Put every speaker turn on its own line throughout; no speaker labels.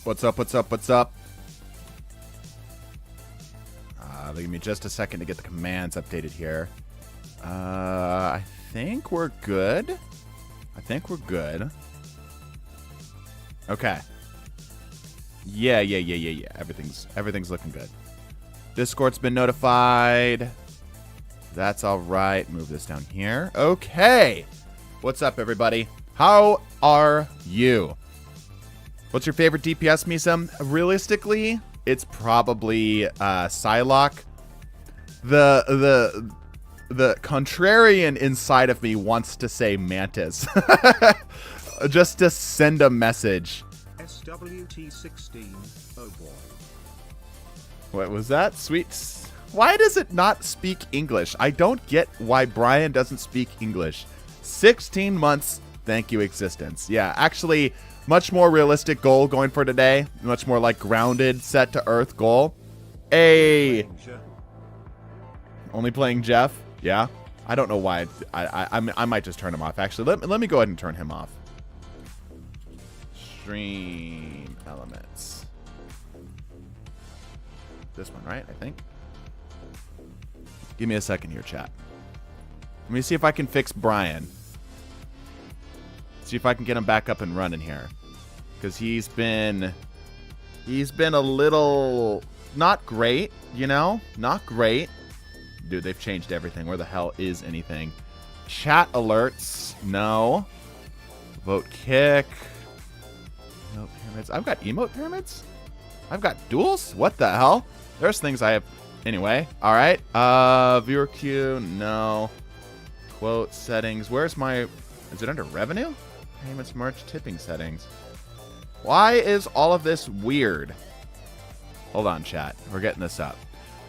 What's up? What's up? What's up? Give me just a second to get the commands updated here. I think we're good. I think we're good. Okay. Yeah. Everything's looking good. Discord's been notified. That's all right. Move this down here. Okay. What's up, everybody? How are you? What's your favorite DPS, Misa? Realistically, it's probably Psylocke. The contrarian inside of me wants to say Mantis. Just to send a message.
SWT16, oh boy.
What was that? Sweet. Why does it not speak English? I don't get why Brian doesn't speak English. 16 months, thank you, existence. Yeah, actually, much more realistic goal going for today. Much more like grounded, set to earth goal. Only playing Jeff? Yeah. I don't know why. I might just turn him off, actually. Let me go ahead and turn him off. Stream elements. This one, right? I think. Give me a second here, chat. Let me see if I can fix Brian. See if I can get him back up and running here. Because he's been a little not great, you know? Not great. Dude, they've changed everything. Where the hell is anything? Chat alerts. No. Vote kick. No pyramids. I've got emote pyramids? I've got duels? What the hell? There's things I have. Anyway. Alright. Viewer queue. No. Quote settings. Where's my... Is it under revenue? Payments, merch, tipping settings. Why is all of this weird? Hold on, chat. We're getting this up.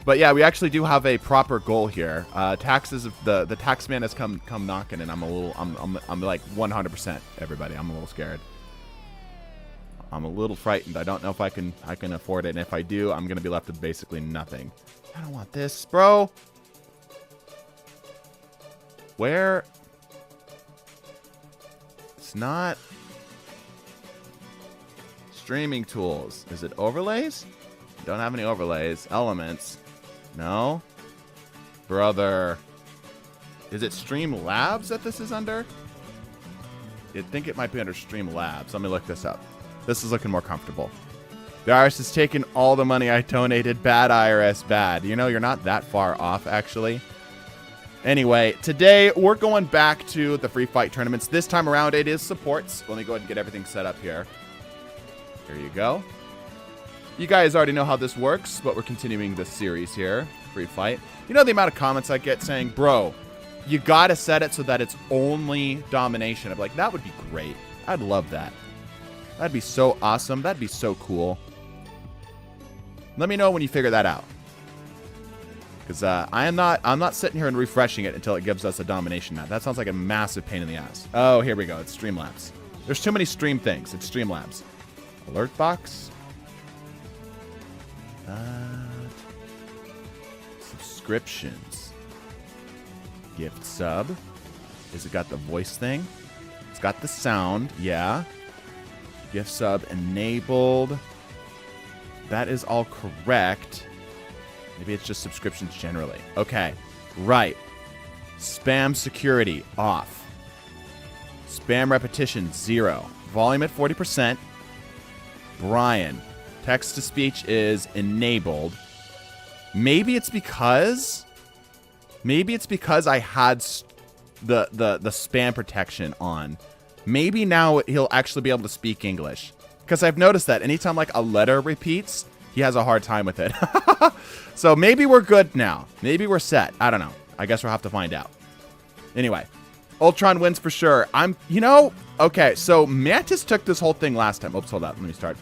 But yeah, we actually do have a proper goal here. Taxes, the tax man has come knocking, and I'm like 100%. Everybody, I'm a little scared. I'm a little frightened. I don't know if I can afford it, and if I do, I'm gonna be left with basically nothing. I don't want this, bro. Where? It's not streaming tools. Is it overlays? Don't have any overlays. Elements. No. Brother. Is it Stream Labs that this is under? I think it might be under Stream Labs. Let me look this up. This is looking more comfortable. The IRS has taken all the money I donated. Bad IRS, bad. You know, you're not that far off, actually. Anyway, today we're going back to the free fight tournaments. This time around, it is supports. Let me go ahead and get everything set up here. Here you go. You guys already know how this works, but we're continuing this series here. Free fight. You know the amount of comments I get saying, bro, you gotta set it so that it's only domination. I'm like, that would be great. I'd love that. That'd be so awesome. That'd be so cool. Let me know when you figure that out. Because I'm not sitting here and refreshing it until it gives us a domination map. That sounds like a massive pain in the ass. Oh, here we go. It's Streamlabs. There's too many stream things. It's Streamlabs. Alert box. Subscriptions. Gift sub. Is it got the voice thing? It's got the sound. Yeah. Gift sub enabled. That is all correct. Maybe it's just subscriptions generally. Okay. Right. Spam security off. Spam repetition 0. Volume at 40%. Brian. Text to speech is enabled. Maybe it's because I had the spam protection on. Maybe now he'll actually be able to speak English. Because I've noticed that anytime like a letter repeats, he has a hard time with it. So maybe we're good now. Maybe we're set. I don't know. I guess we'll have to find out. Anyway, Ultron wins for sure. Okay, so Mantis took this whole thing last time. Oops, hold up. Let me start.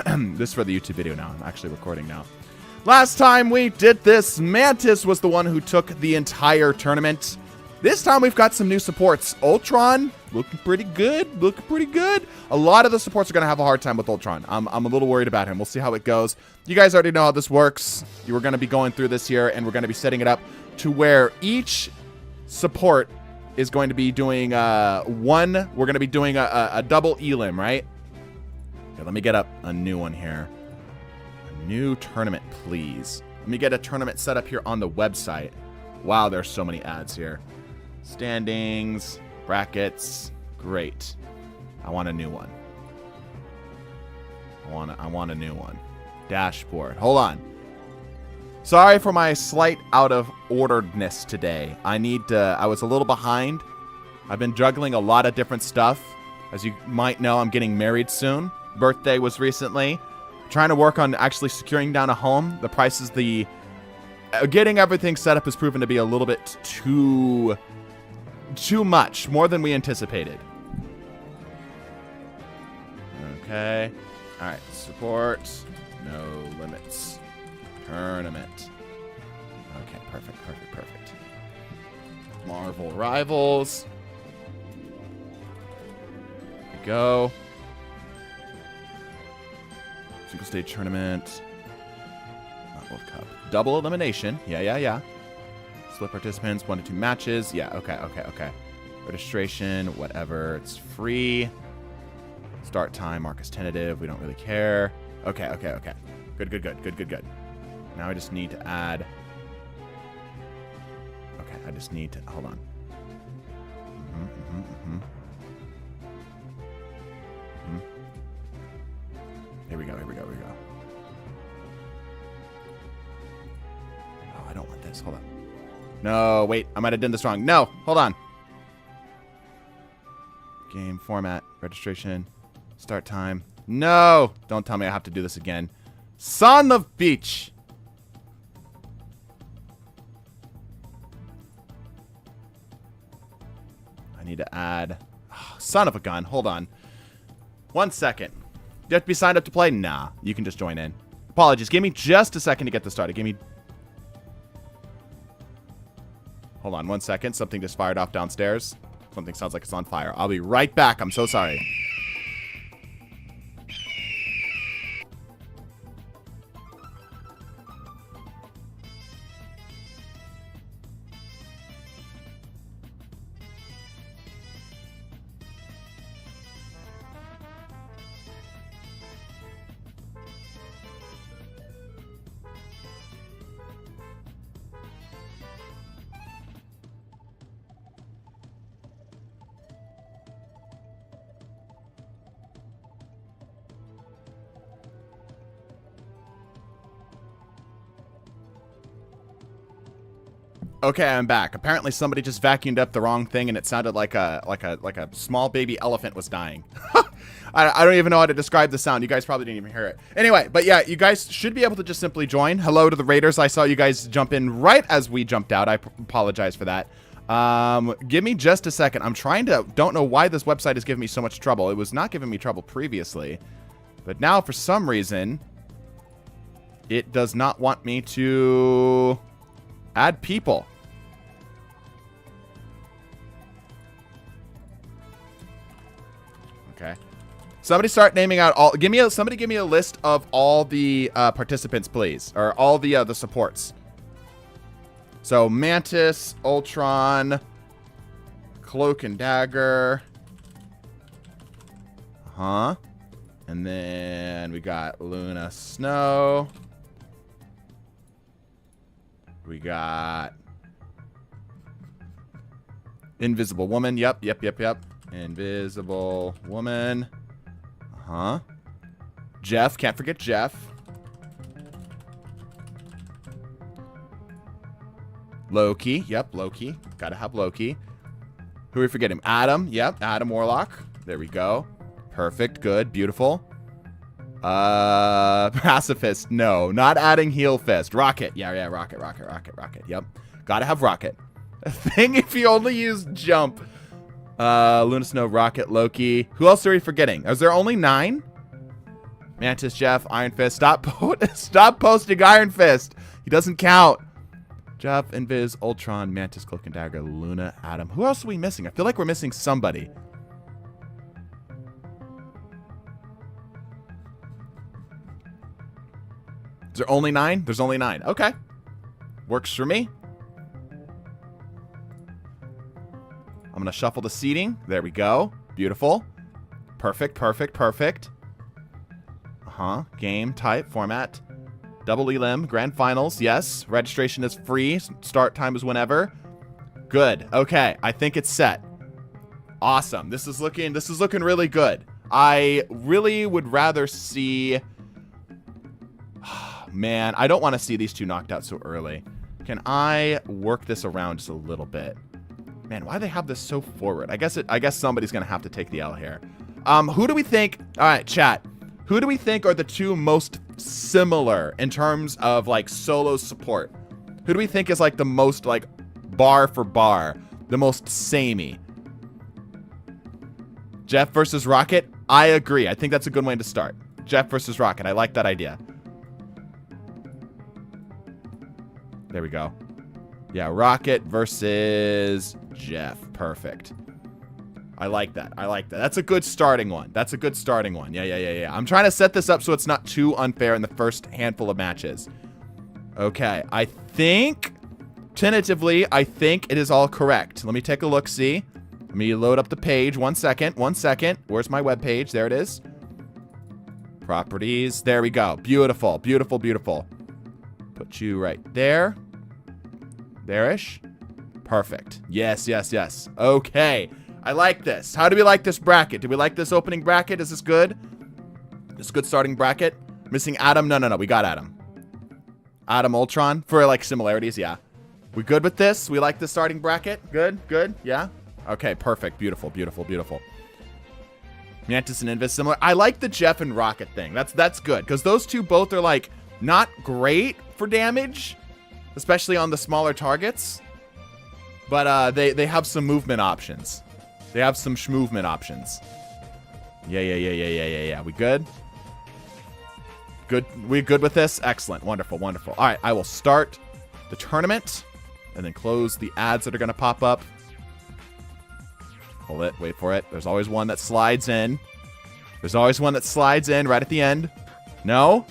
This is for the YouTube video now. I'm actually recording now. Last time we did this, Mantis was the one who took the entire tournament. This time we've got some new supports. Ultron, looking pretty good. Looking pretty good. A lot of the supports are going to have a hard time with Ultron. I'm a little worried about him. We'll see how it goes. You guys already know how this works. You were going to be going through this here, and we're going to be setting it up to where each support is going to be doing we're going to be doing a double elim, right? Okay, let me get up a new one here. A new tournament, please. Let me get a tournament set up here on the website. Wow, there's so many ads here. Standings, brackets, great. I want a new one. I want a new one. Dashboard. Hold on. Sorry for my slight out of orderedness today. I was a little behind. I've been juggling a lot of different stuff. As you might know, I'm getting married soon. Birthday was recently. Trying to work on actually securing down a home. The prices, getting everything set up has proven to be a little bit too much, more than we anticipated. Okay. All right. Support. No limits. Tournament. Okay. Perfect. Marvel Rivals. There we go. Single stage tournament. Not World Cup. Double elimination. Yeah. Split participants. 1 to 2 matches. Yeah. Okay. Registration. Whatever. It's free. Start time. Mark as tentative. We don't really care. Okay. Good. Now I just need to add. Okay. I just need to. Hold on. Here we go. Oh, I don't want this. Hold on. No, wait. I might have done this wrong. No, hold on. Game format, registration, start time. No! Don't tell me I have to do this again. Son of Beach! I need to add. Oh, son of a gun. Hold on. 1 second. You have to be signed up to play? Nah. You can just join in. Apologies. Give me just a second to get this started. Give me... Hold on 1 second. Something just fired off downstairs. Something sounds like it's on fire. I'll be right back. I'm so sorry. Okay, I'm back. Apparently somebody just vacuumed up the wrong thing and it sounded like a small baby elephant was dying. I don't even know how to describe the sound. You guys probably didn't even hear it. Anyway, but yeah, you guys should be able to just simply join. Hello to the Raiders. I saw you guys jump in right as we jumped out. I apologize for that. Give me just a second. I'm trying to... Don't know why this website is giving me so much trouble. It was not giving me trouble previously. But now, for some reason, it does not want me to add people. Okay. Somebody start naming out all... Somebody give me a list of all the participants, please. Or all the supports. So, Mantis, Ultron, Cloak and Dagger. And then we got Luna Snow. We got Invisible Woman. Yep. Invisible Woman. Jeff. Can't forget Jeff. Loki. Yep, Loki. Gotta have Loki. Who are we forgetting? Adam. Yep, Adam Warlock. There we go. Perfect. Good. Beautiful. Pacifist. No, not adding Heel Fist. Rocket. Yeah. Rocket. Yep. Gotta have Rocket. A thing if you only use Jump. Luna Snow, Rocket, Loki. Who else are we forgetting? Is there only 9? Mantis, Jeff, Iron Fist. Stop posting Iron Fist. He doesn't count. Jeff, Invis, Ultron, Mantis, Cloak and Dagger, Luna, Adam. Who else are we missing? I feel like we're missing somebody. Is there only 9? There's only 9. Okay. Works for me. I'm going to shuffle the seating. There we go. Beautiful. Perfect. Game type format. Double Elim Grand Finals. Yes. Registration is free. Start time is whenever. Good. Okay. I think it's set. Awesome. This is looking really good. I really would rather see... Man, I don't want to see these two knocked out so early. Can I work this around just a little bit? Man, why do they have this so forward? I guess somebody's going to have to take the L here. Who do we think... All right, chat. Who do we think are the two most similar in terms of, like, solo support? Who do we think is, like, the most, like, bar for bar? The most samey? Jeff versus Rocket? I agree. I think that's a good way to start. Jeff versus Rocket. I like that idea. There we go. Yeah, Rocket versus Jeff. Perfect. I like that. I like that. That's a good starting one. That's a good starting one. Yeah. I'm trying to set this up so it's not too unfair in the first handful of matches. Okay. I think, tentatively, I think it is all correct. Let me take a look, see. Let me load up the page. 1 second. 1 second. Where's my web page? There it is. Properties. There we go. Beautiful. Beautiful, beautiful. Put you right there. There-ish. Perfect. Yes. Okay. I like this. How do we like this bracket? Do we like this opening bracket? Is this good? This good starting bracket? Missing Adam? No. We got Adam. Adam Ultron. For, like, similarities, yeah. We good with this? We like the starting bracket? Good? Yeah? Okay, perfect. Beautiful. Mantis and Invis similar. I like the Jeff and Rocket thing. That's good. Because those two both are, like, not great for damage. Especially on the smaller targets. But they have some movement options. They have some schmovement options. Yeah. We good? Good. We good with this? Excellent. Wonderful. All right. I will start the tournament. And then close the ads that are going to pop up. Hold it. Wait for it. There's always one that slides in. There's always one that slides in right at the end. No?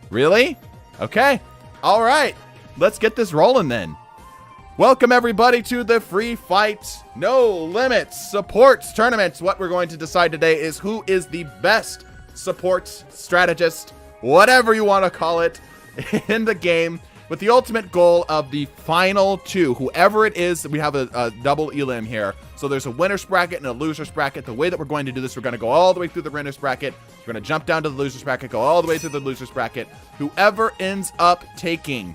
Really? Okay. All right. Let's get this rolling then. Welcome everybody to the Free Fight No Limits Supports Tournament. What we're going to decide today is who is the best support strategist, whatever you want to call it, in the game, with the ultimate goal of the final two. Whoever it is, we have a double elim here. So there's a winner's bracket and a loser's bracket. The way that we're going to do this, we're going to go all the way through the winner's bracket. We're going to jump down to the loser's bracket, go all the way through the loser's bracket. Whoever ends up taking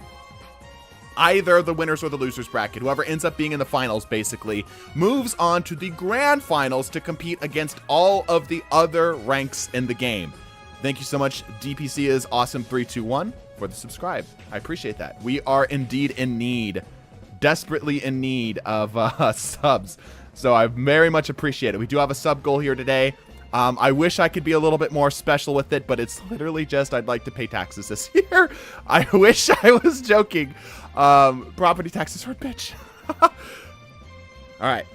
either the winners or the losers bracket, whoever ends up being in the finals, basically, moves on to the grand finals to compete against all of the other ranks in the game. Thank you so much, DPC is awesome321, for the subscribe. I appreciate that. We are indeed in need, desperately in need of subs. So I very much appreciate it. We do have a sub goal here today. I wish I could be a little bit more special with it, but it's literally just I'd like to pay taxes this year. I wish I was joking. Property taxes are a bitch. All right.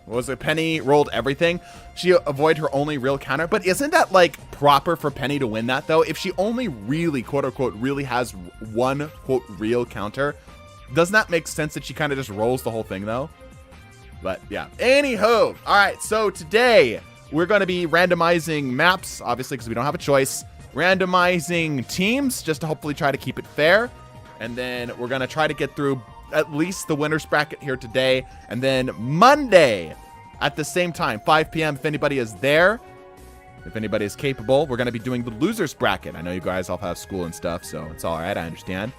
What was it? Penny rolled everything. She avoided her only real counter. But isn't that, like, proper for Penny to win that, though? If she only really, quote-unquote, really has one, quote, real counter, doesn't that make sense that she kind of just rolls the whole thing, though? But, yeah. Anywho. All right, so today we're going to be randomizing maps, obviously, because we don't have a choice. Randomizing teams, just to hopefully try to keep it fair. And then we're going to try to get through at least the winner's bracket here today. And then Monday at the same time, 5 p.m. if anybody is there, if anybody is capable, we're going to be doing the loser's bracket. I know you guys all have school and stuff, so it's all right. I understand.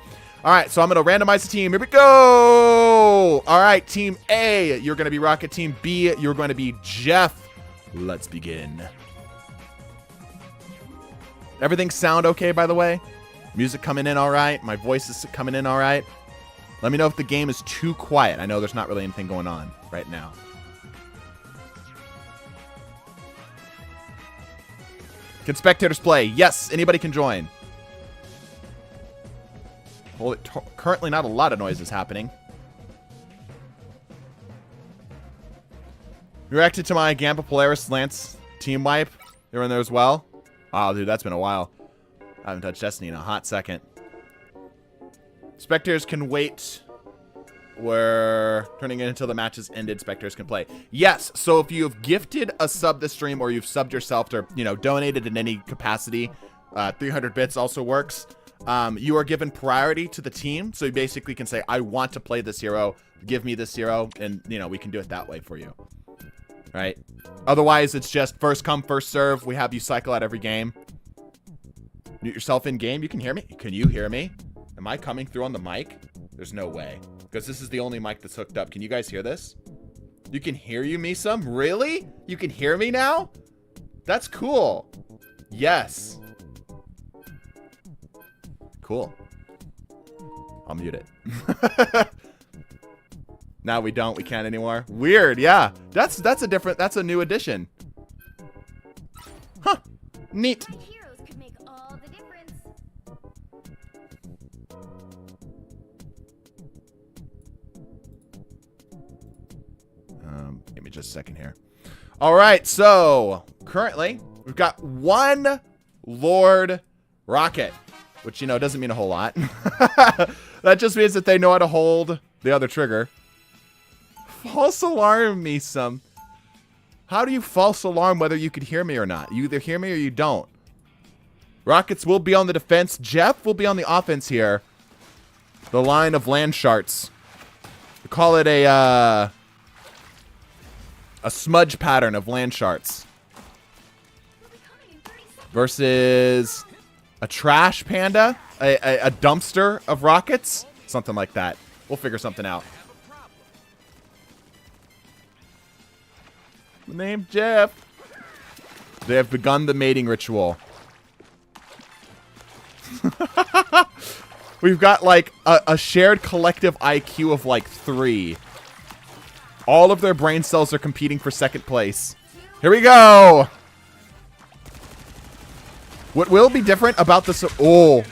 All right, so I'm going to randomize the team. Here we go. All right, Team A, you're going to be Rocket. Team B, you're going to be Jeff. Let's begin. Everything sound okay, by the way? Music coming in all right? My voice is coming in all right? Let me know if the game is too quiet. I know there's not really anything going on right now. Can spectators play? Yes, anybody can join. Well, currently not a lot of noise is happening. Reacted to my Gamba Polaris Lance team wipe. They're in there as well. Oh, dude, that's been a while. I haven't touched Destiny in a hot second. Spectators can wait We're turning it until the match is ended. Spectators can play. Yes. So if you've gifted a sub this stream or you've subbed yourself or, you know, donated in any capacity, 300 bits also works. You are given priority to the team. So you basically can say, I want to play this hero. Give me this hero. And, you know, we can do it that way for you. Right? Otherwise, it's just first come, first serve. We have you cycle out every game. Mute yourself in game. You can hear me? Can you hear me? Am I coming through on the mic? There's no way. Because this is the only mic that's hooked up. Can you guys hear this? You can hear you, Misum? Really? You can hear me now? That's cool. Yes. Cool. I'll mute it. Now we don't. We can't anymore. Weird. Yeah. That's a new addition. Huh. Neat. Give me just a second here. All right, so currently we've got one Lord Rocket, which, you know, doesn't mean a whole lot. That just means that they know how to hold the other trigger. False alarm me some. How do you false alarm whether you could hear me or not? You either hear me or you don't. Rockets will be on the defense. Jeff will be on the offense here. The line of land sharts. We call it a smudge pattern of land sharts versus a trash panda, a dumpster of rockets, something like that. We'll figure something out. Name Jeff. They have begun the mating ritual. We've got like a shared collective IQ of like 3. All of their brain cells are competing for second place. Here we go. What will be different about this? Oh,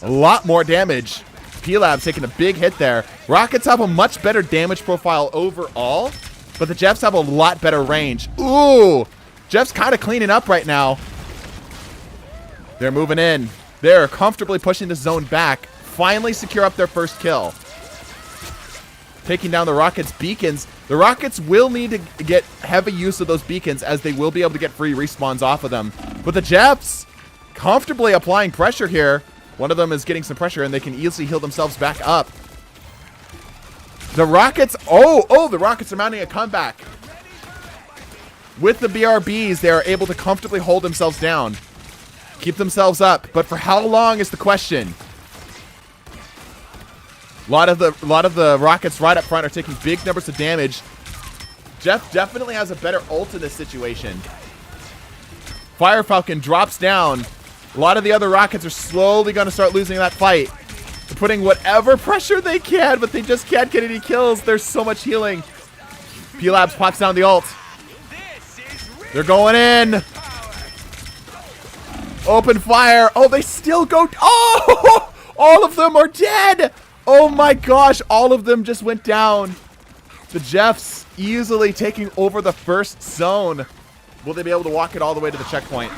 a lot more damage. P-Lab's taking a big hit there. Rockets have a much better damage profile overall, but the Jeffs have a lot better range. Ooh, Jeff's kind of cleaning up right now. They're moving in. They're comfortably pushing the zone back. Finally secure up their first kill. Taking down the Rockets' beacons. The Rockets will need to get heavy use of those beacons as they will be able to get free respawns off of them. But the Jeffs comfortably applying pressure here. One of them is getting some pressure and they can easily heal themselves back up. The Rockets, the Rockets are mounting a comeback. With the BRBs, they are able to comfortably hold themselves down. Keep themselves up. But for how long is the question? A lot of the Rockets right up front are taking big numbers of damage. Jeff definitely has a better ult in this situation. Fire Falcon drops down. A lot of the other Rockets are slowly going to start losing that fight. They're putting whatever pressure they can, but they just can't get any kills. There's so much healing. P-Labs pops down the ult. They're going in. Open fire. Oh, they still go. Oh, all of them are dead. Oh my gosh, all of them just went down. The Jeffs easily taking over the first zone. Will they be able to walk it all the way to the checkpoint?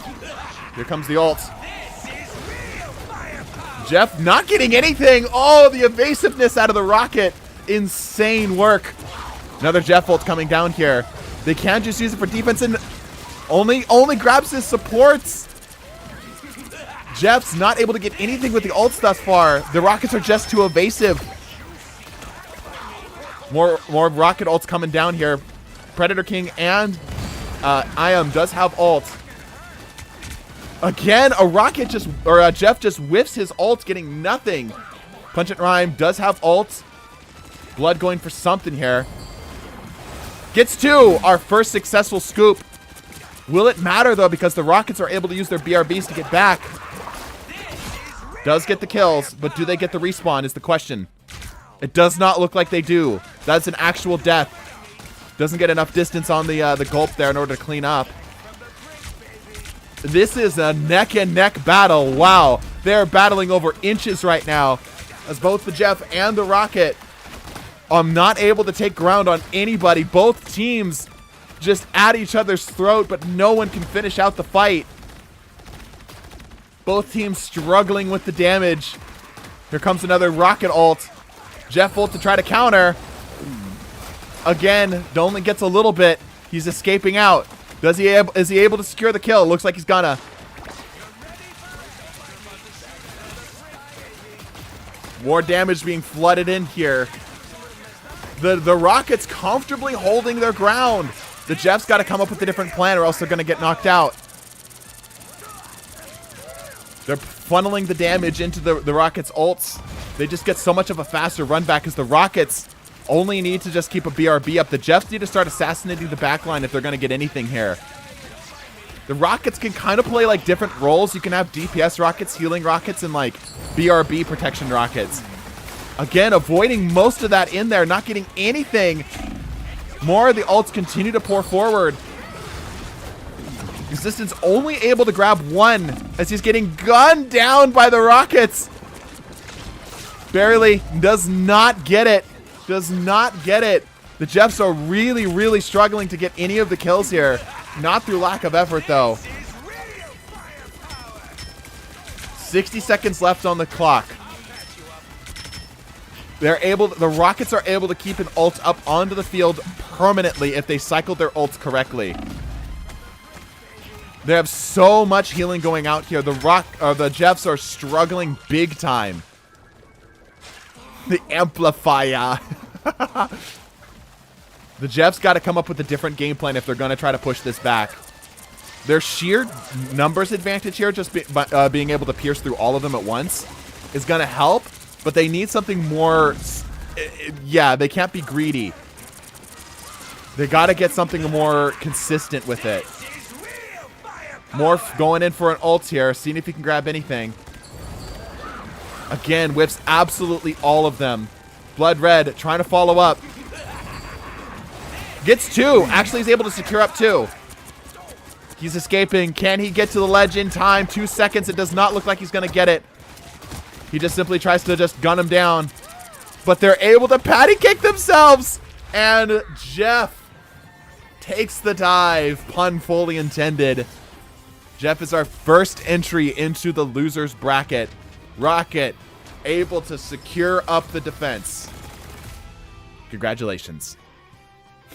Here comes the ult. Jeff not getting anything. Oh, the evasiveness out of the Rocket. Insane work. Another Jeff ult coming down here. They can't just use it for defense and only grabs his supports. Jeff's not able to get anything with the ults thus far. The Rockets are just too evasive. More Rocket ults coming down here. Predator King and Iam does have ult. Again, a Jeff just whiffs his ult, getting nothing. Pungent Rhyme does have ult. Blood going for something here. Gets 2, our first successful scoop. Will it matter though, because the Rockets are able to use their BRBs to get back. Does get the kills, but do they get the respawn is the question. It does not look like they do. That's an actual death. Doesn't get enough distance on the gulp there in order to clean up. This is a neck and neck battle. Wow. They're battling over inches right now as both the Jeff and the Rocket are not able to take ground on anybody. Both teams just at each other's throat, but no one can finish out the fight. Both teams struggling with the damage. Here comes another Rocket ult. Jeff ult to try to counter. Again, only gets a little bit. He's escaping out. Is he able to secure the kill? Looks like he's gonna. More damage being flooded in here. The Rockets comfortably holding their ground. The Jeffs got to come up with a different plan or else they're going to get knocked out. They're funneling the damage into the Rockets' ults. They just get so much of a faster run back as the Rockets only need to just keep a BRB up. The Jeffs need to start assassinating the backline if they're going to get anything here. The Rockets can kind of play like different roles. You can have DPS Rockets, healing Rockets, and like BRB protection Rockets. Again, avoiding most of that in there, not getting anything. More of the ults continue to pour forward. Resistance only able to grab one as he's getting gunned down by the Rockets. Barely does not get it. Does not get it. The Jeffs are really, really struggling to get any of the kills here. Not through lack of effort, though. 60 seconds left on the clock. The Rockets are able to keep an ult up onto the field permanently if they cycle their ults correctly. They have so much healing going out here. The Jeffs are struggling big time. The amplifier. The Jeffs got to come up with a different game plan if they're going to try to push this back. Their sheer numbers advantage here, just being able to pierce through all of them at once, is going to help. But they need something more. Yeah, they can't be greedy. They got to get something more consistent with it. Morph going in for an ult here, seeing if he can grab anything. Again, whiffs absolutely all of them. Blood Red trying to follow up. Gets two. Actually, he's able to secure up two. He's escaping. Can he get to the ledge in time? 2 seconds. It does not look like he's going to get it. He just simply tries to just gun him down. But they're able to patty kick themselves. And Jeff takes the dive. Pun fully intended. Jeff is our first entry into the losers bracket. Rocket able to secure up the defense. Congratulations.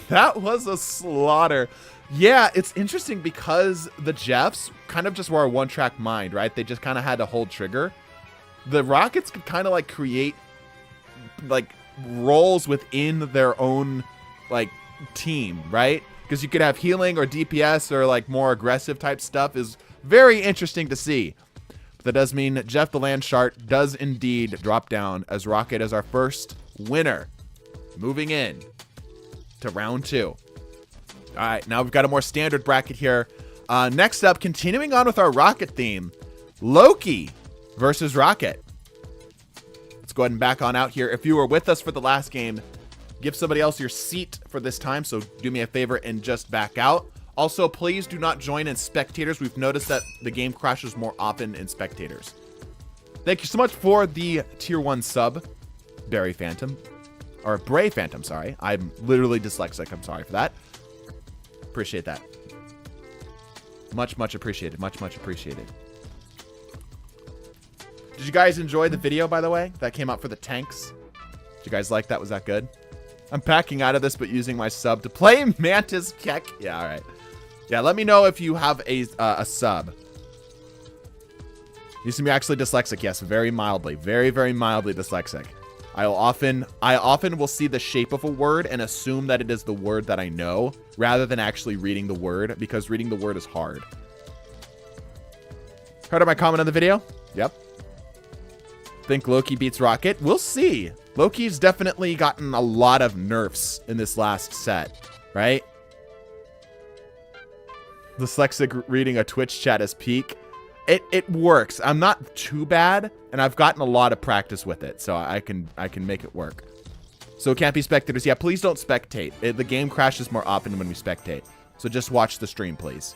That was a slaughter. Yeah, it's interesting because the Jeffs kind of just were a one-track mind, right? They just kind of had to hold trigger. The Rockets could kind of like create like roles within their own like team, right? Because you could have healing or DPS or like more aggressive type stuff is very interesting to see. But that does mean Jeff the Land Shark does indeed drop down as Rocket is our first winner. Moving in to round 2. All right, now we've got a more standard bracket here. Next up, continuing on with our Rocket theme, Loki versus Rocket. Let's go ahead and back on out here. If you were with us for the last game, give somebody else your seat for this time. So do me a favor and just back out. Also, please do not join in spectators. We've noticed that the game crashes more often in spectators. Thank you so much for the tier 1 sub, Barry Phantom. Or Bray Phantom, sorry. I'm literally dyslexic. I'm sorry for that. Appreciate that. Much, much appreciated. Much, much appreciated. Did you guys enjoy the video, by the way, that came out for the tanks? Did you guys like that? Was that good? I'm packing out of this, but using my sub to play Mantis Keck. Yeah, all right. Yeah, let me know if you have a sub. You see me actually dyslexic. Yes, very mildly. Very, very mildly dyslexic. I often will see the shape of a word and assume that it is the word that I know rather than actually reading the word, because reading the word is hard. Heard of my comment on the video? Yep. Think Loki beats Rocket? We'll see. Loki's definitely gotten a lot of nerfs in this last set, right? Dyslexic reading a Twitch chat as peak. It works. I'm not too bad, and I've gotten a lot of practice with it, so I can make it work. So it can't be spectators. Yeah, please don't spectate. The game crashes more often when we spectate. So just watch the stream, please.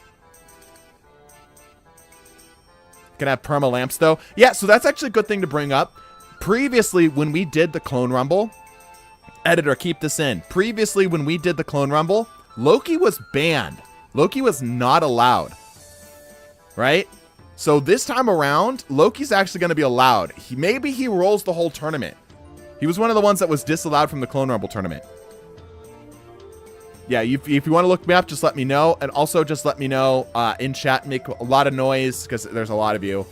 Can I have perma lamps though? Yeah, so that's actually a good thing to bring up. Previously, when we did the Clone Rumble, editor, keep this in. Previously, when we did the Clone Rumble, Loki was banned. Loki was not allowed, right? So this time around, Loki's actually going to be allowed. Maybe he rolls the whole tournament. He was one of the ones that was disallowed from the Clone Rumble tournament. Yeah, if you want to look me up, just let me know. And also just let me know in chat, make a lot of noise because there's a lot of you.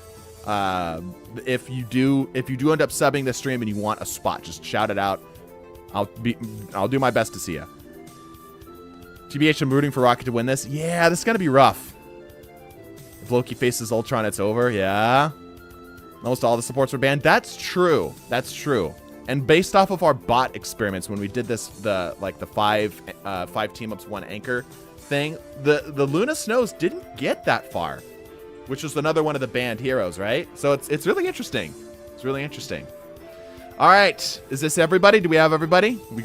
If you do end up subbing this stream and you want a spot, just shout it out. I'll do my best to see you. TBH, I'm rooting for Rocket to win this. Yeah, this is gonna be rough. If Loki faces Ultron, it's over. Yeah. Almost all the supports were banned. That's true. That's true. And based off of our bot experiments, when we did this, the five team ups, one anchor thing, the Luna Snows didn't get that far, which was another one of the banned heroes, right? So it's really interesting. It's really interesting. All right, is this everybody? Do we have everybody? Do we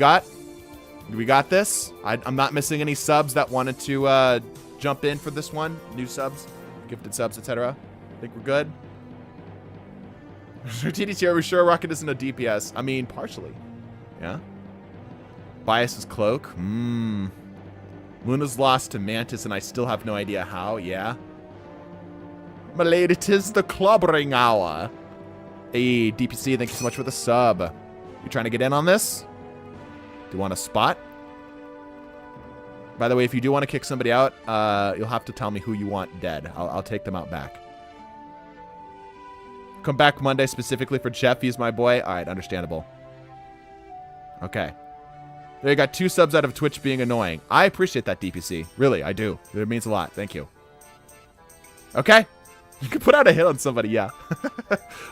got this? I'm not missing any subs that wanted to jump in for this one. New subs, gifted subs, etc. Think we're good. TDTwo, are we sure Rocket isn't a DPS? I mean, partially. Yeah. Bias's cloak. Luna's lost to Mantis, and I still have no idea how. Yeah. My lady, 'tis the clubbering hour. Hey, DPC, thank you so much for the sub. You trying to get in on this? Do you want a spot? By the way, if you do want to kick somebody out, you'll have to tell me who you want dead. I'll take them out back. Come back Monday specifically for Jeff. He's my boy. All right, understandable. Okay. There you got 2 subs out of Twitch being annoying. I appreciate that, DPC. Really, I do. It means a lot. Thank you. Okay. You can put out a hit on somebody, yeah.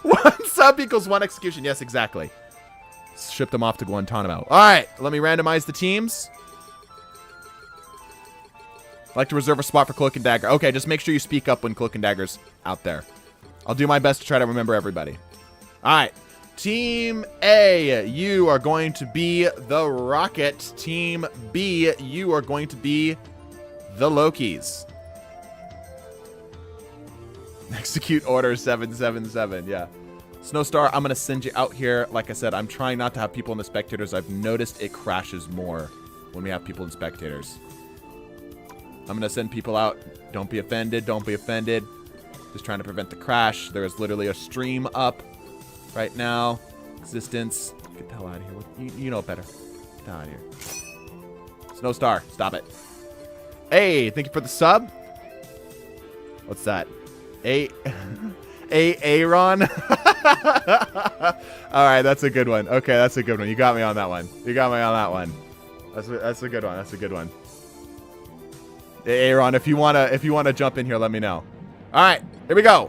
1 sub equals 1 execution. Yes, exactly. Ship them off to Guantanamo. All right, let me randomize the teams. I'd like to reserve a spot for Cloak and Dagger. Okay, just make sure you speak up when Cloak and Dagger's out there. I'll do my best to try to remember everybody. All right. Team A, you are going to be the Rocket. Team B, you are going to be the Lokis. Execute order 777. Yeah. Snowstar, I'm going to send you out here. Like I said, I'm trying not to have people in the spectators. I've noticed it crashes more when we have people in spectators. I'm going to send people out. Don't be offended. Don't be offended. Just trying to prevent the crash. There is literally a stream up right now. Existence. Get the hell out of here. You know better. Get the hell out of here. Snowstar, stop it. Hey, thank you for the sub. What's that? Aaron. All right, that's a good one. Okay, that's a good one. You got me on that one. You got me on that one. That's a good one. That's a good one. Hey, Aaron, if you wanna jump in here, let me know. All right, here we go.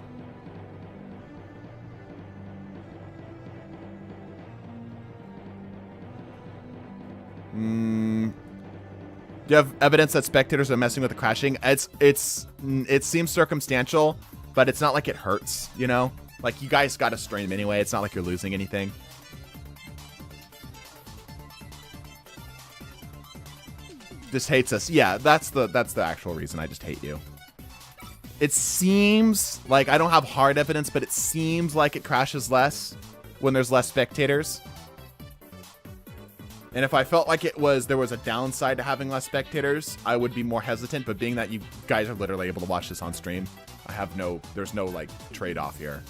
Do you have evidence that spectators are messing with the crashing? It seems circumstantial, but it's not like it hurts, you know? Like, you guys got to stream anyway. It's not like you're losing anything. Just hates us. Yeah, that's the actual reason. I just hate you. It seems like, I don't have hard evidence, but it seems like it crashes less when there's less spectators. And if I felt like there was a downside to having less spectators, I would be more hesitant. But being that you guys are literally able to watch this on stream, there's no like trade-off here.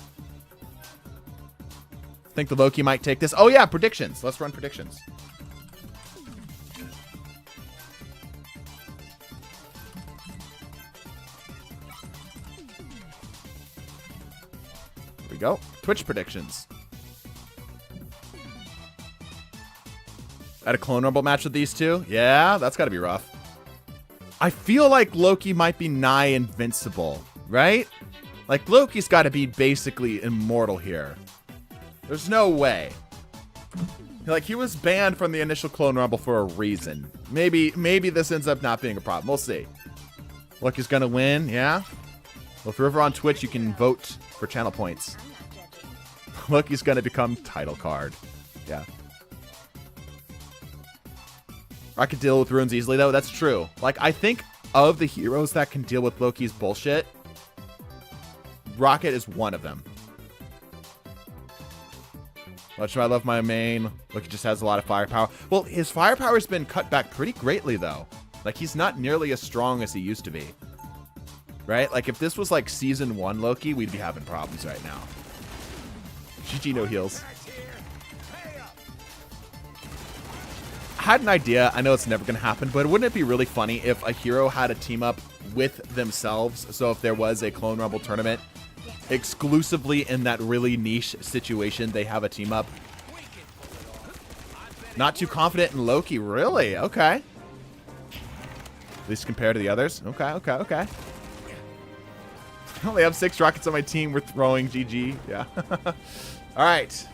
Think the Loki might take this. Oh yeah, predictions. Let's run predictions. Here we go. Twitch predictions. At a Clone Rumble match with these two? Yeah, that's got to be rough. I feel like Loki might be nigh invincible, right? Like, Loki's got to be basically immortal here. There's no way. Like, he was banned from the initial Clone Rumble for a reason. Maybe this ends up not being a problem. We'll see. Loki's going to win, yeah? Well, if you're over on Twitch, you can vote for channel points. Loki's going to become title card. Yeah. I could deal with runes easily, though. That's true. Like, I think of the heroes that can deal with Loki's bullshit, Rocket is one of them. Much I love my main. Loki just has a lot of firepower. Well, his firepower has been cut back pretty greatly, though. Like, he's not nearly as strong as he used to be. Right? Like, if this was, like, Season 1 Loki, we'd be having problems right now. GG, no heals. had an idea. I know it's never going to happen, but wouldn't it be really funny if a hero had a team up with themselves? So if there was a Clone Rumble tournament, exclusively in that really niche situation, they have a team up. Not too confident in Loki, really? Okay. At least compared to the others. Okay, okay, okay. I only have 6 rockets on my team. We're throwing GG. Yeah. All right.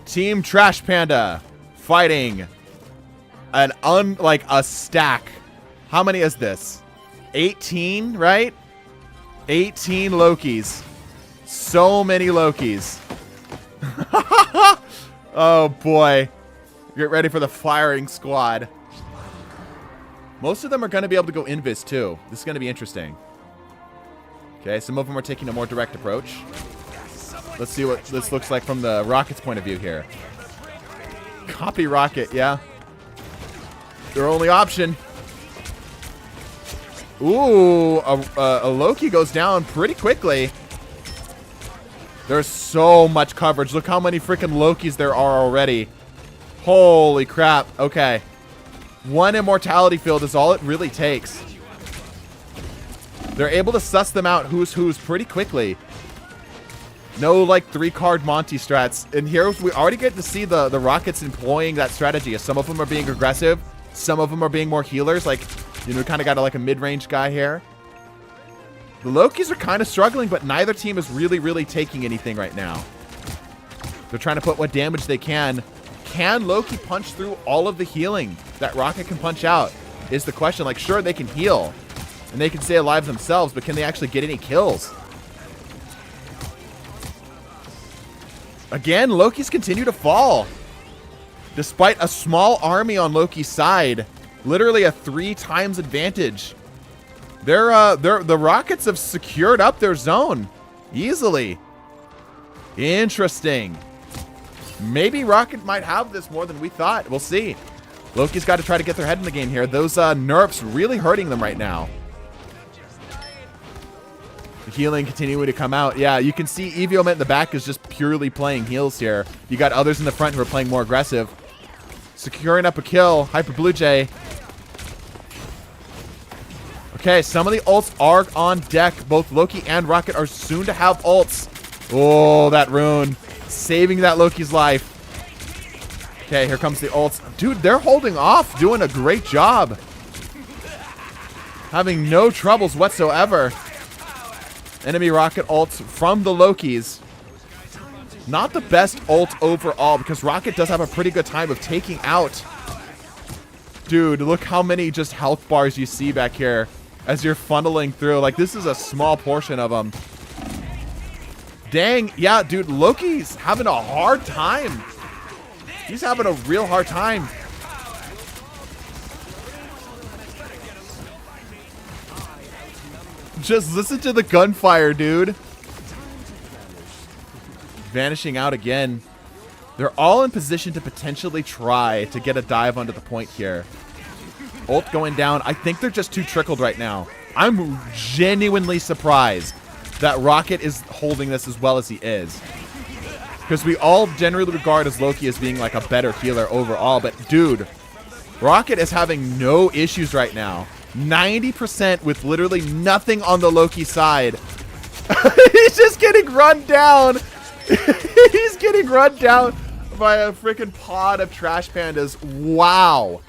Team Trash Panda fighting like a stack. How many is this? 18, right? 18 Lokis. So many Lokis. Oh boy. Get ready for the firing squad. Most of them are going to be able to go invis too. This is going to be interesting. Okay, some of them are taking a more direct approach. Let's see what this looks like from the Rocket's point of view here. Copy Rocket, yeah. Their only option. Ooh, a Loki goes down pretty quickly. There's so much coverage. Look how many freaking Lokis there are already. Holy crap. Okay. 1 immortality field is all it really takes. They're able to suss them out who's pretty quickly. No, like, 3-card Monty strats. And here we already get to see the Rockets employing that strategy. Some of them are being aggressive. Some of them are being more healers. Like, you know, kind of got like a mid-range guy here. The Lokis are kind of struggling, but neither team is really taking anything right now. They're trying to put what damage they can. Can Loki punch through all of the healing that Rocket can punch out? Is the question. Like, sure, they can heal. And they can stay alive themselves, but can they actually get any kills? Again, Lokis continue to fall. Despite a small army on Loki's side. Literally a 3 times advantage. The Rockets have secured up their zone. Easily. Interesting. Maybe Rocket might have this more than we thought. We'll see. Loki's got to try to get their head in the game here. Those nerfs really hurting them right now. The healing continuing to come out. Yeah, you can see Eviomint in the back is just purely playing heals here. You got others in the front who are playing more aggressive. Securing up a kill. Hyper Blue Jay. Okay, some of the ults are on deck. Both Loki and Rocket are soon to have ults. Oh, that rune. Saving that Loki's life. Okay, here comes the ults. Dude, they're holding off. Doing a great job. Having no troubles whatsoever. Enemy Rocket ults from the Lokis. Not the best ult overall because Rocket does have a pretty good time of taking out. Dude, look how many just health bars you see back here as you're funneling through. Like, this is a small portion of them. Dang. Yeah, dude, Loki's having a hard time. He's having a real hard time. Just listen to the gunfire, dude. Vanishing out again. They're all in position to potentially try to get a dive onto the point here. Ult going down. I think they're just too trickled right now. I'm genuinely surprised that Rocket is holding this as well as he is. Because we all generally regard as Loki as being like a better healer overall. But dude, Rocket is having no issues right now. 90% with literally nothing on the Loki side. He's just getting run down. He's getting run down by a freaking pod of trash pandas. Wow.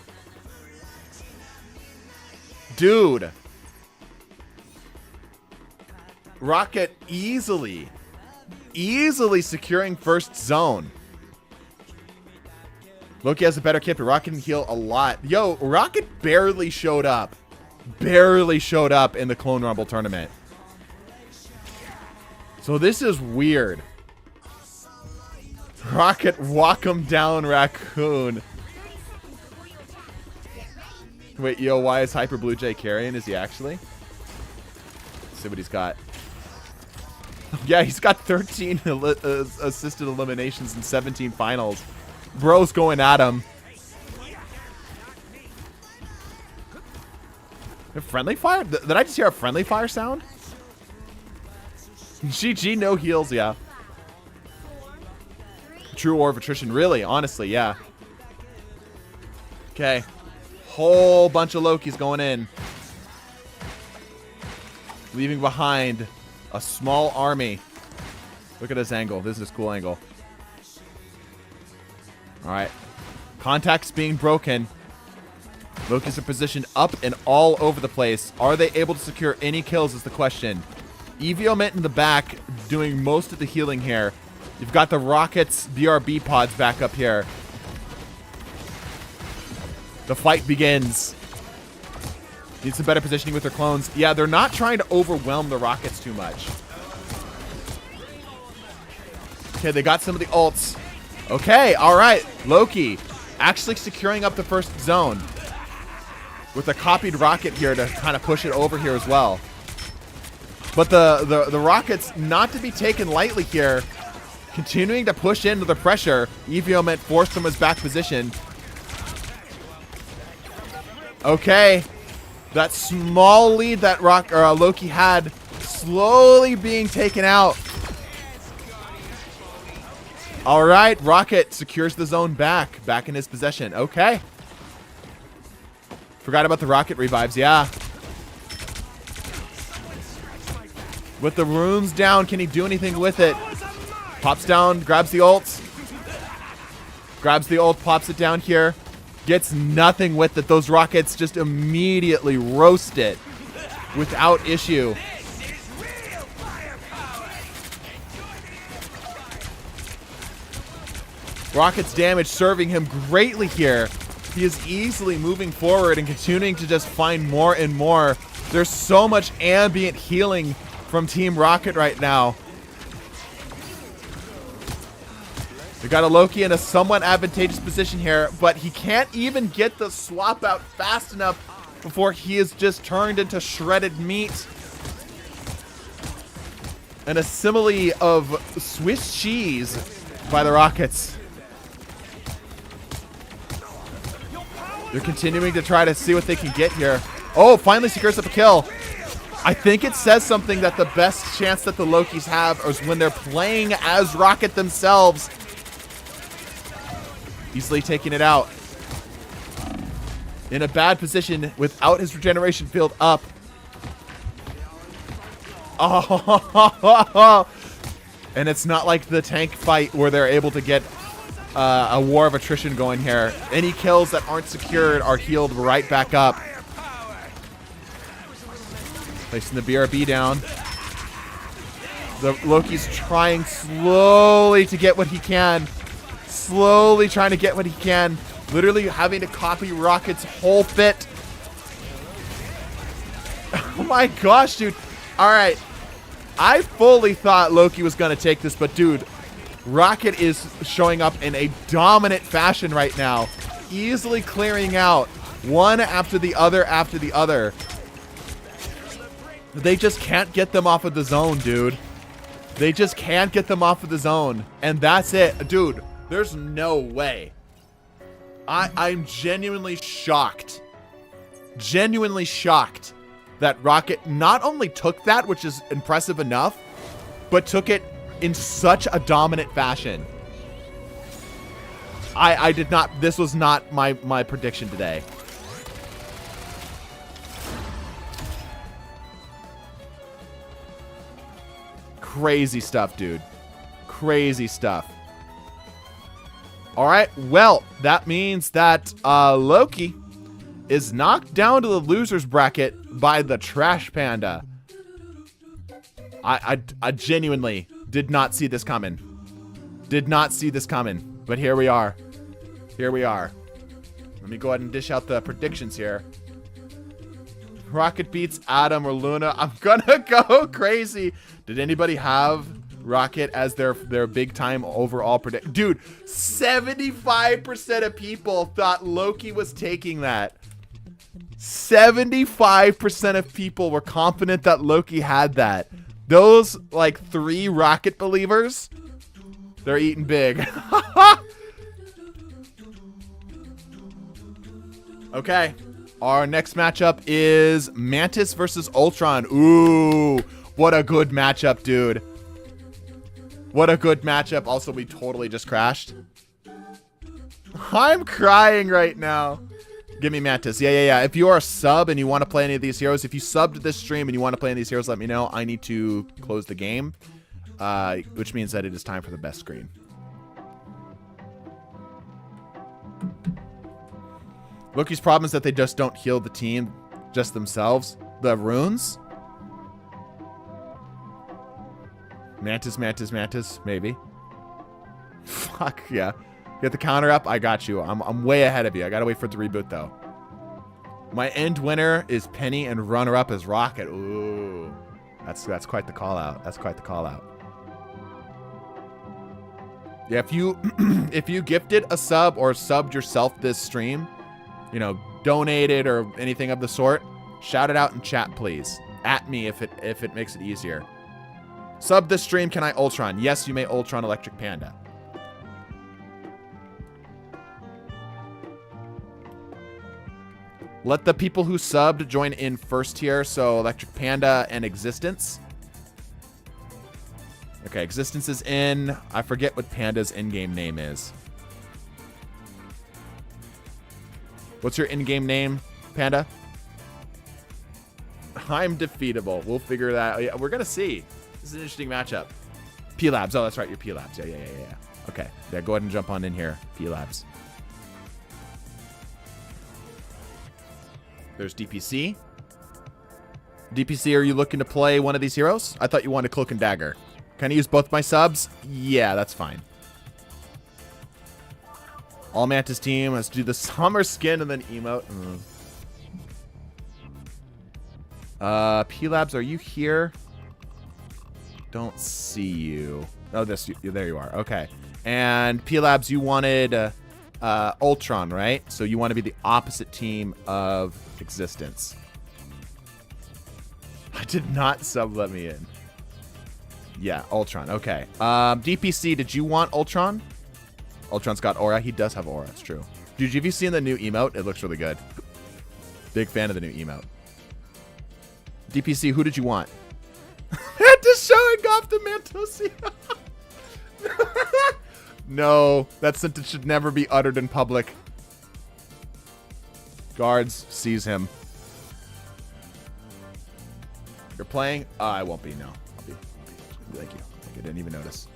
Dude. Rocket easily securing first zone. Loki has a better kit, but Rocket can heal a lot. Yo, Rocket barely showed up. Barely showed up in the Clone Rumble tournament. So this is weird. Rocket walk him down, Raccoon. Wait, yo, why is Hyper Blue Jay carrying? Is he actually? Let's see what he's got. Yeah, he's got 13 assisted eliminations and 17 finals. Bro's going at him. A friendly fire? Did I just hear a friendly fire sound? GG, no heals, yeah. True War of Attrition, really, honestly, yeah. Okay. Whole bunch of Lokis going in. Leaving behind a small army. Look at this angle. This is a cool angle. Alright. Contact's being broken. Lokis are positioned up and all over the place. Are they able to secure any kills is the question. Eviomint in the back doing most of the healing here. You've got the Rockets BRB pods back up here. The fight begins. Need some better positioning with their clones. Yeah, they're not trying to overwhelm the Rockets too much. Okay, they got some of the ults. Okay, all right. Loki actually securing up the first zone with a copied rocket here to kind of push it over here as well. But the Rockets not to be taken lightly here. Continuing to push into the pressure. Eviomint forced from his back position. Okay. That small lead that Loki had slowly being taken out. All right, Rocket secures the zone back in his possession. Okay. Forgot about the Rocket revives, yeah. With the runes down, can he do anything with it? Pops down, grabs the ult. Grabs the ult, pops it down here. Gets nothing with it. Those Rockets just immediately roast it without issue. Rocket's damage serving him greatly here. He is easily moving forward and continuing to just find more and more. There's so much ambient healing from Team Rocket right now. We got a Loki in a somewhat advantageous position here, but he can't even get the swap out fast enough before he is just turned into shredded meat. And a simile of Swiss cheese by the Rockets. They're continuing to try to see what they can get here. Oh, finally secures up a kill. I think it says something that the best chance that the Lokis have is when they're playing as Rocket themselves. Easily taking it out. In a bad position without his regeneration field up. Oh, and it's not like the tank fight where they're able to get a war of attrition going here. Any kills that aren't secured are healed right back up. Placing the BRB down. The Loki's trying slowly to get what he can. Slowly trying to get what he can. Literally having to copy Rocket's whole fit. Oh my gosh, dude. Alright. I fully thought Loki was going to take this, but dude, Rocket is showing up in a dominant fashion right now. Easily clearing out one after the other after the other. They just can't get them off of the zone, dude. They just can't get them off of the zone. And that's it. Dude, there's no way. I'm genuinely shocked. Genuinely shocked that Rocket not only took that, which is impressive enough, but took it in such a dominant fashion. I did not, this was not my prediction today. Crazy stuff, dude. Crazy stuff. All right, well, that means that Loki is knocked down to the loser's bracket by the Trash Panda. I genuinely did not see this coming. Did not see this coming. But here we are. Here we are. Let me go ahead and dish out the predictions here. Rocket beats Adam or Luna. I'm gonna go crazy. Did anybody have Rocket as their big time overall predict? Dude, 75% of people thought Loki was taking that. 75% of people were confident that Loki had that. Those, like, 3 Rocket believers, they're eating big. Okay. Our next matchup is Mantis versus Ultron. Ooh, what a good matchup, dude. What a good matchup. Also, we totally just crashed. I'm crying right now. Give me Mantis. Yeah. If you are a sub and you want to play any of these heroes, if you subbed to this stream and you want to play any of these heroes, let me know. I need to close the game, which means that it is time for the best screen. Loki's problem is that they just don't heal the team, just themselves. The runes. Mantis, maybe. Fuck, yeah. Get the counter up. I got you. I'm way ahead of you. I gotta wait for it to reboot, though. My end winner is Penny and runner-up is Rocket. Ooh. That's quite the call-out. That's quite the call-out. Yeah, if you if you gifted a sub or subbed yourself this stream, you know, donated or anything of the sort, shout it out in chat, please. At me if it makes it easier. Sub this stream, can I Ultron? Yes, you may Ultron Electric Panda. Let the people who subbed join in first here. So Electric Panda and Existence. Okay, Existence is in. I forget what Panda's in-game name is. What's your in-game name, Panda? I'm defeatable. We'll figure that out. We're going to see. This is an interesting matchup. P-Labs. Oh, that's right. You're P-Labs. Yeah. Okay. Yeah, go ahead and jump on in here. P-Labs. There's DPC. DPC, are you looking to play one of these heroes? I thought you wanted Cloak and Dagger. Can I use both my subs? Yeah, that's fine. All Mantis team. Let's do the summer skin and then emote. P-Labs, are you here? Don't see you. Oh, there you are. Okay. And P-Labs, you wanted Ultron, right? So you want to be the opposite team of Existence. I did not sub let me in. Yeah, Ultron. Okay. DPC, did you want Ultron? Ultron's got aura. He does have aura. It's true. Dude, have you seen the new emote? It looks really good. Big fan of the new emote. DPC, who did you want? Just showing off the Mantosi. No, that sentence should never be uttered in public. Guards, seize him. You're playing? I won't be, no. I'll be. Thank you. I didn't even notice.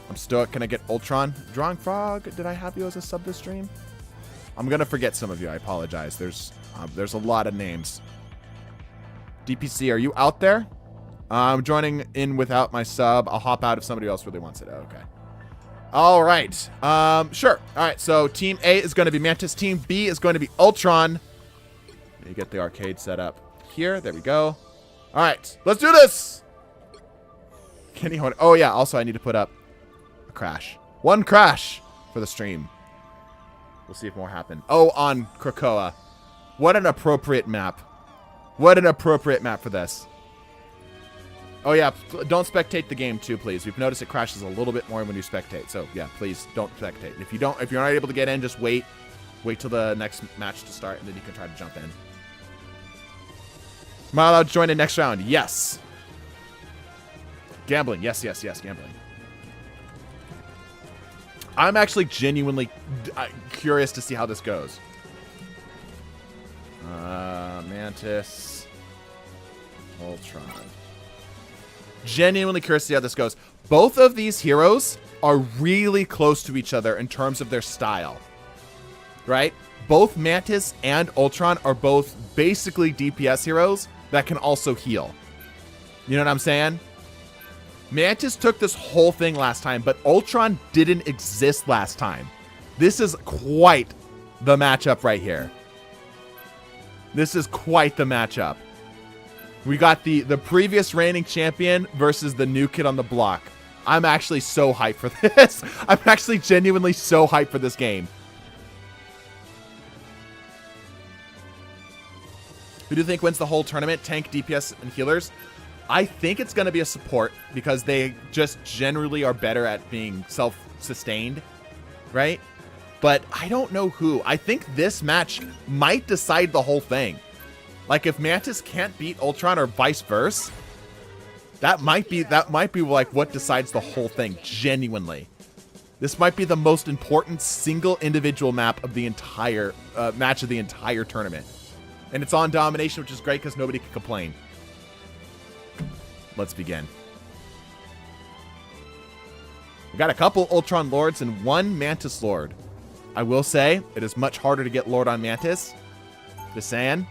I'm stoic. Can I get Ultron? Drawing Frog, did I have you as a sub this stream? I'm going to forget some of you. I apologize. There's a lot of names. DPC, are you out there? I'm joining in without my sub. I'll hop out if somebody else really wants it. Okay. All right. Sure. All right. So Team A is going to be Mantis. Team B is going to be Ultron. Let me get the arcade set up here. There we go. All right. Let's do this. Kenny Horn. Oh, yeah. Also, I need to put up a crash. One crash for the stream. We'll see if more happen. Oh, on Krakoa. What an appropriate map. What an appropriate map for this. Oh, yeah. Don't spectate the game, too, please. We've noticed it crashes a little bit more when you spectate. So, yeah, please don't spectate. If you're not able to get in, just wait. Wait till the next match to start, and then you can try to jump in. Am I allowed to join in next round? Yes. Gambling. Yes, gambling. I'm actually genuinely curious to see how this goes. Mantis. Ultron. Genuinely curious to see how this goes. Both of these heroes are really close to each other in terms of their style. Right? Both Mantis and Ultron are both basically DPS heroes that can also heal. You know what I'm saying? Mantis took this whole thing last time, but Ultron didn't exist last time. This is quite the matchup right here. This is quite the matchup. We got the previous reigning champion versus the new kid on the block. I'm actually so hyped for this. I'm actually genuinely so hyped for this game. Who do you think wins the whole tournament? Tank, DPS, and healers? I think it's going to be a support because they just generally are better at being self-sustained, right? But I don't know who. I think this match might decide the whole thing. Like if Mantis can't beat Ultron or vice versa, that might be like what decides the whole thing genuinely. This might be the most important single individual map of the entire match of the entire tournament. And it's on domination, which is great because nobody can complain. Let's begin. We got a couple Ultron Lords and one Mantis Lord. I will say, it is much harder to get Lord on Mantis. Just saying.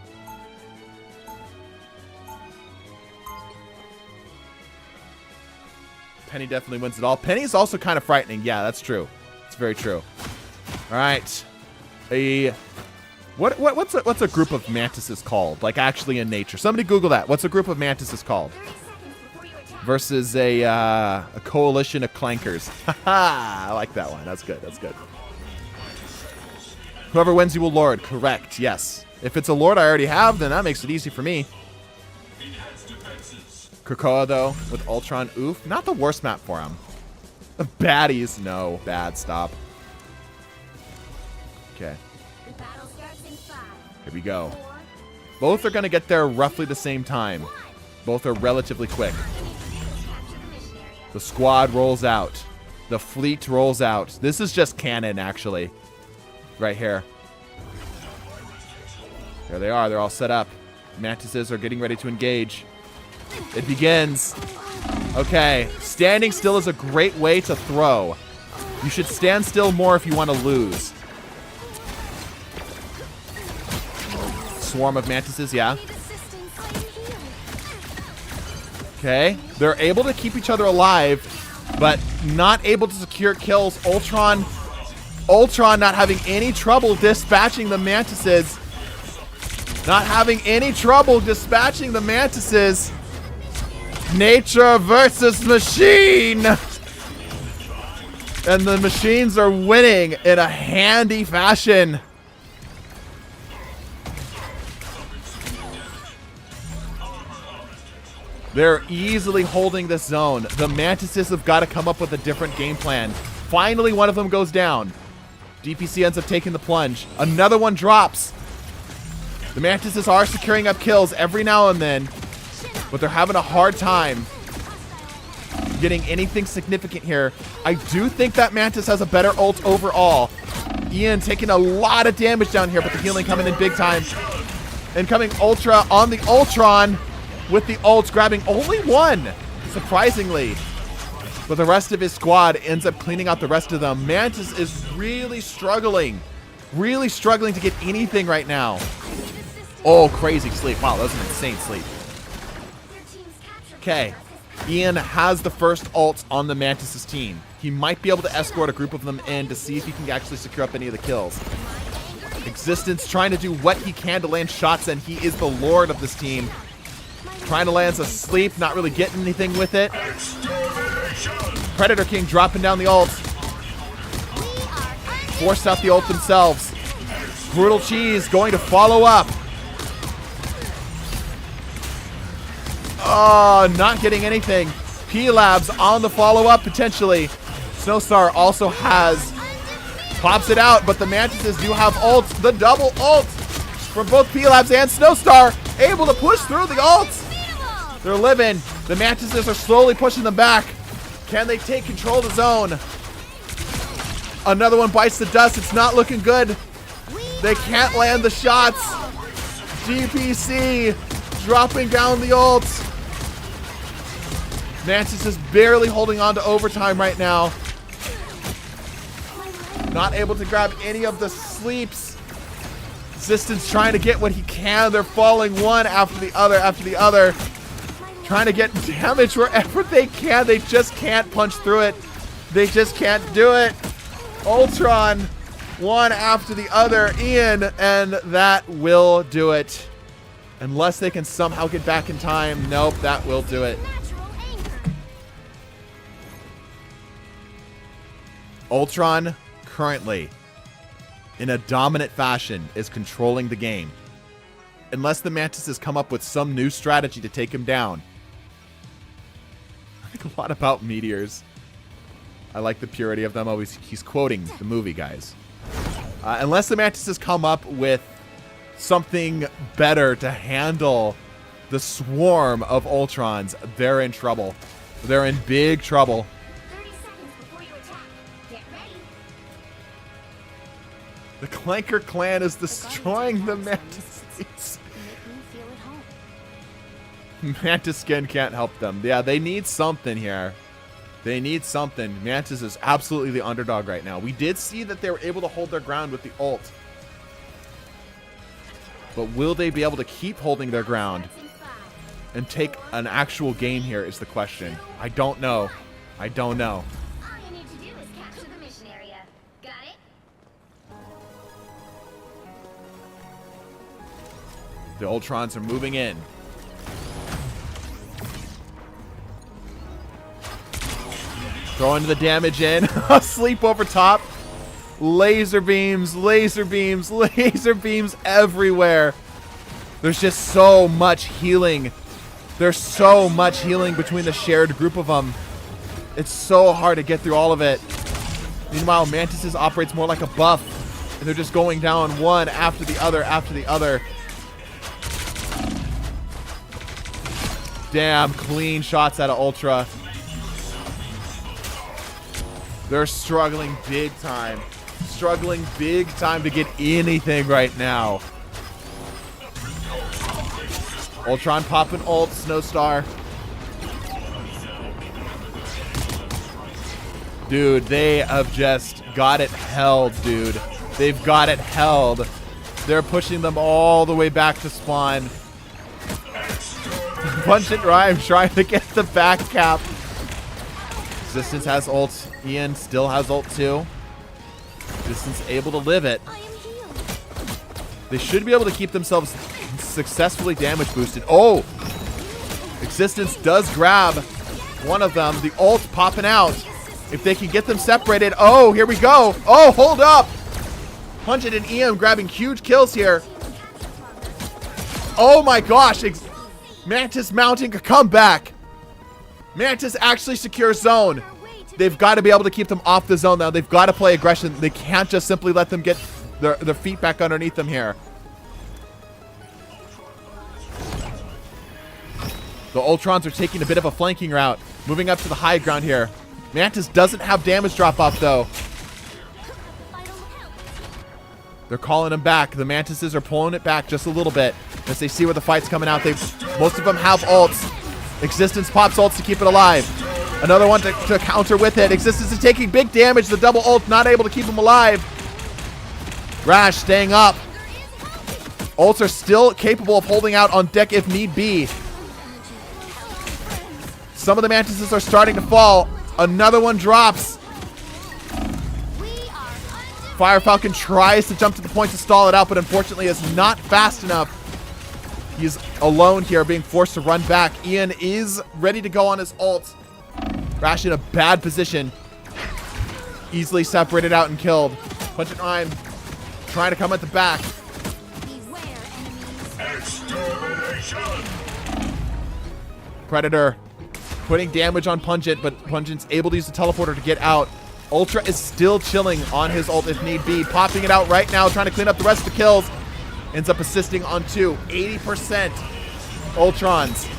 Penny definitely wins it all. Penny's also kind of frightening. Yeah, that's true. It's very true. All right. What's a group of mantises called? Like actually in nature. Somebody Google that. What's a group of mantises called? Versus a coalition of clankers. Haha, I like that one. That's good. That's good. Whoever wins, you will lord. Correct. Yes. If it's a lord I already have, then that makes it easy for me. Krakoa, though, with Ultron. Oof. Not the worst map for him. Baddies. No. Bad. Stop. Okay. Here we go. Both are going to get there roughly the same time. Both are relatively quick. The squad rolls out. The fleet rolls out. This is just canon, actually. Right here. There they are. They're all set up. Mantises are getting ready to engage. It begins. Okay. Standing still is a great way to throw. You should stand still more if you want to lose. Swarm of mantises, yeah. Okay. They're able to keep each other alive, but not able to secure kills. Ultron not having any trouble dispatching the mantises. Not having any trouble dispatching the mantises. Nature versus machine. And the machines are winning in a handy fashion. They're easily holding this zone. The mantises have got to come up with a different game plan. Finally, one of them goes down. DPC ends up taking the plunge. Another one drops. The mantises are securing up kills every now and then, but they're having a hard time getting anything significant here. I do think that Mantis has a better ult overall. Ian taking a lot of damage down here, but the healing coming in big time. Incoming Ultra on the Ultron with the ults, grabbing only one, surprisingly. But the rest of his squad ends up cleaning out the rest of them. Mantis is really struggling to get anything right now. Oh, crazy sleep. Wow, that was an insane sleep. Okay. Ian has the first ult on the Mantis' team. He might be able to escort a group of them in to see if he can actually secure up any of the kills. Existence trying to do what he can to land shots, and he is the lord of this team. Trying to land a sleep, not really getting anything with it. Predator King dropping down the ult. Forced out the ult themselves. Brutal Cheese going to follow up. Oh, not getting anything. P-Labs on the follow-up, potentially. Snowstar also pops it out, but the Mantises do have ults. The double ult from both P-Labs and Snowstar, able to push through the ults. They're living. The Mantises are slowly pushing them back. Can they take control of the zone? Another one bites the dust. It's not looking good. They can't land the shots. DPC dropping down the ults. Mantis is barely holding on to overtime right now. Not able to grab any of the sleeps. Existence trying to get what he can. They're falling one after the other. Trying to get damage wherever they can. They just can't punch through it. They just can't do it. Ultron, one after the other. Ian, and that will do it. Unless they can somehow get back in time. Nope, that will do it. Ultron, currently, in a dominant fashion, is controlling the game. Unless the Mantises come up with some new strategy to take him down. I think a lot about meteors. I like the purity of them. Always, he's quoting the movie, guys. Unless the Mantises come up with something better to handle the swarm of Ultrons, they're in trouble. They're in big trouble. The Clanker clan is destroying the Mantis. Mantis skin can't help them. Yeah, they need something here. They need something. Mantis is absolutely the underdog right now. We did see that they were able to hold their ground with the ult. But will they be able to keep holding their ground and take an actual game here is the question. I don't know. I don't know.
All you need to do is capture the mission area. Got it?
The Ultrons are moving in. Throwing the damage in. Sleep over top. Laser beams, laser beams, laser beams everywhere. There's just so much healing. There's so much healing between the shared group of them. It's so hard to get through all of it. Meanwhile, Mantis operates more like a buff. And they're just going down one after the other after the other. Damn, clean shots out of Ultra. They're struggling big time. Struggling big time to get anything right now. Ultron popping ult, Snowstar. Dude, they have just got it held, dude. They've got it held. They're pushing them all the way back to spawn. Pungent Rhyme trying to get the back cap. Resistance has ult. Ian still has ult too. Resistance able to live it. They should be able to keep themselves successfully damage boosted. Oh! Existence does grab one of them. The ult popping out. If they can get them separated. Oh, here we go. Oh, hold up. Pungent and Ian grabbing huge kills here. Oh my gosh. Mantis mounting a comeback. Mantis actually secures zone. They've got to be able to keep them off the zone now. They've got to play aggression. They can't just simply let them get their feet back underneath them here. The Ultrons are taking a bit of a flanking route. Moving up to the high ground here. Mantis doesn't have damage drop off though. They're calling him back. The Mantises are pulling it back just a little bit as they see where the fight's coming out. Most of them have ults. Existence pops ults to keep it alive. Another one to counter with it. Existence is taking big damage. The double ult not able to keep him alive. Rash staying up. Ults are still capable of holding out on deck if need be. Some of the Mantises are starting to fall. Another one drops. Fire Falcon tries to jump to the point to stall it out, but unfortunately is not fast enough. He's alone here, being forced to run back. Ian is ready to go on his ult. Rash in a bad position. Easily separated out and killed. Pungent Rhyme trying to come at the back. Predator putting damage on Pungent, but Pungent's able to use the teleporter to get out. Ultra is still chilling on his ult if need be. Popping it out right now, trying to clean up the rest of the kills. Ends up assisting on 2. 80% Ultrons.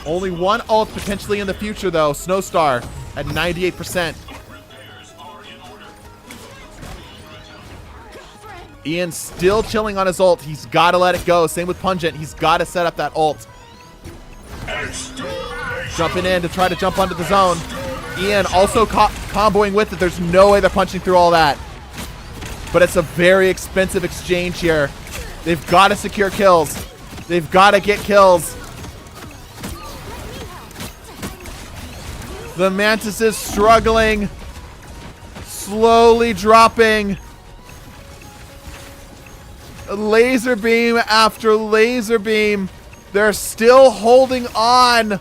Only one ult potentially in the future, though. Snowstar at 98%. Ian still chilling on his ult. He's got to let it go. Same with Pungent. He's got to set up that ult. Jumping in to try to jump onto the zone. Ian also comboing with it. There's no way they're punching through all that. But it's a very expensive exchange here. They've got to secure kills. They've got to get kills. The Mantis is struggling. Slowly dropping. Laser beam after laser beam. They're still holding on.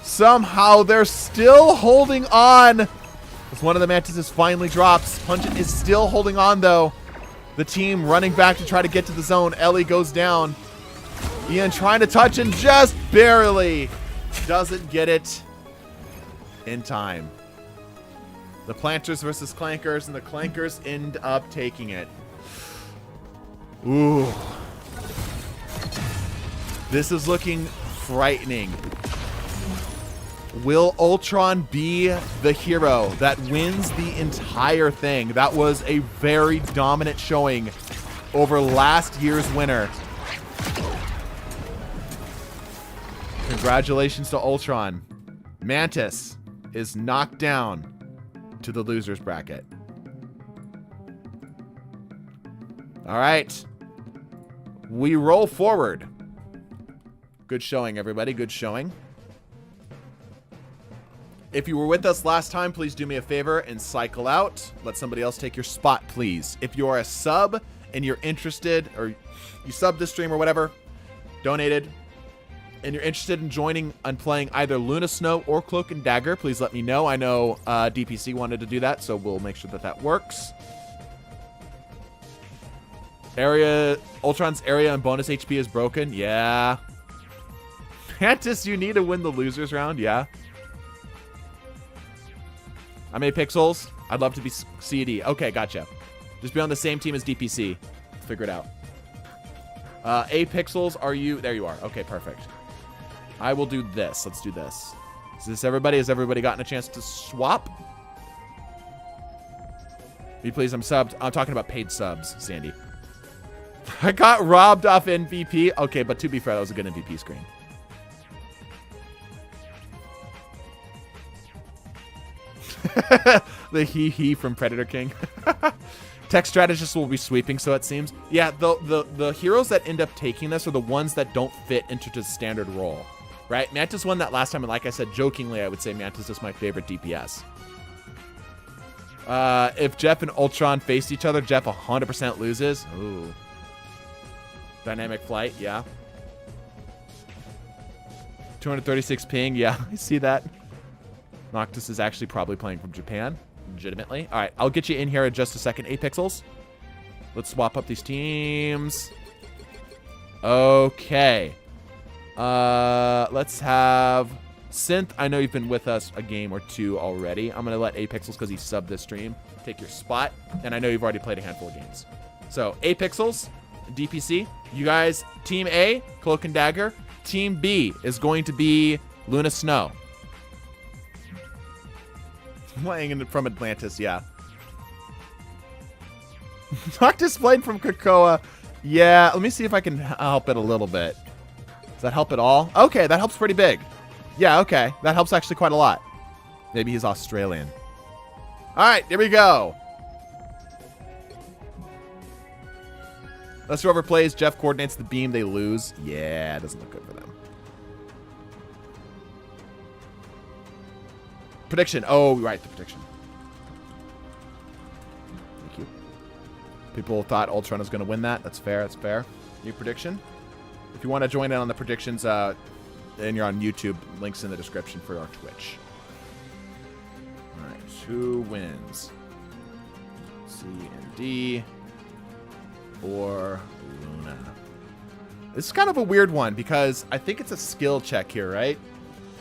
Somehow they're still holding on. As one of the Mantises finally drops. Pungent is still holding on though. The team running back to try to get to the zone. Ellie goes down. Ian trying to touch and just barely doesn't get it in time. The Planters versus Clankers, and the Clankers end up taking it. Ooh. This is looking frightening. Will Ultron be the hero that wins the entire thing? That was a very dominant showing over last year's winner. Congratulations to Ultron. Mantis is knocked down to the losers bracket. All right. We roll forward. Good showing, everybody. Good showing. If you were with us last time, please do me a favor and cycle out. Let somebody else take your spot, please. If you are a sub and you're interested, or you subbed this stream or whatever, donated, and you're interested in joining and playing either Luna Snow or Cloak and Dagger, please let me know. I know DPC wanted to do that, so we'll make sure that that works. Ultron's area and bonus HP is broken. Yeah. Mantis, you need to win the losers round. Yeah. How many pixels? I'd love to be CD. Okay, gotcha. Just be on the same team as DPC. Figure it out. 8 pixels, are you? There you are. Okay, perfect. I will do this. Let's do this. Is this everybody? Has everybody gotten a chance to swap? Me, please. I'm subbed. I'm talking about paid subs, Sandy. I got robbed off MVP. Okay, but to be fair, that was a good MVP screen. The he from Predator King. Tech strategists will be sweeping, so it seems. Yeah, the heroes that end up taking this are the ones that don't fit into the standard role, right? Mantis won that last time, and like I said, jokingly, I would say Mantis is my favorite DPS. If Jeff and Ultron faced each other, Jeff 100% loses. Ooh. Dynamic flight, yeah. 236 ping, yeah, I see that. Noctis is actually probably playing from Japan, legitimately. All right, I'll get you in here in just a second. 8 pixels. Let's swap up these teams. Okay. Let's have Synth. I know you've been with us a game or two already. I'm going to let 8 pixels, because he subbed this stream, take your spot. And I know you've already played a handful of games. So 8 pixels, DPC. You guys, Team A, Cloak and Dagger. Team B is going to be Luna Snow. Playing in from Atlantis, yeah. Noctis playing from Krakoa. Yeah, let me see if I can help it a little bit. Does that help at all? Okay, that helps pretty big. Yeah, okay. That helps actually quite a lot. Maybe he's Australian. All right, here we go. Unless whoever plays, Jeff coordinates the beam, they lose. Yeah, it doesn't look good for them. Prediction. Oh, right, the prediction. Thank you. People thought Ultron was going to win that. That's fair. That's fair. New prediction. If you want to join in on the predictions, and you're on YouTube, links in the description for our Twitch. All right, who wins? C and D or Luna? This is kind of a weird one because I think it's a skill check here, right?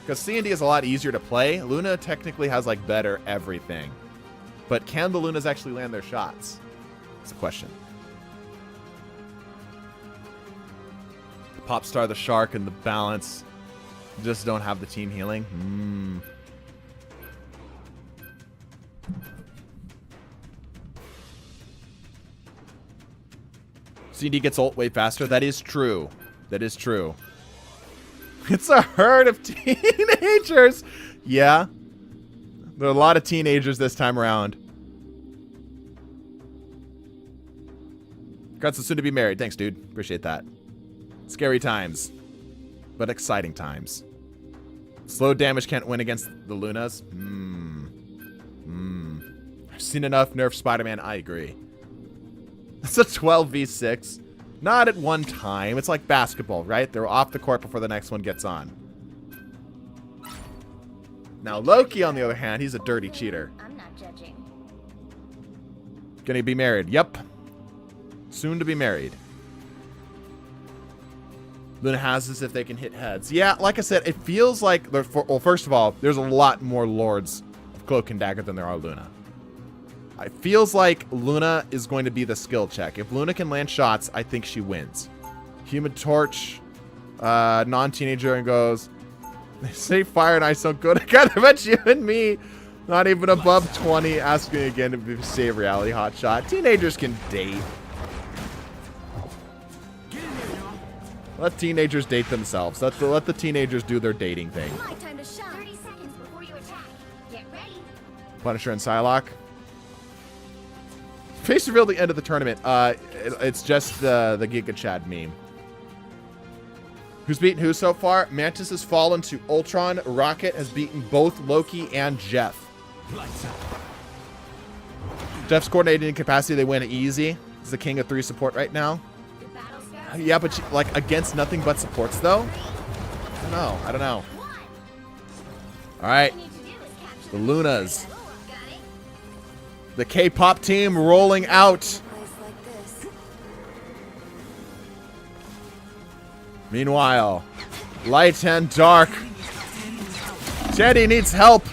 Because C&D is a lot easier to play. Luna technically has, like, better everything. But can the Lunas actually land their shots? That's the question. The Popstar, the Shark, and the Balance just don't have the team healing. C&D gets ult way faster. That is true. That is true. It's a herd of teenagers. Yeah. There are a lot of teenagers this time around. Congrats on soon to be married. Thanks, dude. Appreciate that. Scary times, but exciting times. Slow damage can't win against the Lunas. I've seen enough nerf Spider-Man. I agree. It's a 12v6. Not at one time. It's like basketball, right? They're off the court before the next one gets on. Now, Loki, on the other hand, he's a dirty cheater.
I'm not judging.
Gonna be married. Yep. Soon to be married. Luna has this if they can hit heads. Yeah, like I said, it feels like... Well, first of all, there's a lot more Lords of Cloak and Dagger than there are Luna. It feels like Luna is going to be the skill check. If Luna can land shots, I think she wins. Human Torch, non-teenager, and goes, They say fire and ice don't go together. I bet you and me, not even above 20, asking again to save reality hotshot. Teenagers can date. Let teenagers date themselves. Let the teenagers do their dating thing.
My time to shine. 30 seconds before you attack. Get ready.
Punisher and Psylocke. Face reveal at the end of the tournament. It's just the Giga Chad meme. Who's beaten who so far? Mantis has fallen to Ultron. Rocket has beaten both Loki and Jeff. Jeff's coordinated incapacity. They win easy. He's the king of 3 support right now. Yeah, but like against nothing but supports though. I don't know. All right, the Lunas, the K-pop team rolling out. Meanwhile, light and dark. Teddy needs help.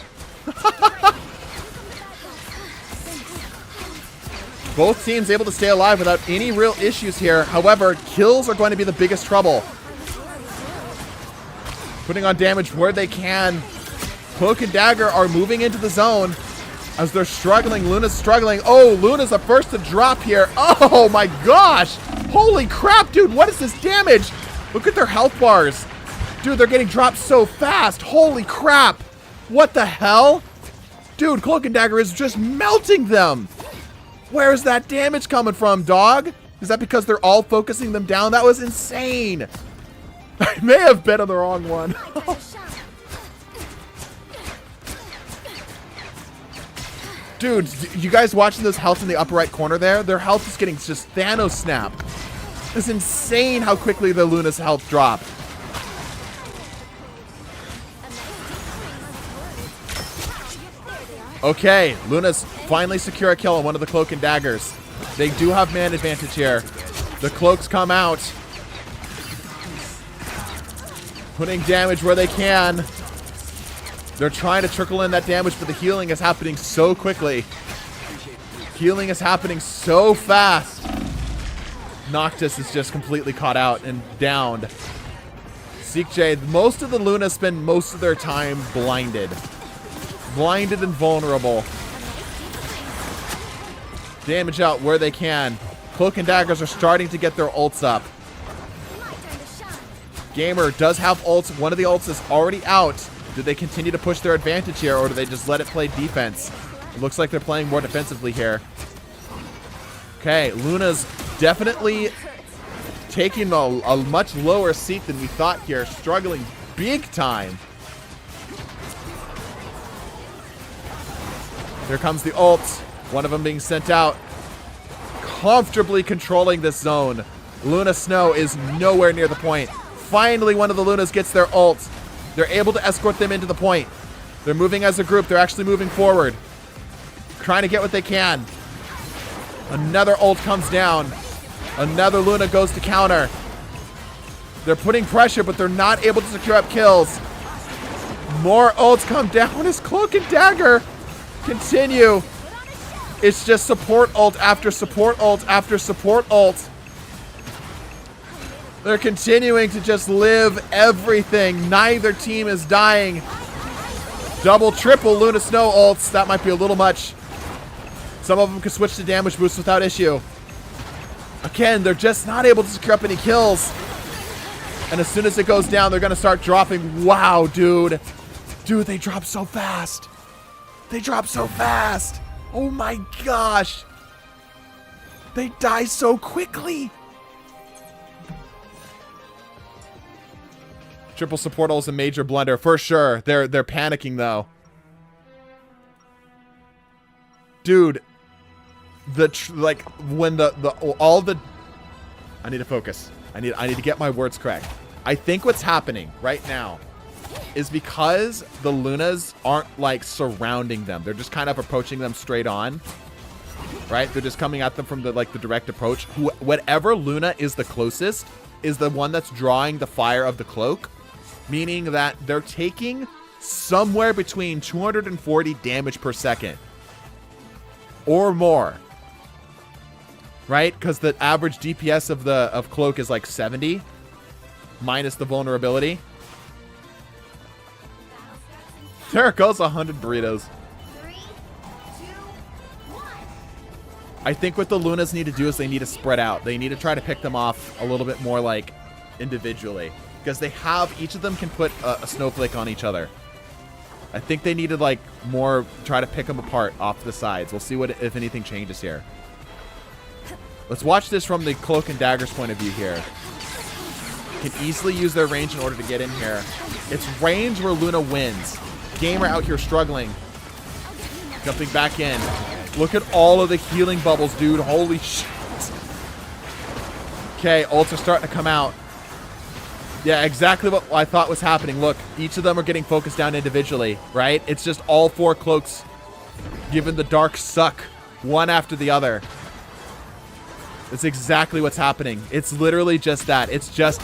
Both teams able to stay alive without any real issues here. However, kills are going to be the biggest trouble. Putting on damage where they can. Cloak and Dagger are moving into the zone as they're struggling. Luna's struggling. Oh, Luna's the first to drop here. Oh my gosh. Holy crap, dude. What is this damage? Look at their health bars. Dude, they're getting dropped so fast. Holy crap. What the hell? Dude, Cloak and Dagger is just melting them. Where's that damage coming from, dog? Is that because they're all focusing them down? That was insane. I may have bet on the wrong one. Dude, you guys watching this health in the upper right corner there? Their health is getting just Thanos snap. It's insane how quickly the Luna's health dropped. Okay, Luna's finally secure a kill on one of the Cloak and Daggers. They do have man advantage here. The Cloaks come out. Putting damage where they can. They're trying to trickle in that damage, but the healing is happening so quickly. Healing is happening so fast. Noctis is just completely caught out and downed. Seekjay, most of the Luna spend most of their time blinded. Blinded and vulnerable. Damage out where they can. Cloak and Daggers are starting to get their ults up. Gamer does have ults. One of the ults is already out. Do they continue to push their advantage here, or do they just let it play defense? It looks like they're playing more defensively here. Okay, Luna's definitely taking a much lower seat than we thought here. Struggling big time. Here comes the ults. One of them being sent out. Comfortably controlling this zone. Luna Snow is nowhere near the point. Finally, one of the Lunas gets their ults. They're able to escort them into the point. They're moving as a group. They're actually moving forward. Trying to get what they can. Another ult comes down. Another Luna goes to counter. They're putting pressure, but they're not able to secure up kills. More ults come down as Cloak and Dagger continue. It's just support ult after support ult after support ult. They're continuing to just live everything. Neither team is dying. Double, triple Luna Snow ults. That might be a little much. Some of them can switch to damage boost without issue. Again, they're just not able to secure up any kills. And as soon as it goes down, they're going to start dropping. Wow, dude. Dude, they drop so fast. They drop so fast. Oh my gosh. They die so quickly. Triple support ult is a major blunder for sure. They're panicking though. Dude, like when all the I need to focus. I need to get my words correct. I think what's happening right now is because the Lunas aren't like surrounding them. They're just kind of approaching them straight on. Right? They're just coming at them from the direct approach. Whatever Luna is the closest is the one that's drawing the fire of the cloak. Meaning that they're taking somewhere between 240 damage per second. Or more. Right? Because the average DPS of Cloak is like 70. Minus the vulnerability. There goes 100 burritos.
3, 2, 1.
I think what the Lunas need to do is they need to spread out. They need to try to pick them off a little bit more like individually. Because they have, each of them can put a snowflake on each other. I think they need to like more try to pick them apart off the sides. We'll see what if anything changes here. Let's watch this from the Cloak and Dagger's point of view here. Can easily use their range in order to get in here. It's range where Luna wins. Gamer out here struggling. Jumping back in. Look at all of the healing bubbles, dude. Holy shit. Okay, ults are starting to come out. Yeah, exactly what I thought was happening. Look, each of them are getting focused down individually, right? It's just all 4 cloaks giving the dark suck one after the other. That's exactly what's happening. It's literally just that. It's just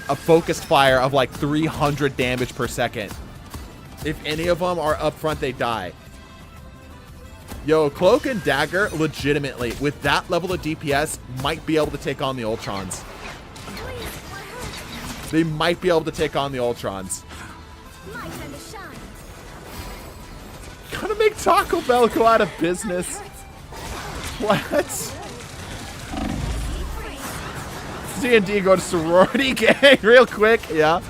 a focused fire of like 300 damage per second. If any of them are up front, they die. Yo, Cloak and Dagger, legitimately, with that level of DPS, might be able to take on the Ultrons. They might be able to take on the Ultrons. Gonna make Taco Bell go out of business. What? D&D go to sorority gang real quick. Yeah.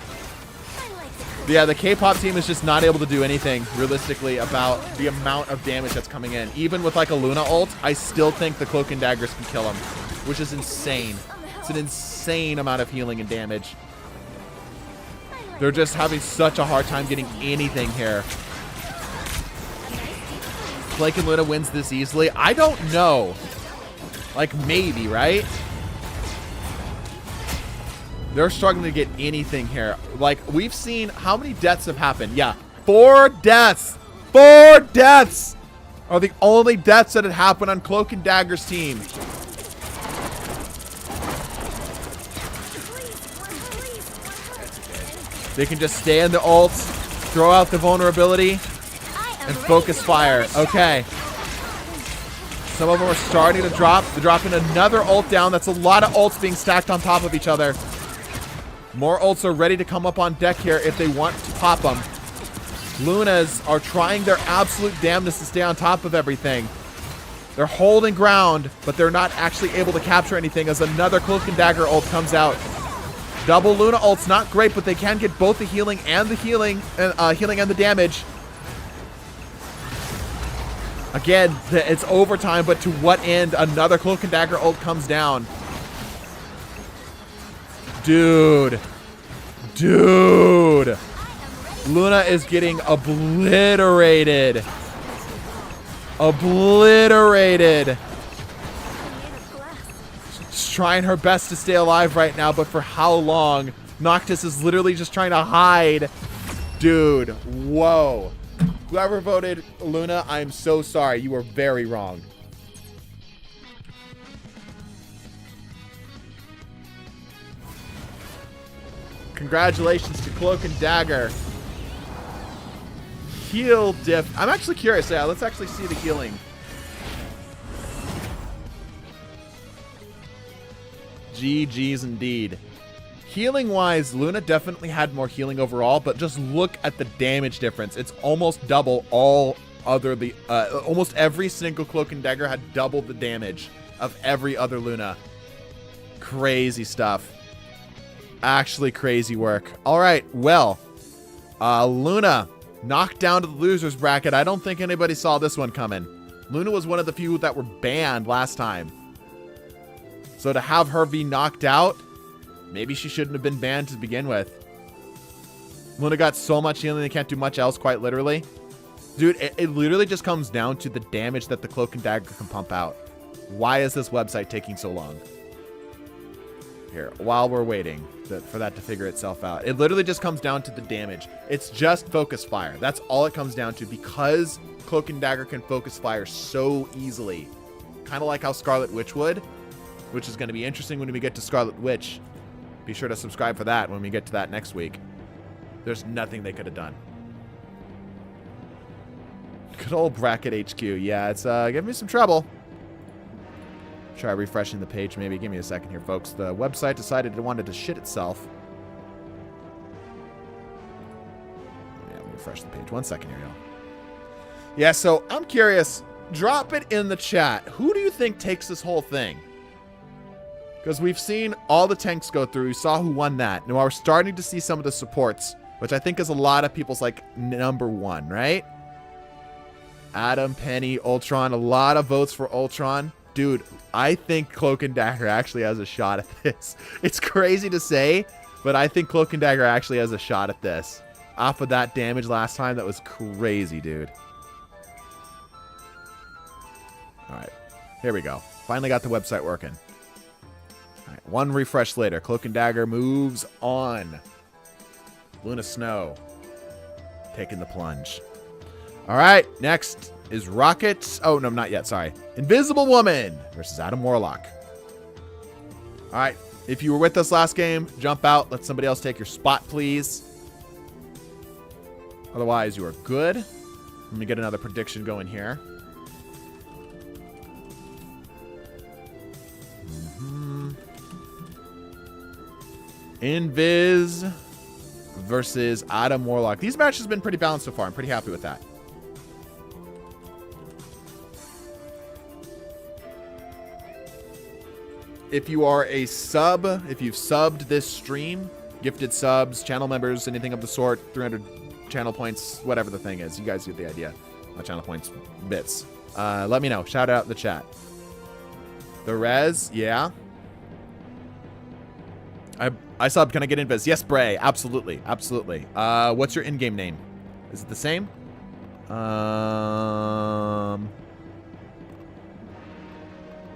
Yeah, the K-pop team is just not able to do anything realistically about the amount of damage that's coming in. Even with like a Luna ult, I still think the Cloak and Daggers can kill him, which is insane. It's an insane amount of healing and damage. They're just having such a hard time getting anything here. Blake and Luna wins this easily? I don't know. Like, maybe, right? They're struggling to get anything here. Like, we've seen how many deaths have happened. Yeah, 4 deaths. 4 deaths are the only deaths that had happened on Cloak and Dagger's team. They can just stay in the ults, throw out the vulnerability, and focus fire. Okay. Some of them are starting to drop. They're dropping another ult down. That's a lot of ults being stacked on top of each other. More ults are ready to come up on deck here if they want to pop them. Lunas are trying their absolute damnedest to stay on top of everything. They're holding ground, but they're not actually able to capture anything as another Cloak and Dagger ult comes out. Double Luna ult's not great, but they can get both the healing and the healing and the damage. Again, it's overtime, but to what end? Another Cloak and Dagger ult comes down. Dude. Dude. Luna is getting obliterated. Obliterated. She's trying her best to stay alive right now, but for how long? Noctis is literally just trying to hide. Dude, whoa. Whoever voted Luna, I'm so sorry. You were very wrong. Congratulations to Cloak and Dagger. Heal diff. I'm actually curious. Yeah, let's actually see the healing. GG's indeed. Healing-wise, Luna definitely had more healing overall, but just look at the damage difference. It's almost double all other almost every single Cloak and Dagger had double the damage of every other Luna. Crazy stuff. Actually crazy work. All right, well, Luna knocked down to the losers bracket. I don't think anybody saw this one coming. Luna was one of the few that were banned last time. So to have her be knocked out, maybe she shouldn't have been banned to begin with. Luna got so much healing, they can't do much else, quite literally. Dude, it literally just comes down to the damage that the Cloak and Dagger can pump out. Why is this website taking so long? Here, while we're waiting for that to figure itself out. It literally just comes down to the damage. It's just focus fire. That's all it comes down to, because Cloak and Dagger can focus fire so easily. Kind of like how Scarlet Witch would, which is going to be interesting when we get to Scarlet Witch. Be sure to subscribe for that when we get to that next week. There's nothing they could have done. Good old Bracket HQ. Yeah, it's giving me some trouble. Try refreshing the page maybe. Give me a second here, folks. The website decided it wanted to shit itself. Yeah, let me refresh the page. 1 second here, y'all. Yeah, so I'm curious. Drop it in the chat. Who do you think takes this whole thing? Because we've seen all the tanks go through. We saw who won that. Now we're starting to see some of the supports, which I think is a lot of people's like number one, right? Adam, Penny, Ultron. A lot of votes for Ultron. Dude, I think Cloak and Dagger actually has a shot at this. It's crazy to say, but I think Cloak and Dagger actually has a shot at this. Off of that damage last time, that was crazy, dude. All right, here we go. Finally got the website working. All right, 1 refresh later. Cloak and Dagger moves on. Luna Snow taking the plunge. All right, next is Rocket. Oh, no, not yet. Sorry. Invisible Woman versus Adam Warlock. All right, if you were with us last game, jump out. Let somebody else take your spot, please. Otherwise, you are good. Let me get another prediction going here. Invis versus Adam Warlock. These matches have been pretty balanced so far. I'm pretty happy with that. If you are a sub, if you've subbed this stream, gifted subs, channel members, anything of the sort, 300 channel points, whatever the thing is. You guys get the idea. Not channel points, bits. Let me know. Shout out in the chat. The res, yeah. I subbed. Can I get invis? Yes, Bray. Absolutely. Absolutely. What's your in-game name? Is it the same?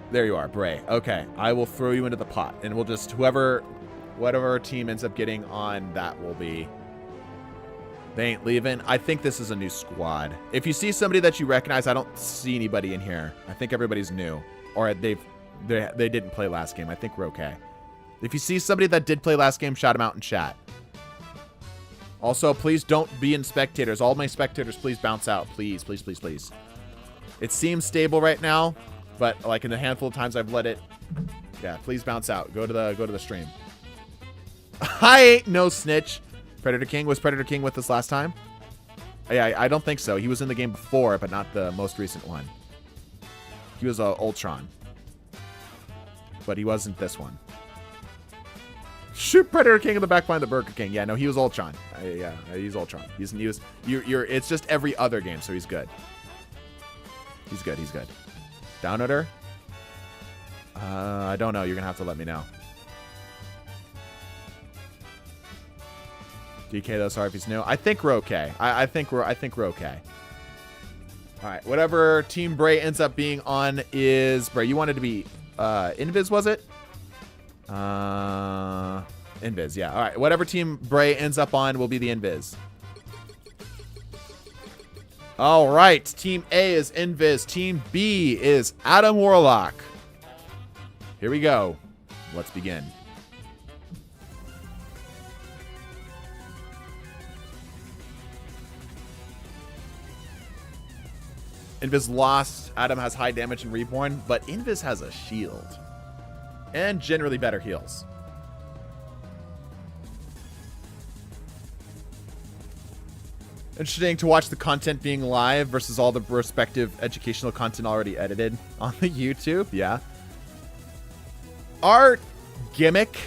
There you are, Bray. Okay. I will throw you into the pot. And we'll just, whatever team ends up getting on, that will be. They ain't leaving. I think this is a new squad. If you see somebody that you recognize, I don't see anybody in here. I think everybody's new. Or they didn't play last game. I think we're okay. If you see somebody that did play last game, shout them out in chat. Also, please don't be in spectators. All my spectators, please bounce out. Please, please, please, please. It seems stable right now, but like in the handful of times I've let it, yeah, please bounce out. Go to the stream. I ain't no snitch. Predator King, was Predator King with us last time? Yeah, I don't think so. He was in the game before, but not the most recent one. He was Ultron, but he wasn't this one. Shoot Predator King in the back behind the Burger King. Yeah, no, he was Ultron. Yeah, he's Ultron. It's just every other game, so he's good. He's good. He's good. Downoder? I don't know. You're gonna have to let me know. DK though, sorry if he's new. I think we're okay. I think we're okay. All right, whatever Team Bray ends up being on is Bray. You wanted to be Invis, was it? Invis, yeah. All right, whatever Team Bray ends up on will be the Invis. All right, Team A is Invis. Team B is Adam Warlock. Here we go. Let's begin. Invis lost. Adam has high damage and Reborn, but Invis has a shield. And generally better heals. Interesting to watch the content being live versus all the respective educational content already edited on the YouTube. Yeah. Our gimmick,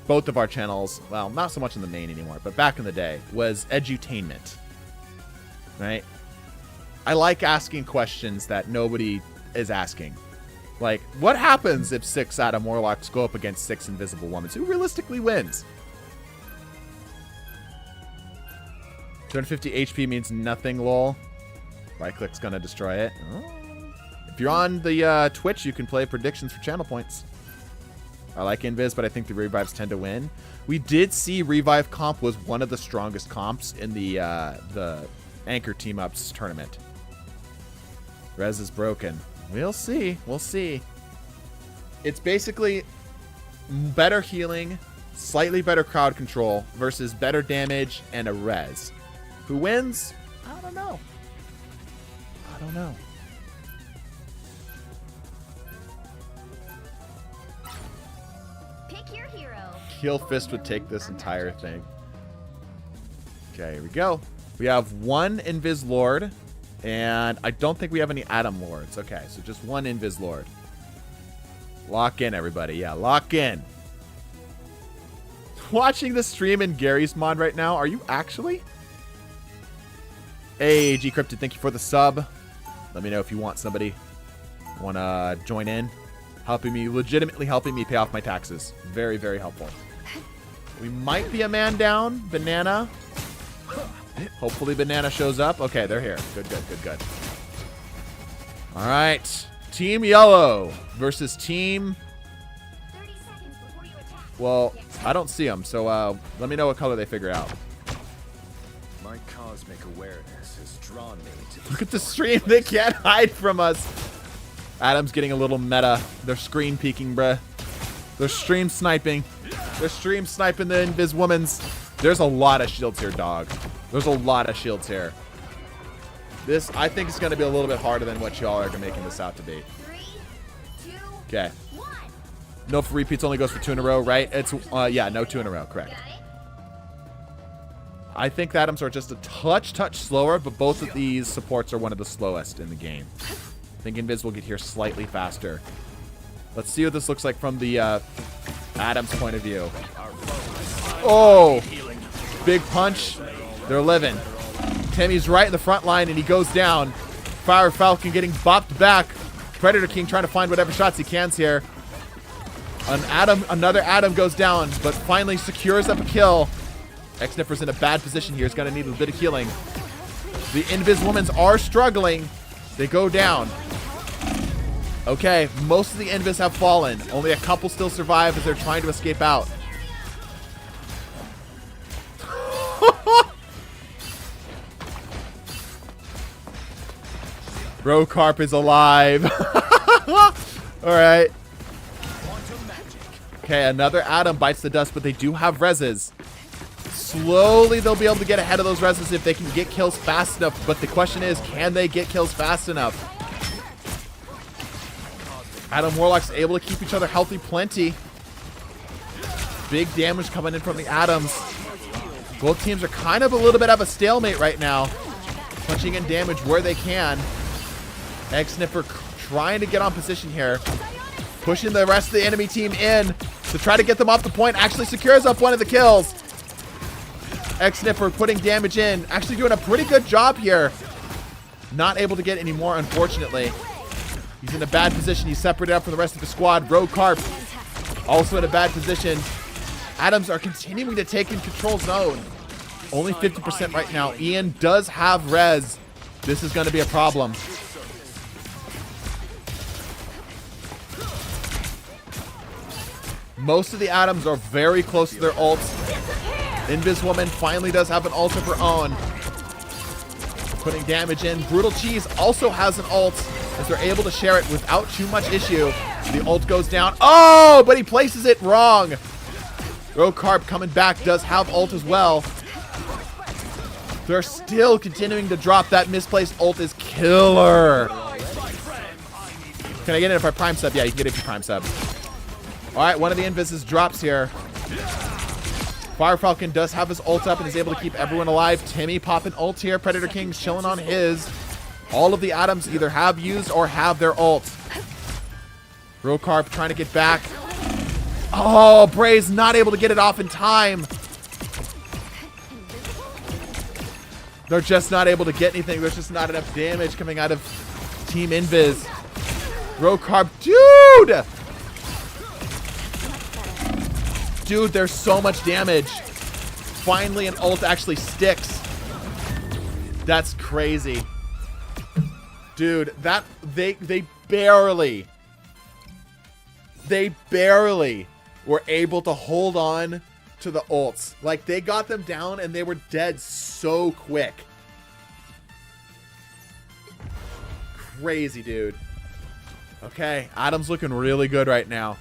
both of our channels, well, not so much in the main anymore, but back in the day, was edutainment. Right? I like asking questions that nobody is asking. Like, what happens if 6 Adam Warlocks go up against 6 Invisible Women? Who realistically wins? 250 HP means nothing, lol. Right click's gonna destroy it. Oh. If you're on the Twitch, you can play predictions for channel points. I like Invis, but I think the revives tend to win. We did see revive comp was one of the strongest comps in the Anchor Team Ups tournament. Res is broken. We'll see. We'll see. It's basically better healing, slightly better crowd control versus better damage and a res. Who wins? I don't know. I don't know.
Pick your hero.
Kill Fist would take this entire thing. Okay, here we go. We have one Invis Lord, and I don't think we have any Atom Lords. Okay, so just one Invis Lord. Lock in, everybody. Yeah, lock in. Watching the stream in Gary's mod right now. Are you actually? Hey, G Cryptid, thank you for the sub. Let me know if you want somebody want to join in. Legitimately helping me pay off my taxes. Very, very helpful. We might be a man down. Banana. Hopefully Banana shows up. Okay, they're here. Good, good, good, good. All right. Team Yellow versus Team...
30 seconds before you attack.
Well, I don't see them, so let me know what color they figure out.
My cosmic awareness has drawn me to
Look at the stream. They can't hide from us. Adam's getting a little meta. They're screen peeking, bruh. They're stream sniping. They're stream sniping the Invis Womans. There's a lot of shields here, dog. There's a lot of shields here. This, I think, is going to be a little bit harder than what y'all are making this out to be.
3, 2,
Okay.
1.
No for repeats, only goes for 2 in a row, right? It's, yeah, no 2 in a row, correct.
Got it?
I think the Adams are just a touch slower, but both of these supports are one of the slowest in the game. I think Invis will get here slightly faster. Let's see what this looks like from the Adams point of view. Oh! Big punch. They're living. Timmy's right in the front line, and he goes down. Fire Falcon getting bopped back. Predator King trying to find whatever shots he can here. Another Adam goes down, but finally secures up a kill. X-Niffer's in a bad position here. He's going to need a bit of healing. The Invis Womans are struggling. They go down. Okay, most of the Invis have fallen. Only a couple still survive as they're trying to escape out. Rokarp is alive. All right. Okay, another Adam bites the dust, but they do have reses. Slowly, they'll be able to get ahead of those reses if they can get kills fast enough. But the question is, can they get kills fast enough? Adam Warlock's able to keep each other healthy plenty. Big damage coming in from the Adams. Both teams are kind of a little bit of a stalemate right now. Punching in damage where they can. X-Sniffer trying to get on position here. Pushing the rest of the enemy team in to try to get them off the point. Actually secures up one of the kills. X-Sniffer putting damage in. Actually doing a pretty good job here. Not able to get any more, unfortunately. He's in a bad position. He's separated up from the rest of the squad. Rokarp also in a bad position. Adams are continuing to take in control zone. Only 50% right now. Ian does have res. This is going to be a problem. Most of the Adams are very close to their ults. Invis Woman finally does have an ult of her own. Putting damage in. Brutal Cheese also has an ult as they're able to share it without too much issue. The ult goes down. Oh, but he places it wrong. Rokarp coming back does have ult as well. They're still continuing to drop. That misplaced ult is killer. Can I get it if I prime sub? Yeah, you can get it if you prime sub. All right, one of the Invises drops here. Fire Falcon does have his ult up and is able to keep everyone alive. Timmy popping ult here. Predator King's chilling on his. All of the Adams either have used or have their ult. Rokarp trying to get back. Oh, Bray's not able to get it off in time. They're just not able to get anything. There's just not enough damage coming out of Team Invis. Rokarp, dude! Dude, there's so much damage. Finally, an ult actually sticks. That's crazy. Dude, that they barely were able to hold on to the ults. Like, they got them down and they were dead so quick. Crazy, dude. Okay, Adam's looking really good right now.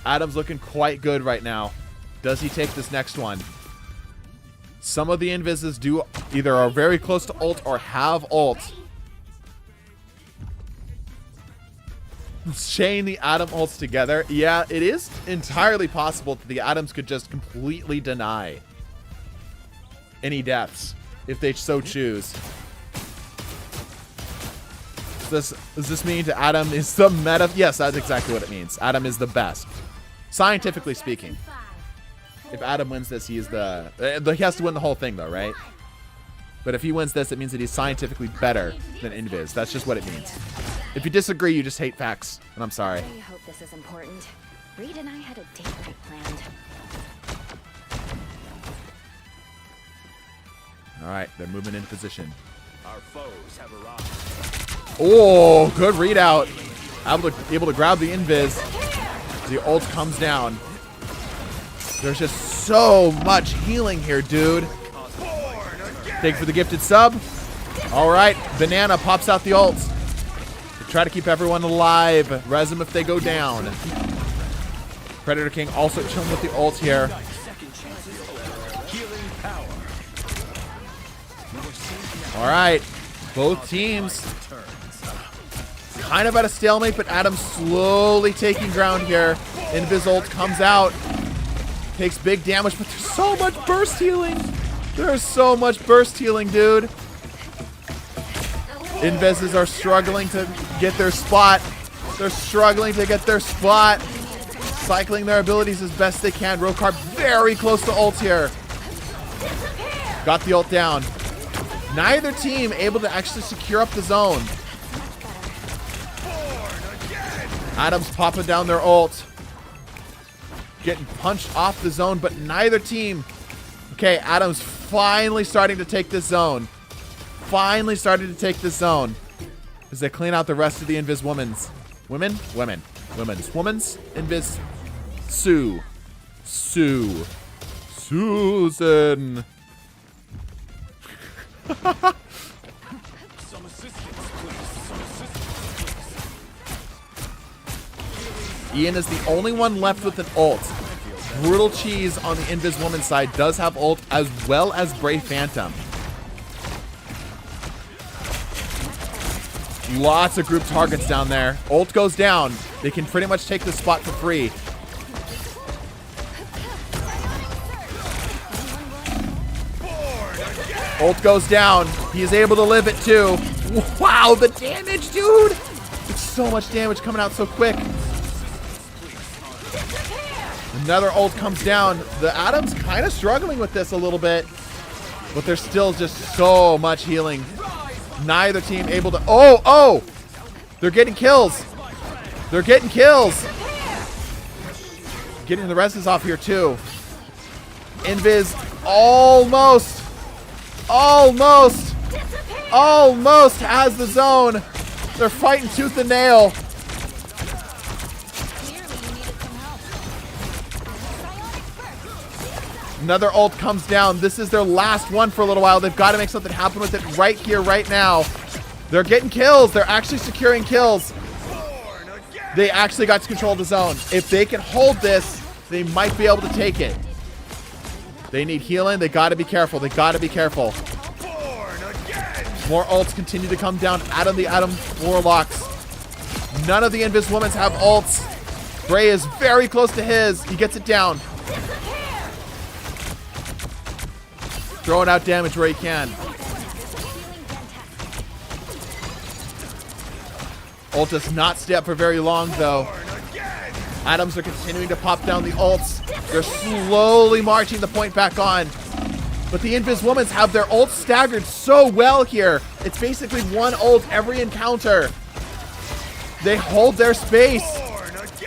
Adam's looking quite good right now. Does he take this next one? Some of the Invises do either are very close to ult or have ult. Chain the Adam ults together. Yeah, it is entirely possible that the Adams could just completely deny any deaths if they so choose. Does this mean to Adam is the meta? Yes, that's exactly what it means. Adam is the best. Scientifically speaking. If Adam wins this, he is the... he has to win the whole thing, though, right? But if he wins this, it means that he's scientifically better than Invis. That's just what it means. If you disagree, you just hate facts. And I'm sorry.
I hope this is important. Reed and I had a date night planned.
All right, they're moving into position.
Our foes have arrived.
Oh, good readout. Able to grab the invis. The ult comes down. There's just so much healing here, dude. Thank you for the gifted sub. All right, Banana pops out the ult. Try to keep everyone alive. Res them if they go down. Predator King also chilling with the ult here. All right, both teams kind of at a stalemate, but Adam's slowly taking ground here. Invis ult comes out, takes big damage, but there's so much burst healing. There's so much burst healing, dude. Invises are struggling to get their spot. They're struggling to get their spot. Cycling their abilities as best they can. Rokarp very close to ult here. Got the ult down. Neither team able to actually secure up the zone. Adam's popping down their ult. Getting punched off the zone, but neither team. Okay, Adam's finally starting to take this zone. Finally starting to take this zone. As they clean out the rest of the Invis women's. Women's Invis. Susan.
Some assistance, please. Some assistance, please.
Ian is the only one left with an ult. Brutal Cheese on the Invis woman side does have ult, as well as Brave Phantom. Lots of group targets down there. Ult goes down. They can pretty much take the spot for free. Ult goes down. He is able to live it too. Wow, the damage, dude! It's so much damage coming out so quick. Another ult comes down. The Adam's kind of struggling with this a little bit, but there's still just so much healing. Neither team able to... Oh! They're getting kills. They're getting kills. Getting the reses off here too. Invis almost has the zone. They're fighting tooth and nail. Another ult comes down. This is their last one for a little while. They've got to make something happen with it right here, right now. They're getting kills. They're actually securing kills. They actually got to control the zone. If they can hold this, they might be able to take it. They need healing. They got to be careful. They got to be careful. More ults continue to come down out of the Adam Warlocks. None of the Invis Women's have ults. Bray is very close to his. He gets it down. Throwing out damage where he can. Ult does not stay up for very long, though. Adams are continuing to pop down the ults. They're slowly marching the point back on. But the Invis Women's have their ults staggered so well here. It's basically one ult every encounter. They hold their space.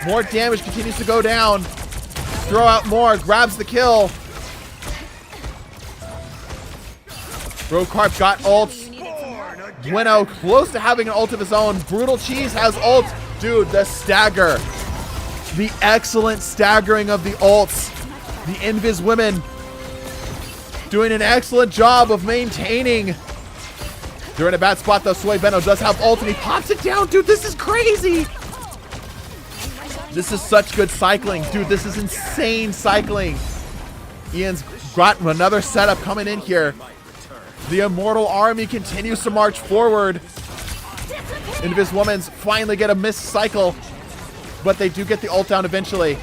More damage continues to go down. Throw out more, grabs the kill. Rokarp got ults. Bueno close to having an ult of his own. Brutal Cheese has ult. Dude, the stagger. The excellent staggering of the ults. The Invis women doing an excellent job of maintaining. They're in a bad spot though. Soy Beno does have ult and he pops it down. Dude, this is crazy. This is such good cycling. Dude, this is insane cycling. Ian's got another setup coming in here. The Immortal Army continues to march forward. Invis Women's finally get a missed cycle, but they do get the ult down eventually.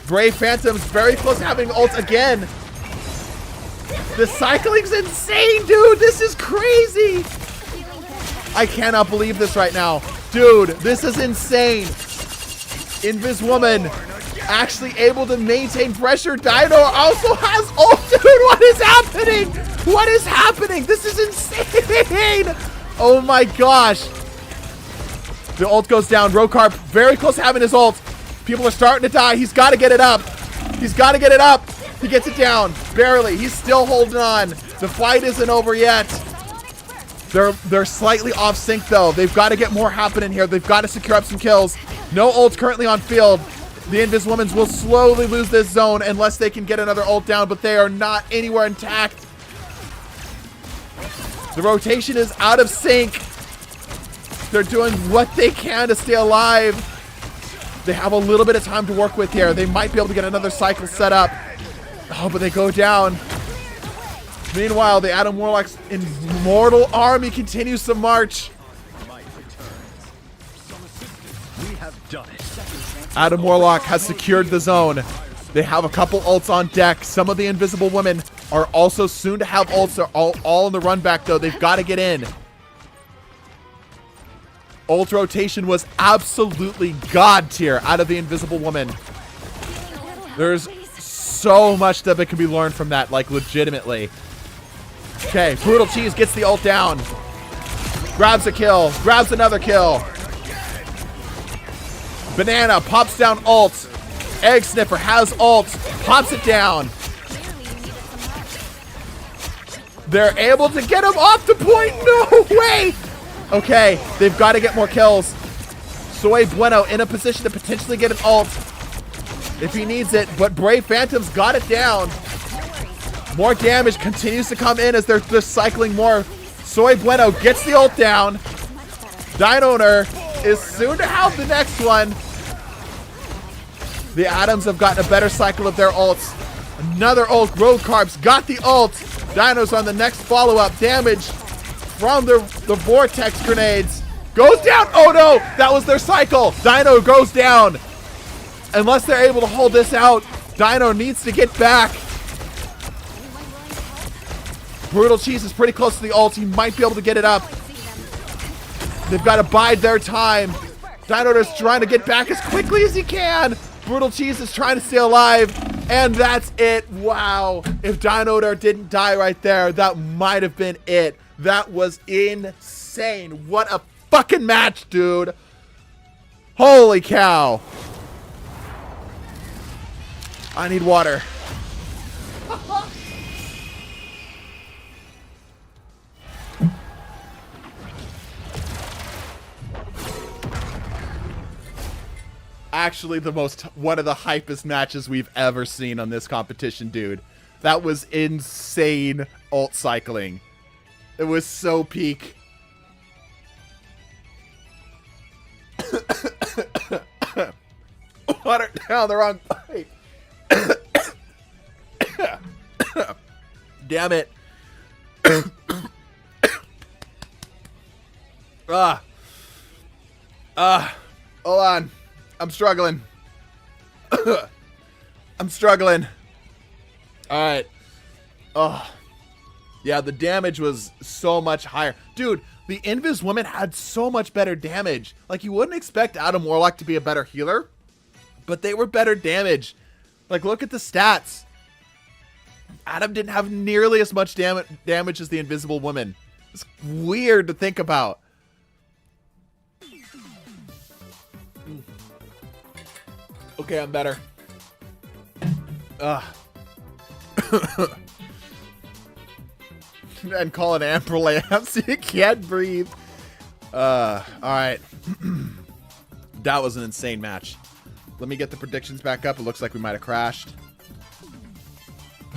Brave Phantom's very close to having ult again. The cycling's insane, dude. This is crazy. I cannot believe this right now. Dude, this is insane. Invis Woman actually able to maintain pressure. Dino also has ult. Dude, what is happening? What is happening? This is insane. Oh my gosh. The ult goes down. Rokarp very close to having his ult. People are starting to die. He's got to get it up. He's got to get it up. He gets it down. Barely. He's still holding on. The fight isn't over yet. They're slightly off sync though. They've got to get more happening here. They've got to secure up some kills. No ults currently on field. The Invis Women's will slowly lose this zone unless they can get another ult down, but they are not anywhere intact. The rotation is out of sync. They're doing what they can to stay alive. They have a little bit of time to work with here. They might be able to get another cycle set up. Oh, but they go down. Meanwhile, the Adam Warlock's immortal army continues to march.
We have done it.
Adam Warlock has secured the zone. They have a couple ults on deck. Some of the Invisible Women are also soon to have ults. They're all in the run back, though. They've got to get in. Ult rotation was absolutely god tier out of the Invisible Woman. There's so much that can be learned from that, like legitimately. Okay, Brutal Cheese gets the ult down. Grabs a kill. Grabs another kill. Banana pops down ult. Egg Sniffer has ult. Pops it down. They're able to get him off the point. No way. Okay, they've got to get more kills. Soy Bueno in a position to potentially get an ult if he needs it, but Brave Phantom's got it down. More damage continues to come in as they're cycling more. Soy Bueno gets the ult down. Dino is soon to have the next one. The Atoms have gotten a better cycle of their ults. Another ult. Roadcarp's got the ult. Dino's on the next follow-up. Damage from the Vortex grenades. Goes down. Oh no, that was their cycle. Dino goes down. Unless they're able to hold this out, Dino needs to get back. Brutal Cheese is pretty close to the ult. He might be able to get it up. They've got to bide their time. Dino is trying to get back as quickly as he can. Brutal Cheese is trying to stay alive. And that's it. Wow. If Dino didn't die right there, that might have been it. That was insane. What a fucking match, dude. Holy cow. I need water. Actually, one of the hypest matches we've ever seen on this competition, dude. That was insane ult cycling. It was so peak. Water down the wrong pipe. Damn it. Hold on. I'm struggling. I'm struggling. All right. Oh. Yeah, the damage was so much higher. Dude, the Invis Woman had so much better damage. Like, you wouldn't expect Adam Warlock to be a better healer, but they were better damage. Like, look at the stats. Adam didn't have nearly as much damage as the Invisible Woman. It's weird to think about. Okay, I'm better. And call it ambulance. You can't breathe. All right. That was an insane match. Let me get the predictions back up. It looks like we might have crashed.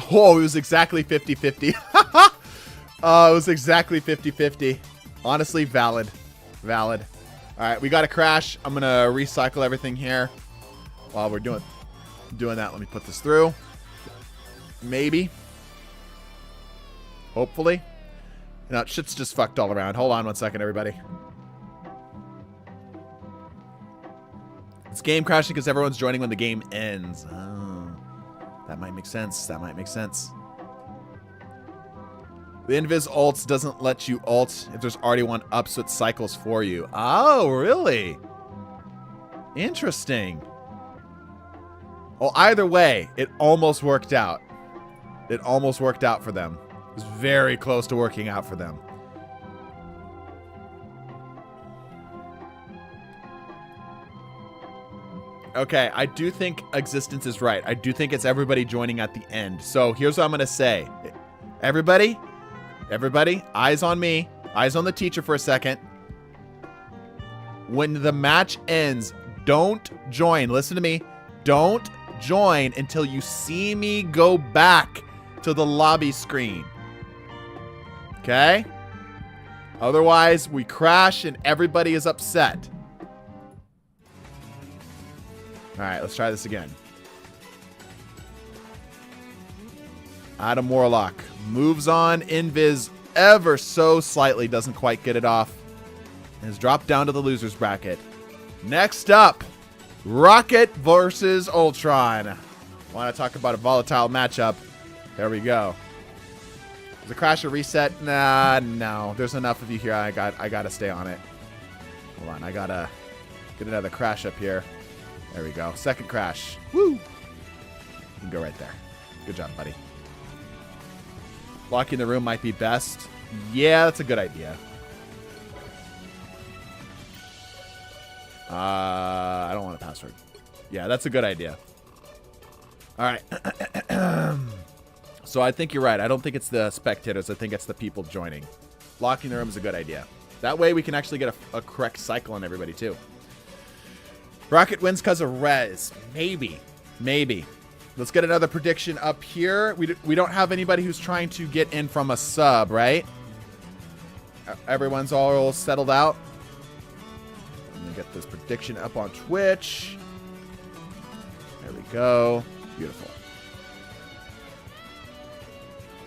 Oh, it was exactly 50-50. It was exactly 50-50. Honestly, valid. Valid. All right, we got to crash. I'm going to recycle everything here. While we're doing that, let me put this through. Maybe. Hopefully. No, shit's just fucked all around. Hold on one second, everybody. It's game crashing because everyone's joining when the game ends. Oh, that might make sense. That might make sense. The Invis ults doesn't let you ult if there's already one up, so it cycles for you. Oh, really? Interesting. Well, either way, it almost worked out. It almost worked out for them. It was very close to working out for them. Okay, I do think Existence is right. I do think it's everybody joining at the end. So here's what I'm going to say. Everybody, eyes on me. Eyes on the teacher for a second. When the match ends, don't join. Listen to me. Don't join until you see me go back to the lobby screen. Okay? Otherwise, we crash and everybody is upset. Alright, let's try this again. Adam Warlock moves on. Invis ever so slightly doesn't quite get it off. And has dropped down to the loser's bracket. Next up, Rocket versus Ultron. Want to talk about a volatile matchup? There we go. Is the crasher reset? Nah, no. There's enough of you here. I gotta stay on it. Hold on, I gotta get another crash up here. There we go. Second crash. Woo! You can go right there. Good job, buddy. Locking the room might be best. Yeah, that's a good idea. I don't want a password. Yeah, that's a good idea. All right. So I think you're right. I don't think it's the spectators. I think it's the people joining. Locking the room is a good idea. That way we can actually get a correct cycle on everybody, too. Rocket wins because of res. Maybe. Maybe. Let's get another prediction up here. We don't have anybody who's trying to get in from a sub, right? Everyone's all settled out. Let me get this prediction up on Twitch. There we go. Beautiful.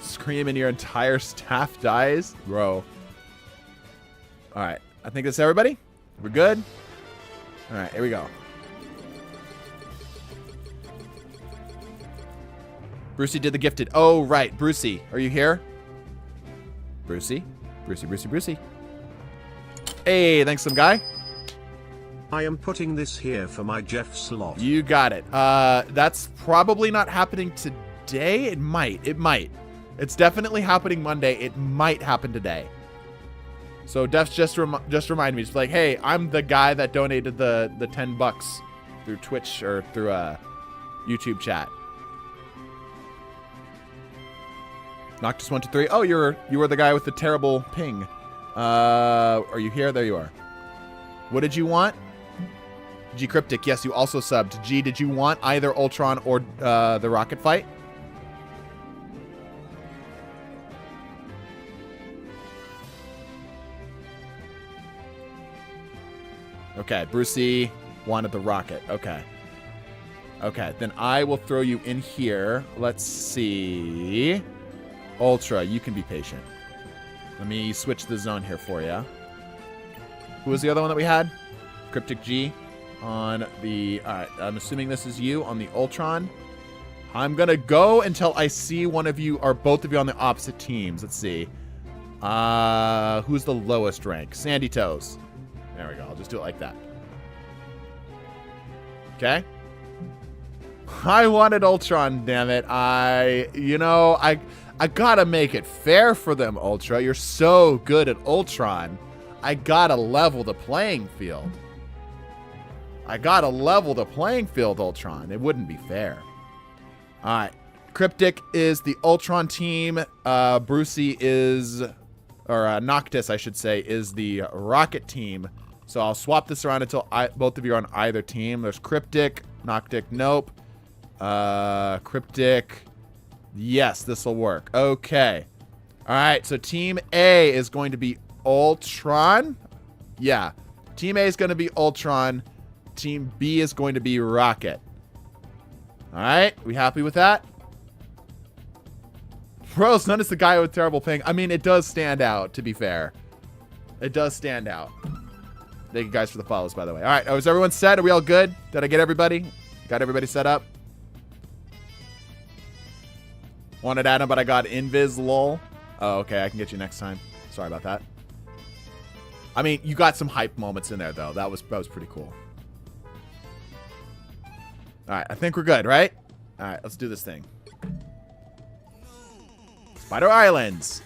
Scream and your entire staff dies? Bro. Alright. I think that's everybody. We're good? Alright, here we go. Brucey did the gifted. Oh, right. Brucey, are you here? Brucey? Brucey. Hey, thanks some guy.
I am putting this here for my Jeff slot.
You got it. That's probably not happening today. It might. It's definitely happening Monday. It might happen today. So Def just remind me. Just like, hey, I'm the guy that donated the $10 through Twitch or through YouTube chat. Noctis 123. Oh, you were the guy with the terrible ping. Are you here? There you are. What did you want? G Cryptic. Yes, you also subbed. G, did you want either Ultron or the rocket fight? Okay, Brucey wanted the rocket. Okay. Okay, then I will throw you in here. Let's see. Ultra, you can be patient. Let me switch the zone here for you. Who was the other one that we had? Cryptic G on the... Alright, I'm assuming this is you on the Ultron. I'm going to go until I see one of you or both of you on the opposite teams. Let's see. Who's the lowest rank? Sandy Toes. There we go. I'll just do it like that. Okay. I wanted Ultron, damn it. I gotta make it fair for them, Ultra. You're so good at Ultron. I gotta level the playing field. Ultron. It wouldn't be fair. Alright. Cryptic is the Ultron team. Brucey is... Or Noctis, I should say, is the Rocket team. So I'll swap this around until both of you are on either team. There's Cryptic, Noctic, nope. Cryptic... Yes, this will work. Okay. All right, so Team A is going to be Ultron. Yeah. Team A is going to be Ultron. Team B is going to be Rocket. All right, we happy with that? Bros, none is the guy with terrible ping. I mean, it does stand out, to be fair. It does stand out. Thank you guys for the follows, by the way. All right. Oh, is everyone set? Are we all good? Did I get everybody? Got everybody set up? Wanted Adam, but I got Invis lol. Oh, okay. I can get you next time. Sorry about that. I mean, you got some hype moments in there, though. That was pretty cool. All right. I think we're good, right? All right. Let's do this thing. Spider Islands.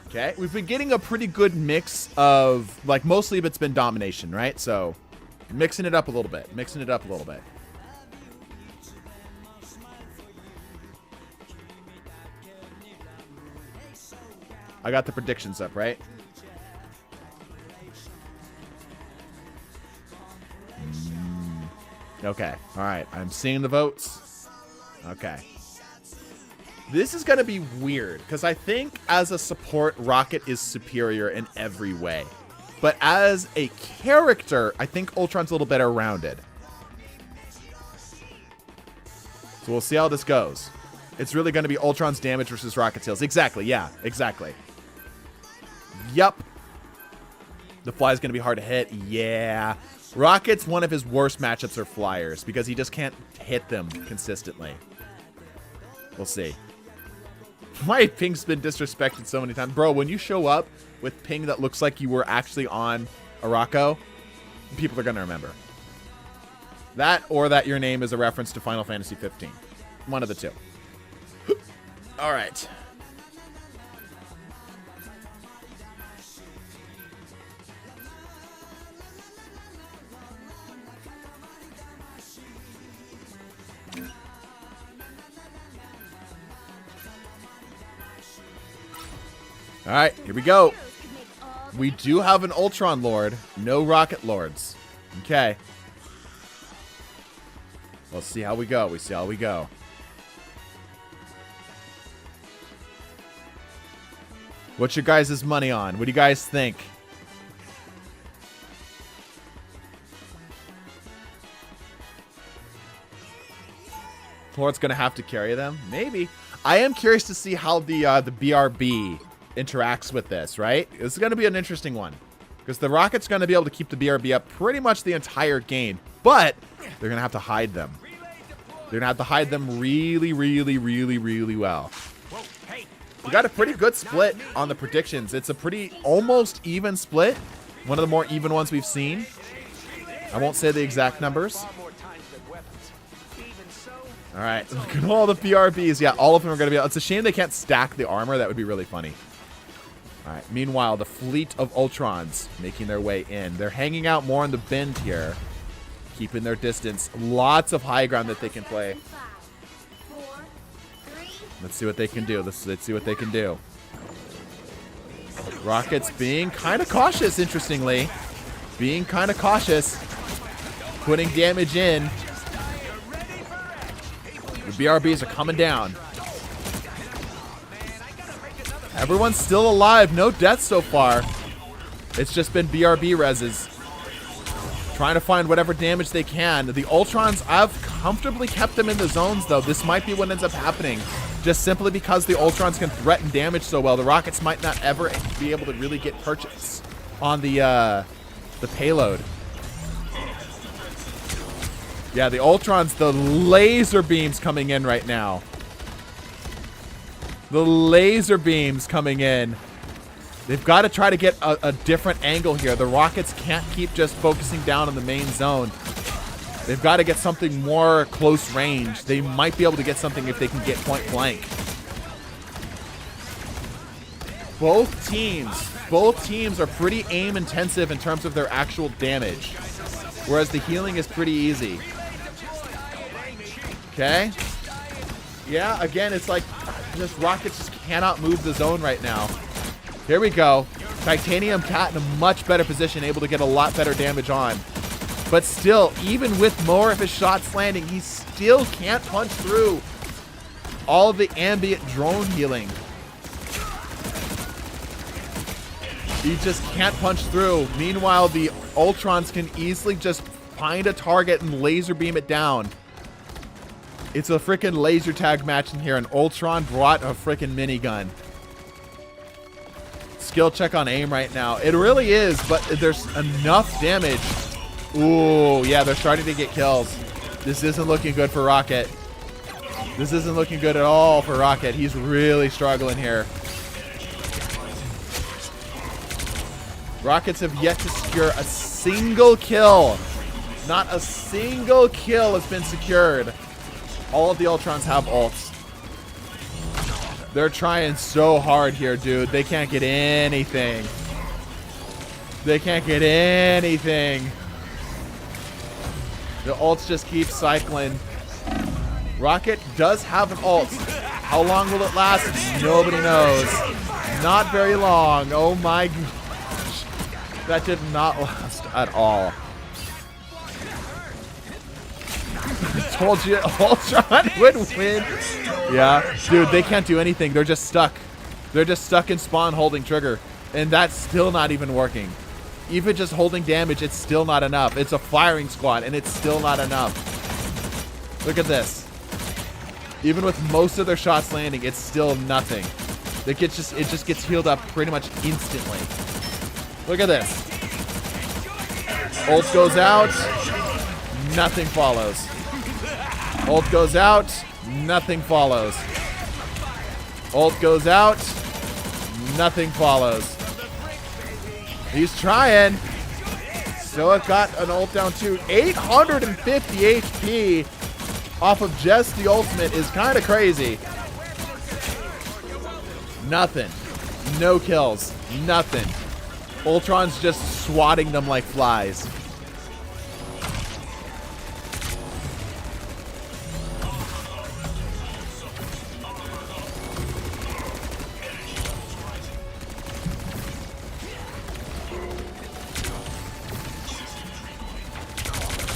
Okay. We've been getting a pretty good mix of, like, mostly it's been domination, right? So, mixing it up a little bit. Mixing it up a little bit. I got the predictions up, right? Okay. All right. I'm seeing the votes. Okay. This is going to be weird because I think as a support, Rocket is superior in every way. But as a character, I think Ultron's a little better rounded. So we'll see how this goes. It's really going to be Ultron's damage versus Rocket's heals. Exactly. Yeah, exactly. Yup. The Fly's going to be hard to hit. Yeah. Rocket's one of his worst matchups are Flyers because he just can't hit them consistently. We'll see. My ping's been disrespected so many times. Bro, when you show up with ping that looks like you were actually on Araco, people are going to remember. That or that your name is a reference to Final Fantasy 15. One of the two. All right. All right, here we go. We do have an Ultron Lord, no Rocket Lords. Okay. Let's see how we go. We see how we go. What's your guys' money on? What do you guys think? Lord's gonna have to carry them? Maybe. I am curious to see how the BRB interacts with this, right? This is going to be an interesting one because the Rocket's going to be able to keep the BRB up pretty much the entire game, but they're going to have to hide them. They're going to have to hide them really, really, really, really well. We got a pretty good split on the predictions. It's a pretty almost even split. One of the more even ones we've seen. I won't say the exact numbers. All right, look at all the BRBs. Yeah, all of them are going to be... It's a shame they can't stack the armor. That would be really funny. All right, meanwhile, the fleet of Ultrons making their way in. They're hanging out more on the bend here, keeping their distance. Lots of high ground that they can play. Let's see what they can do. Let's see what they can do. Rocket's being kind of cautious, interestingly. Being kind of cautious. Putting damage in. The BRBs are coming down. Everyone's still alive. No deaths so far. It's just been BRB reses. Trying to find whatever damage they can. The Ultrons, I've comfortably kept them in the zones, though. This might be what ends up happening. Just simply because the Ultrons can threaten damage so well. The Rockets might not ever be able to really get purchase on the payload. Yeah, the Ultrons, the laser beams coming in right now. The laser beams coming in. They've got to try to get a different angle here. The Rockets can't keep just focusing down on the main zone. They've got to get something more close range. They might be able to get something if they can get point blank. Both teams are pretty aim intensive in terms of their actual damage. Whereas the healing is pretty easy. Okay. Yeah, again, it's like just Rockets just cannot move the zone right now. Here we go. Titanium Cat in a much better position, able to get a lot better damage on. But still, even with more of his shots landing, he still can't punch through all of the ambient drone healing. He just can't punch through. Meanwhile, the Ultrons can easily just find a target and laser beam it down. It's a freaking laser tag match in here, and Ultron brought a freaking minigun. It's skill check on aim right now. It really is, but there's enough damage. Ooh, yeah, they're starting to get kills. This isn't looking good for Rocket. This isn't looking good at all for Rocket. He's really struggling here. Rockets have yet to secure a single kill. Not a single kill has been secured. All of the Ultrons have ults. They're trying so hard here, dude. They can't get anything. They can't get anything. The ults just keep cycling. Rocket does have an ult. How long will it last? Nobody knows. Not very long. Oh my gosh. That did not last at all. I told you Ultron would win. Yeah, dude, they can't do anything. They're just stuck. They're just stuck in spawn holding trigger. And that's still not even working. Even just holding damage, it's still not enough. It's a firing squad, and it's still not enough. Look at this. Even with most of their shots landing, it's still nothing. It just gets healed up pretty much instantly. Look at this. Ult goes out. Nothing follows. Ult goes out. Nothing follows. Ult goes out. Nothing follows. He's trying. So it got an ult down too. 850 HP off of just the ultimate is kind of crazy. Nothing. No kills. Nothing. Ultron's just swatting them like flies.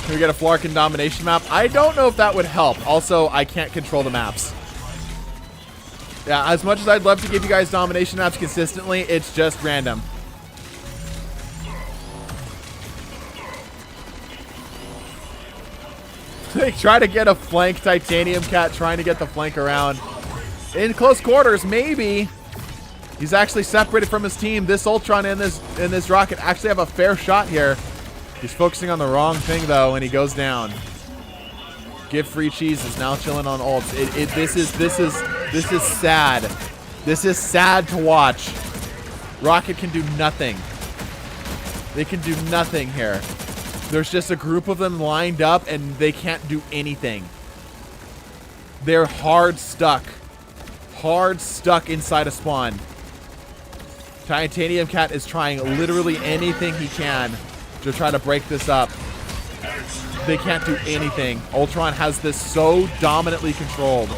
Can we get a Flarkin domination map? I don't know if that would help. Also, I can't control the maps. Yeah, as much as I'd love to give you guys domination maps consistently, it's just random. They try to get a flank Titanium Cat trying to get the flank around. In close quarters, maybe. He's actually separated from his team. This Ultron and this Rocket actually have a fair shot here. He's focusing on the wrong thing, though, and he goes down. Give free cheese is now chilling on ults. This is sad. This is sad to watch. Rocket can do nothing. They can do nothing here. There's just a group of them lined up, and they can't do anything. They're hard stuck. Hard stuck inside a spawn. Titanium Cat is trying literally anything he can to try to break this up. They can't do anything. Ultron has this so dominantly controlled.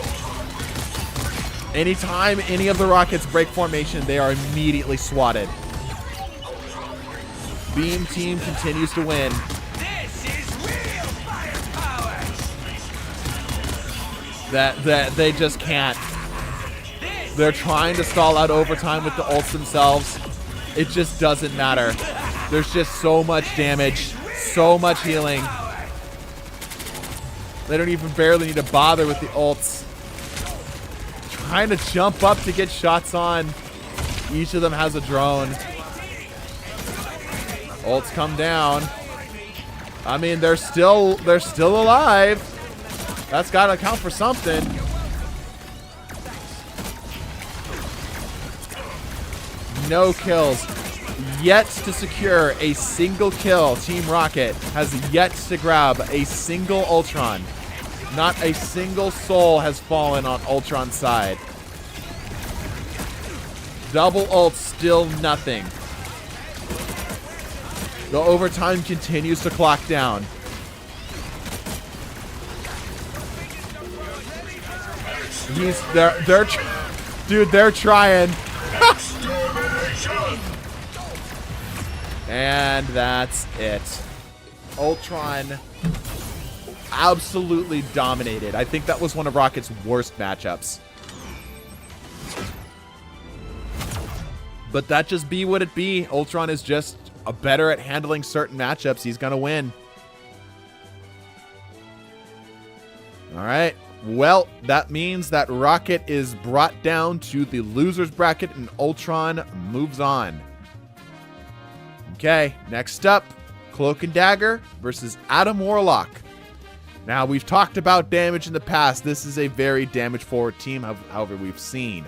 Anytime any of the Rockets break formation, they are immediately swatted. Beam Team continues to win. That they just can't. They're trying to stall out overtime with the ults themselves. It just doesn't matter. There's just so much damage, so much healing. They don't even barely need to bother with the ults. Trying to jump up to get shots on. Each of them has a drone. Ults come down. I mean, they're still alive. That's got to count for something. No kills. Yet to secure a single kill. Team Rocket has yet to grab a single Ultron. Not a single soul has fallen on Ultron's side. Double ult, still nothing. The overtime continues to clock down. They're trying. And that's it. Ultron absolutely dominated. I think that was one of Rocket's worst matchups. But that just be what it be. Ultron is just better at handling certain matchups. He's going to win. All right. Well, that means that Rocket is brought down to the loser's bracket and Ultron moves on. Okay, next up, Cloak and Dagger versus Adam Warlock. Now, we've talked about damage in the past. This is a very damage-forward team. However, we've seen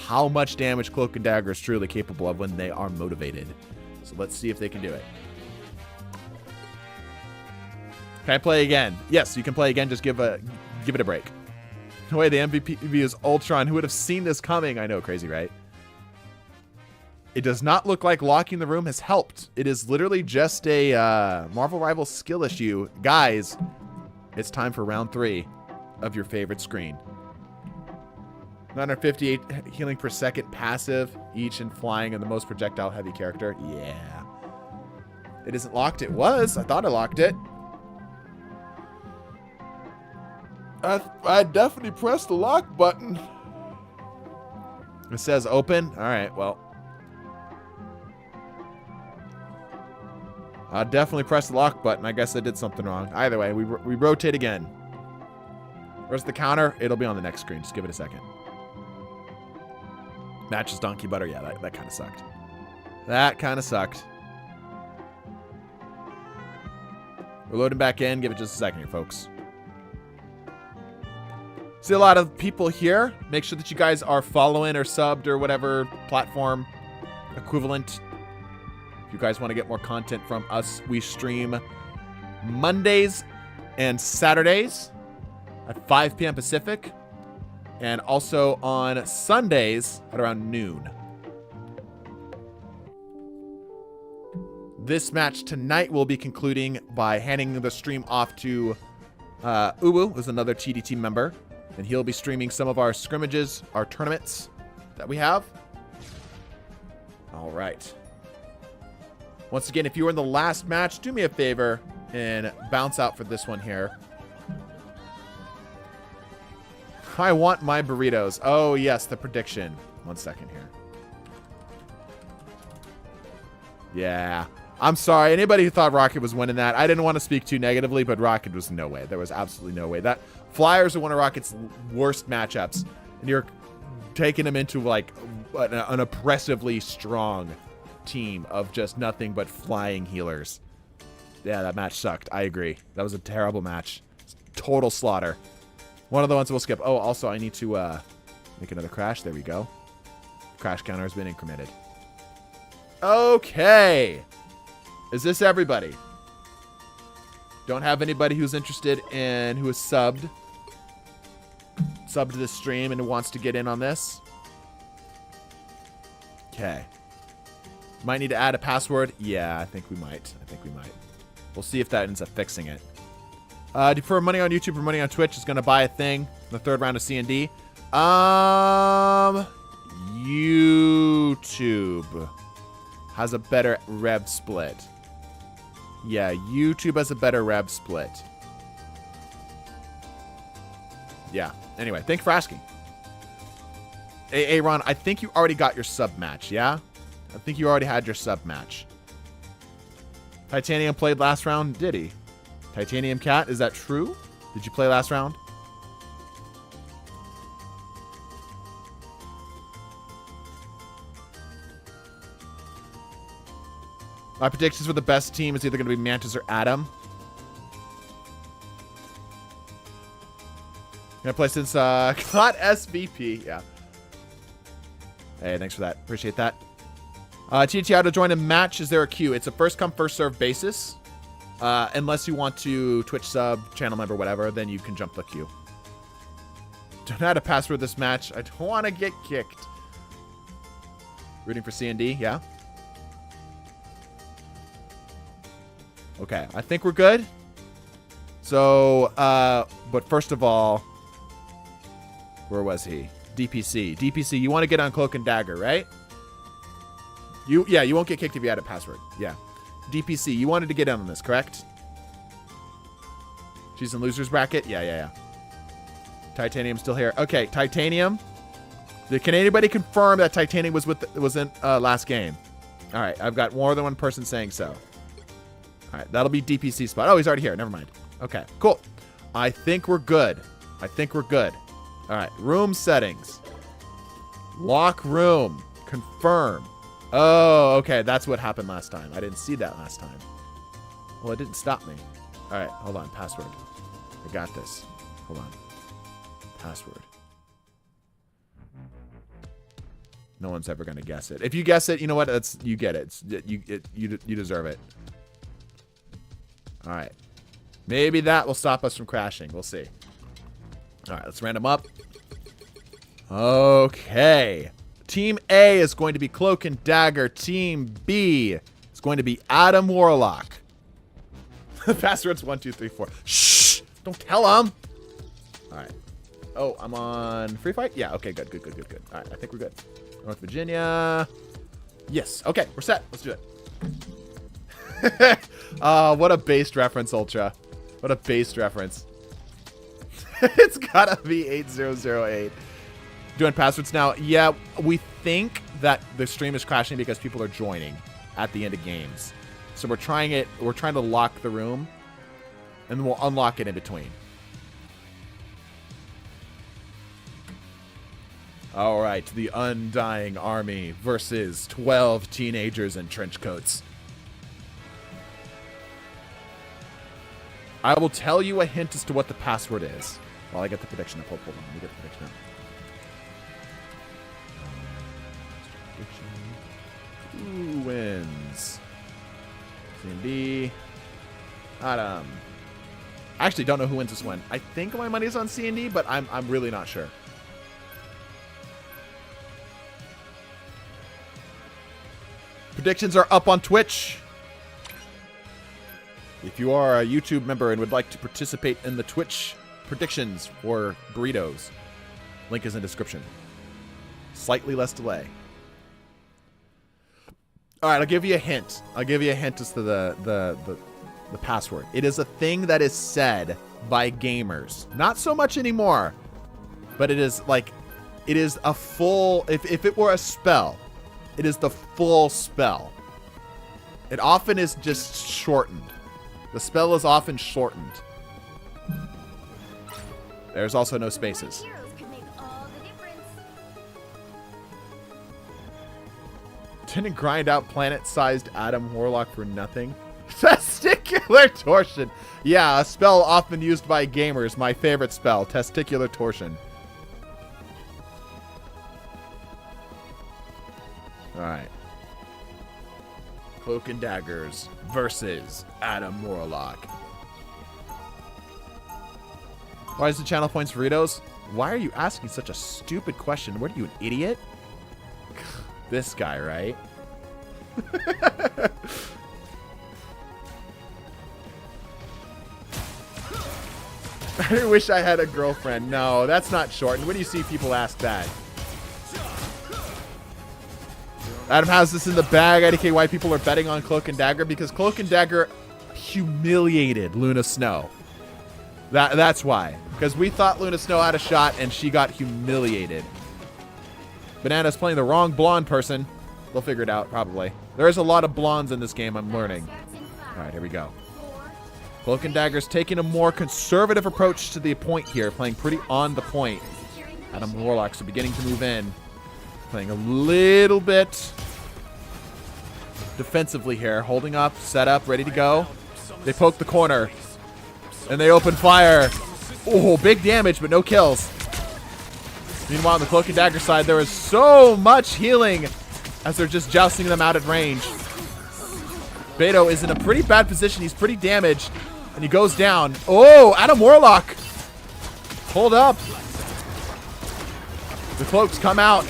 how much damage Cloak and Dagger is truly capable of when they are motivated. So let's see if they can do it. Can I play again? Yes, you can play again. Just give it a break. No way, the MVP is Ultron. Who would have seen this coming? I know, crazy, right? It does not look like locking the room has helped. It is literally just a Marvel Rivals skill issue. Guys, it's time for round 3 of your favorite screen. 958 healing per second passive, each and flying and the most projectile heavy character. Yeah. It isn't locked. It was. I thought I locked it. I definitely pressed the lock button. It says open. All right, well. I definitely pressed the lock button. I guess I did something wrong. Either way, we rotate again. Where's the counter? It'll be on the next screen. Just give it a second. Matches Donkey Butter. Yeah, that kind of sucked. That kind of sucked. We're loading back in. Give it just a second here, folks. See a lot of people here. Make sure that you guys are following or subbed or whatever platform equivalent. If you guys want to get more content from us, we stream Mondays and Saturdays at 5 p.m. Pacific, and also on Sundays at around noon. This match tonight will be concluding by handing the stream off to Uwu, who's another TDT member, and he'll be streaming some of our scrimmages, our tournaments that we have. All right. Once again, if you were in the last match, do me a favor and bounce out for this one here. I want my burritos. Oh, yes, the prediction. 1 second here. Yeah. I'm sorry. Anybody who thought Rocket was winning that, I didn't want to speak too negatively, but Rocket was no way. There was absolutely no way. That Flyers are one of Rocket's worst matchups, and you're taking them into like an oppressively strong team of just nothing but flying healers. Yeah, that match sucked. I agree. That was a terrible match. Total slaughter. One of the ones we'll skip. Oh, also, I need to make another crash. There we go. Crash counter has been incremented. Okay. Is this everybody? Don't have anybody who's interested in who is subbed to this stream and wants to get in on this? Okay. Might need to add a password. Yeah, I think we might. We'll see if that ends up fixing it. For money on YouTube or money on Twitch is going to buy a thing in the third round of C&D. YouTube has a better rev split. Yeah, YouTube has a better rev split. Yeah. Anyway, thanks for asking. Hey, Ron, I think you already got your sub match, yeah? I think you already had your sub match. Titanium played last round, did he? Titanium Cat, is that true? Did you play last round? My predictions for the best team is either going to be Mantis or Adam. Gonna play since got SVP. Yeah. Hey, thanks for that. Appreciate that. TDTwo to join a match. Is there a queue? It's a first come, first serve basis. Unless you want to Twitch sub, channel member, whatever, then you can jump the queue. Don't know how to password this match. I don't want to get kicked. Rooting for C&D, yeah. Okay, I think we're good. So, but first of all, where was he? DPC. DPC, you want to get on Cloak and Dagger, right? Yeah, you won't get kicked if you add a password. Yeah. DPC, you wanted to get in on this, correct? She's in loser's bracket? Yeah. Titanium's still here. Okay, Titanium. Can anybody confirm that Titanium was in last game? All right, I've got more than one person saying so. All right, that'll be DPC spot. Oh, he's already here. Never mind. Okay, cool. I think we're good. I think we're good. All right, room settings. Lock room. Confirm. Oh, okay, that's what happened last time. I didn't see that last time. Well, it didn't stop me. All right, hold on. Password. I got this. Hold on. Password. No one's ever gonna guess it. If you guess it, you know what? It's you get it. You deserve it. All right. Maybe that will stop us from crashing. We'll see. All right, let's random up. Okay. Team A is going to be Cloak and Dagger. Team B is going to be Adam Warlock. The password's 1234. Shh! Don't tell him. All right. Oh, I'm on free fight? Yeah, okay, good. All right, I think we're good. North Virginia. Yes, okay, we're set. Let's do it. What a based reference, Ultra. What a based reference. It's gotta be 8008. Doing passwords now. Yeah, we think that the stream is crashing because people are joining at the end of games. So we're trying it. We're trying to lock the room, and then we'll unlock it in between. All right, the Undying Army versus 12 teenagers in trench coats. I will tell you a hint as to what the password is while I get the prediction up. Hold on, let me get the prediction up. Who wins? C&D. Adam. I actually don't know who wins this one. I think my money's on C&D, but I'm really not sure. Predictions are up on Twitch. If you are a YouTube member and would like to participate in the Twitch predictions for burritos, link is in description. Slightly less delay. All right, I'll give you a hint. I'll give you a hint as to the password. It is a thing that is said by gamers. Not so much anymore, but it is like, it is a full, if it were a spell, it is the full spell. It often is just shortened. The spell is often shortened. There's also no spaces.
Heroes could make all the difference.
Didn't grind out planet-sized Adam Warlock for nothing. Testicular torsion. Yeah, a spell often used by gamers. My favorite spell, testicular torsion. All right. Cloak and Daggers versus Adam Warlock. Why is the channel points Doritos? Why are you asking such a stupid question? What are you, an idiot? This guy, right? I wish I had a girlfriend. No, that's not shortened. When do you see people ask that? Adam has this in the bag. IDK, why people are betting on Cloak and Dagger? Because Cloak and Dagger humiliated Luna Snow. That's why. Because we thought Luna Snow had a shot, and she got humiliated. Banana's playing the wrong blonde person. They'll figure it out, probably. There is a lot of blondes in this game, I'm learning. All right, here we go. Cloak and Dagger's taking a more conservative approach to the point here, playing pretty on the point. Adam Warlock's beginning to move in. Playing a little bit defensively here. Holding up, set up, ready to go. They poke the corner. And they open fire. Oh, big damage, but no kills. Meanwhile, on the Cloak and Dagger side, there is so much healing as they're just jousting them out at range. Beto is in a pretty bad position. He's pretty damaged. And he goes down. Oh, Adam Warlock. Hold up. The Cloaks come out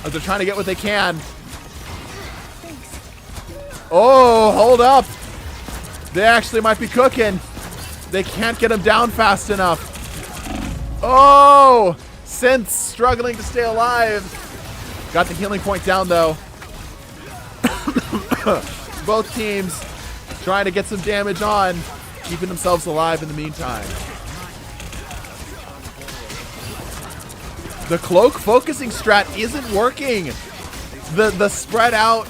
as they're trying to get what they can. Oh, hold up. They actually might be cooking. They can't get him down fast enough. Oh, Synth's struggling to stay alive. Got the healing point down, though. Both teams trying to get some damage on, keeping themselves alive in the meantime. The Cloak focusing strat isn't working. The spread out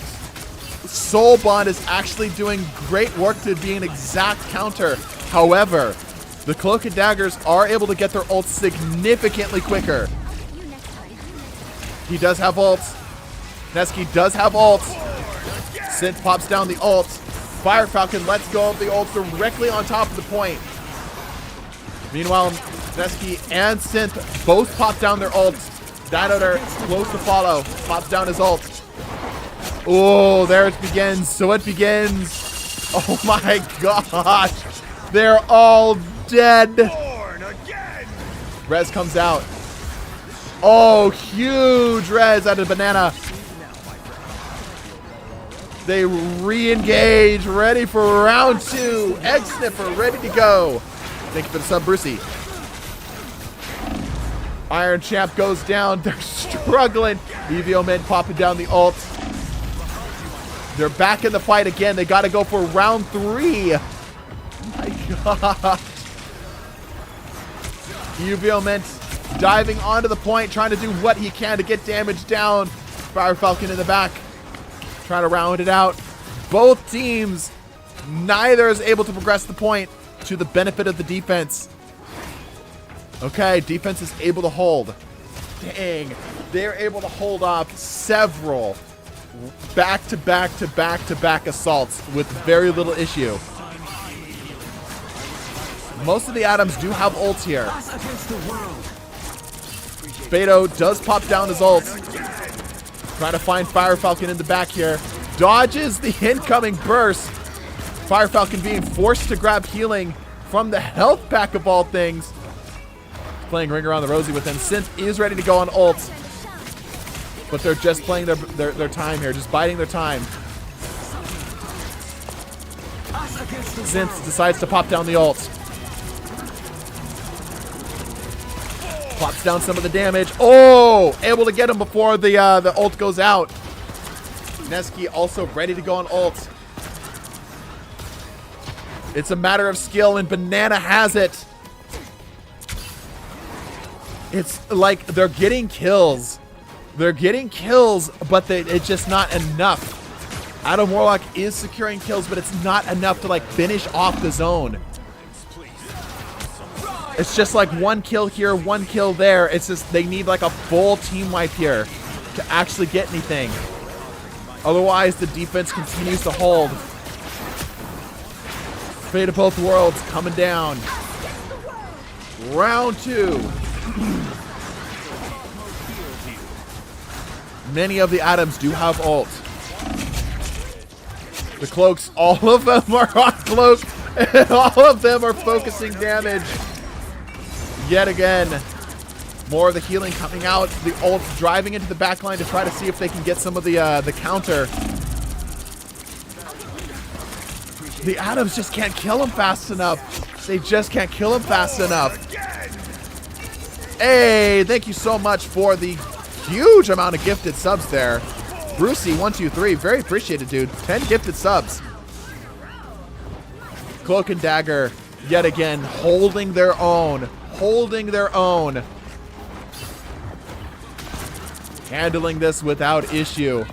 Soul Bond is actually doing great work to be an exact counter. However, The Cloak and Daggers are able to get their ults significantly quicker. He does have ults. Neski does have ults. Synth pops down the ult. Fire Falcon lets go of the ult directly on top of the point. Meanwhile, Neski and Synth both pop down their ults. Dinoder close to follow. Pops down his ult. Oh, there it begins. So it begins. Oh my gosh. They're all dead. Rez comes out. Oh, huge Rez out of Banana. They re-engage, ready for round 2. Egg Sniffer, ready to go. Thank you for the sub, Brucey. Iron Champ goes down. They're struggling. EVO men popping down the ult. They're back in the fight again. They got to go for round 3. My God. EVO men diving onto the point, trying to do what he can to get damage down. Fire Falcon in the back, trying to round it out. Both teams, neither is able to progress the point to the benefit of the defense. Okay, defense is able to hold. Dang, they're able to hold off several back-to-back-to-back-to-back assaults with very little issue. Most of the Atoms do have ults here. Beto does pop down his ult. Trying to find Fire Falcon in the back here. Dodges the incoming burst. Fire Falcon being forced to grab healing from the health pack of all things. Playing Ring Around the Rosie with him. Synth is ready to go on ult. But they're just playing their time here. Just biding their time. Synth decides to pop down the ult. Pops down some of the damage. Oh! Able to get him before the ult goes out. Neski also ready to go on ult. It's a matter of skill, and Banana has it. It's like they're getting kills. They're getting kills, but it's just not enough. Adam Warlock is securing kills, but it's not enough to like finish off the zone. It's just like one kill here, one kill there. It's just they need like a full team wipe here to actually get anything. Otherwise, the defense continues to hold. Fate of Both Worlds coming down. Round 2. Many of the Atoms do have ult. The Cloaks, all of them are on Cloak, and all of them are focusing damage. Yet again, more of the healing coming out. The ult driving into the backline to try to see if they can get some of the counter. The Atoms just can't kill him fast enough. They just can't kill him fast enough. Hey, thank you so much for the huge amount of gifted subs there. Brucey123, very appreciated, dude. 10 gifted subs. Cloak and Dagger, yet again, holding their own. Holding their own. Handling this without issue.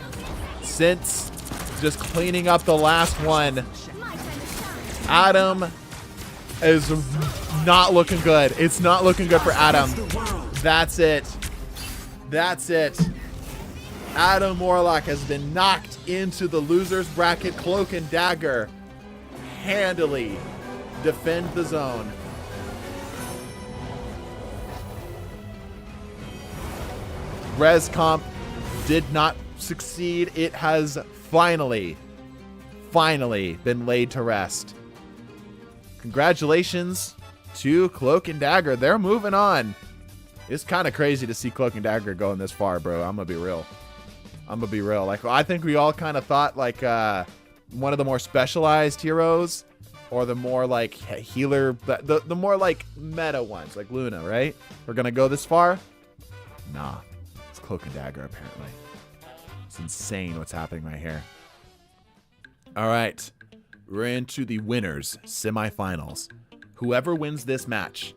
Since just cleaning up the last one. Adam is not looking good. It's not looking good for Adam. That's it. That's it. Adam Warlock has been knocked into the loser's bracket. Cloak and Dagger handily defend the zone. Res Comp did not succeed. It has finally been laid to rest. Congratulations to Cloak and Dagger. They're moving on. It's kind of crazy to see Cloak and Dagger going this far, bro. I'm going to be real. Like, I think we all kind of thought, like, one of the more specialized heroes or the more, like, healer, the more, like, meta ones, like Luna, right? We're going to go this far? Nah. It's Cloak and Dagger, apparently. It's insane what's happening right here. All right. We're into the winners semifinals. Whoever wins this match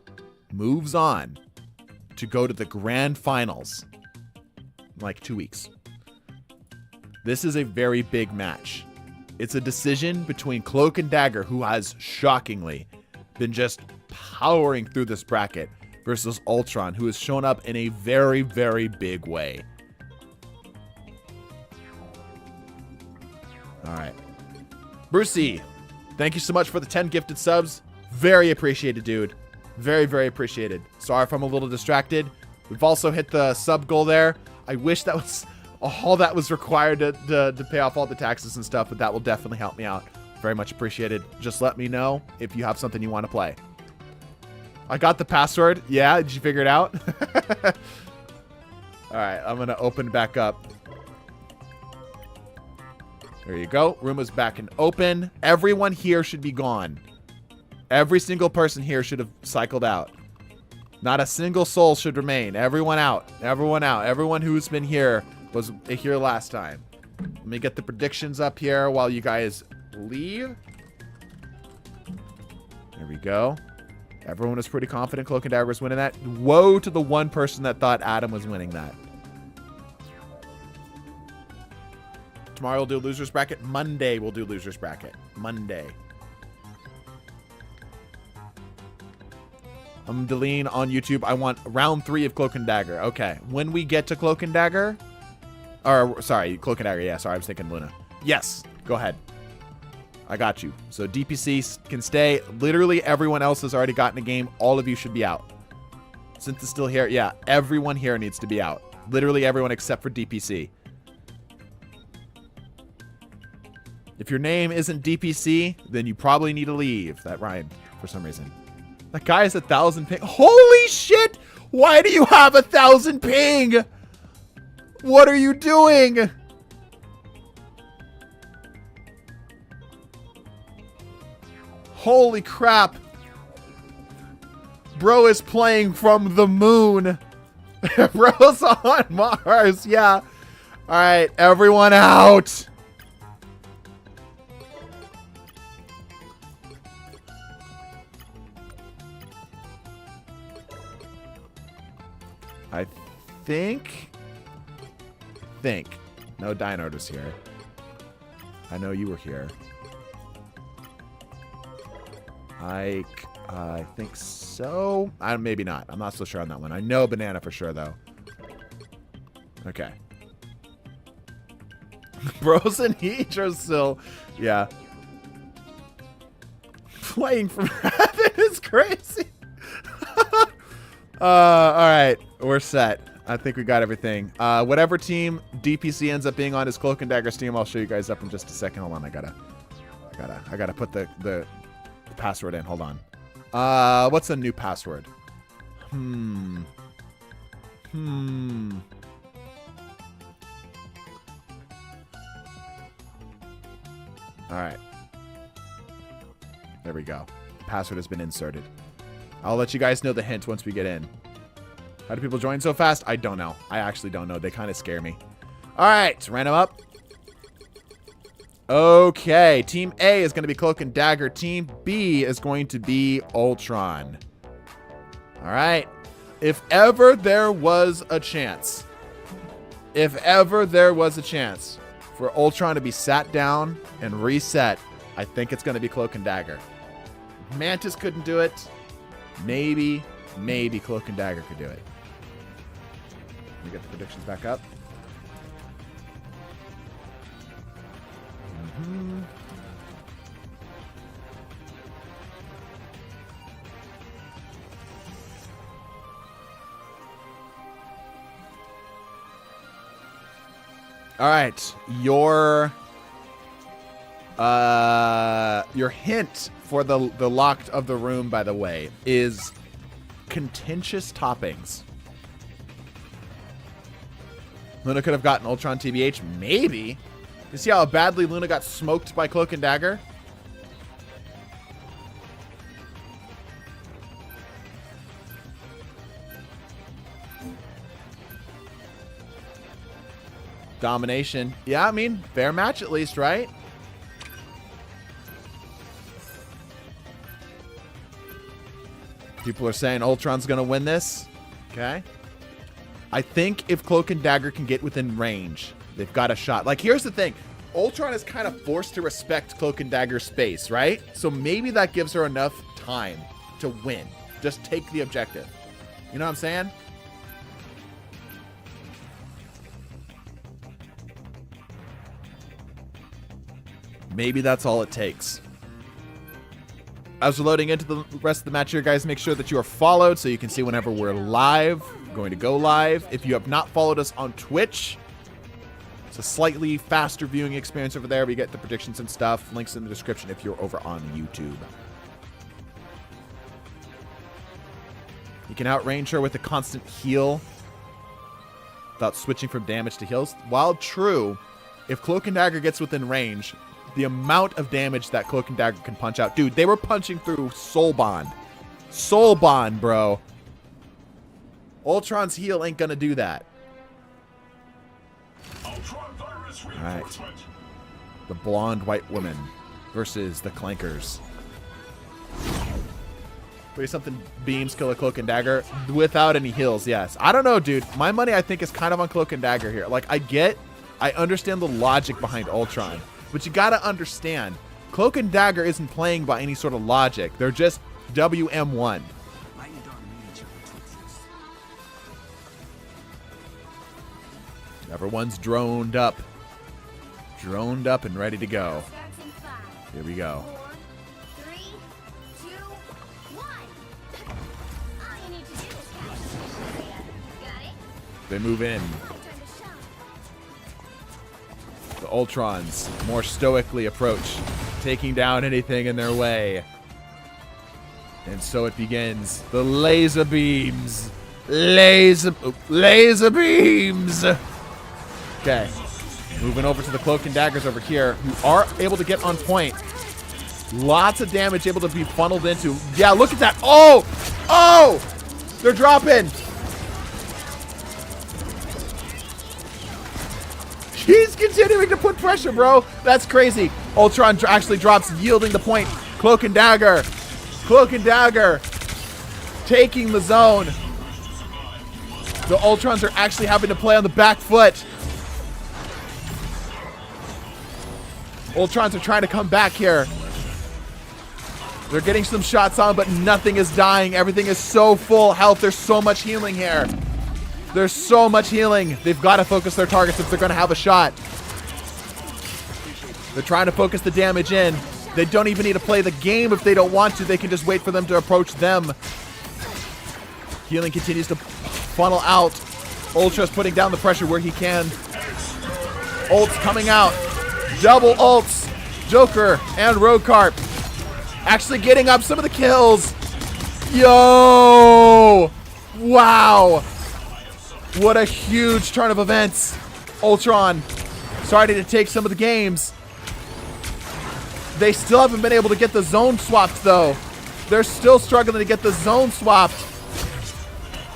moves on to go to the grand finals in like 2 weeks. This is a very big match. It's a decision between Cloak and Dagger, who has shockingly been just powering through this bracket versus Ultron, who has shown up in a very, very big way. All right. Brucey, thank you so much for the 10 gifted subs. Very appreciated, dude. Very, very appreciated. Sorry if I'm a little distracted. We've also hit the sub goal there. I wish that was all that was required to pay off all the taxes and stuff, but that will definitely help me out. Very much appreciated. Just let me know if you have something you want to play. I got the password. Yeah, did you figure it out? All right, I'm going to open back up. There you go. Room is back and open. Everyone here should be gone. Every single person here should have cycled out. Not a single soul should remain. Everyone out. Everyone out. Everyone who's been here was here last time. Let me get the predictions up here while you guys leave. There we go. Everyone was pretty confident Cloak and Dagger was winning that. Woe to the one person that thought Adam was winning that. Tomorrow we'll do loser's bracket. Monday we'll do loser's bracket. Monday. I'm Deline on YouTube. I want round 3 of Cloak and Dagger. Okay. When we get to Cloak and Dagger. Or, sorry, Cloak and Dagger. Yeah, sorry, I was thinking Luna. Yes. Go ahead. I got you. So DPC can stay. Literally everyone else has already gotten a game. All of you should be out. Since it's still here. Yeah, everyone here needs to be out. Literally everyone except for DPC. If your name isn't DPC, then you probably need to leave. That rhymed for some reason. That guy has 1,000 ping. Holy shit! Why do you have 1,000 ping? What are you doing? Holy crap. Bro is playing from the moon. Bro's on Mars. Yeah. All right, everyone out. I think. No Dino was here. I know you were here. I think so. Maybe not. I'm not so sure on that one. I know Banana for sure, though. Okay. Bros and Hedra still. Yeah. Playing from heaven is crazy. All right. We're set. I think we got everything. Whatever team DPC ends up being on his Cloak and Dagger team, I'll show you guys up in just a second. Hold on. I gotta put the password in. Hold on. What's a new password? All right. There we go. Password has been inserted. I'll let you guys know the hint once we get in. How do people join so fast? I don't know. I actually don't know. They kind of scare me. All right. Random up. Okay. Team A is going to be Cloak and Dagger. Team B is going to be Ultron. All right. If ever there was a chance for Ultron to be sat down and reset, I think it's going to be Cloak and Dagger. Mantis couldn't do it. Maybe Cloak and Dagger could do it. Let me get the predictions back up. All right, your hint for the locked of the room, by the way, is contentious toppings. Luna could have gotten Ultron TBH, maybe. You see how badly Luna got smoked by Cloak and Dagger? Domination. Yeah, I mean, fair match at least, right? People are saying Ultron's going to win this. Okay. I think if Cloak and Dagger can get within range, they've got a shot. Like, here's the thing. Ultron is kind of forced to respect Cloak and Dagger's space, right? So maybe that gives her enough time to win. Just take the objective. You know what I'm saying? Maybe that's all it takes. As we're loading into the rest of the match here, guys, make sure that you are followed so you can see whenever we're live. We're going to go live. If you have not followed us on Twitch, it's a slightly faster viewing experience over there. We get the predictions and stuff. Links in the description if you're over on YouTube. You can outrange her with a constant heal without switching from damage to heals. While true, if Cloak and Dagger gets within range, the amount of damage that Cloak and Dagger can punch out. Dude, they were punching through Soul Bond. Soul Bond, bro. Ultron's heal ain't gonna do that. Alright. The blonde white woman versus the Clankers. 30-something beams kill a Cloak and Dagger without any heals, yes. I don't know, dude. My money, I think, is kind of on Cloak and Dagger here. Like, I understand the logic behind Ultron. But you gotta understand, Cloak and Dagger isn't playing by any sort of logic. They're just WM1. Everyone's droned up. Droned up and ready to go. Here we go.
4, 3, 2, 1. All you need to do is capture the area. Got it?
They move in. The Ultrons more stoically approach, taking down anything in their way. And so it begins. The laser beams. Laser beams. Okay. Moving over to the Cloak and Daggers over here, who are able to get on point. Lots of damage able to be funneled into. Yeah, look at that. Oh! Oh! They're dropping. He's continuing to put pressure, bro. That's crazy. Ultron actually drops, yielding the point. Cloak and Dagger. Cloak and Dagger. Taking the zone. The Ultrons are actually having to play on the back foot. Ultrons are trying to come back here. They're getting some shots on, but nothing is dying. Everything is so full health. There's so much healing here. There's so much healing. They've got to focus their targets if they're going to have a shot. They're trying to focus the damage in. They don't even need to play the game if they don't want to. They can just wait for them to approach them. Healing continues to funnel out. Ultra's putting down the pressure where he can. Ults coming out. Double ults. Joker and Roadcarp actually getting up some of the kills. Yo! Wow! What a huge turn of events. Ultron starting to take some of the games. They still haven't been able to get the zone swapped, though. They're still struggling to get the zone swapped.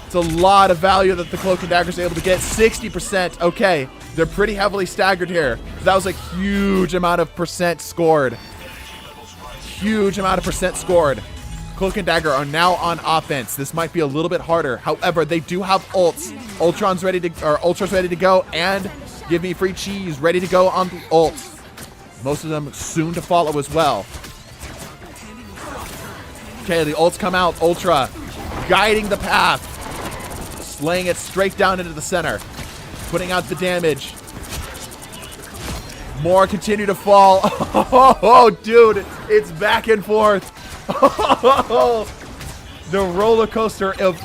It's a lot of value that the Cloak and Dagger's able to get. 60%. Okay, they're pretty heavily staggered here. That was a huge amount of percent scored. Huge amount of percent scored. Cloak and Dagger are now on offense. This might be a little bit harder. However, they do have ults. Ultra's ready to go, and Give Me Free Cheese ready to go on the ult. Most of them soon to follow as well. Okay, the ults come out. Ultra guiding the path. Slaying it straight down into the center. Putting out the damage. More continue to fall. Oh, dude. It's back and forth. The roller coaster of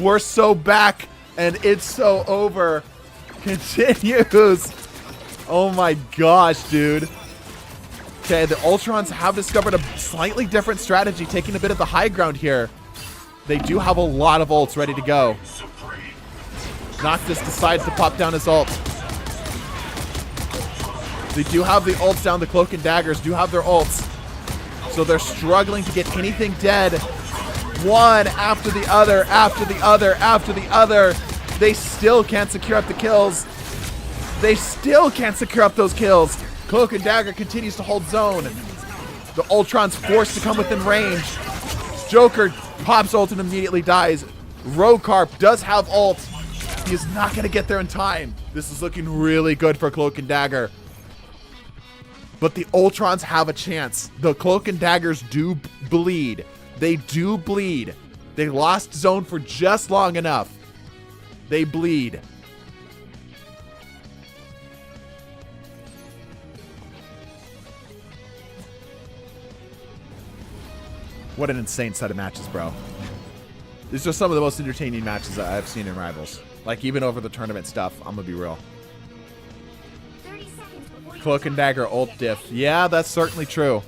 we're so back and it's so over continues. Oh my gosh, dude. Okay, the Ultrons have discovered a slightly different strategy, taking a bit of the high ground here. They do have a lot of ults ready to go. Noctis decides to pop down his ult. They do have the ults down. The Cloak and Daggers do have their ults. So they're struggling to get anything dead. One after the other, after the other, after the other. They still can't secure up the kills. They still can't secure up those kills. Cloak and Dagger continues to hold zone. The Ultron's forced to come within range. Joker pops ult and immediately dies. Roadcarp does have ult. He is not going to get there in time. This is looking really good for Cloak and Dagger. But the Ultrons have a chance. The Cloak and Daggers do bleed. They do bleed. They lost zone for just long enough. They bleed. What an insane set of matches, bro. These are some of the most entertaining matches that I've seen in Rivals. Like, even over the tournament stuff, I'm gonna be real.
30 seconds before you
Cloak and Dagger ult diff. Yeah, that's certainly true.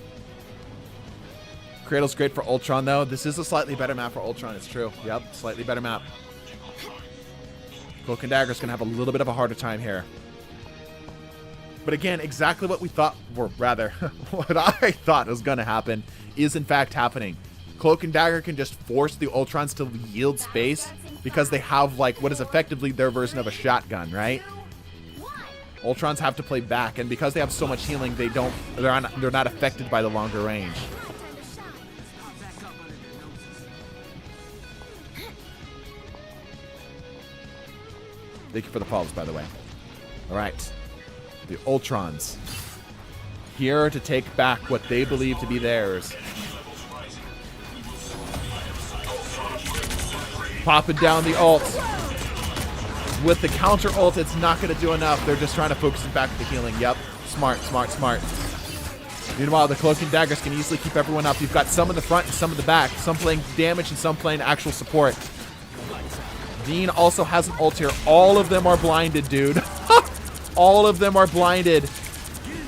Cradle's great for Ultron, though. This is a slightly better map for Ultron, it's true. Yep, slightly better map. Cloak and Dagger's gonna have a little bit of a harder time here. But again, exactly what we thought, or rather, what I thought was gonna happen is in fact happening. Cloak and Dagger can just force the Ultrons to yield space because they have, like, what is effectively their version of a shotgun, right? Ultrons have to play back, and because they have so much healing, they're not affected by the longer range. Thank you for the follows, by the way. All right. The Ultrons. Here to take back what they believe to be theirs. Popping down the ult. With the counter ult, it's not going to do enough. They're just trying to focus it back with the healing. Yep. Smart, smart, smart. Meanwhile, the Cloak and Daggers can easily keep everyone up. You've got some in the front and some in the back. Some playing damage and some playing actual support. Dean also has an ult here. All of them are blinded, dude. All of them are blinded.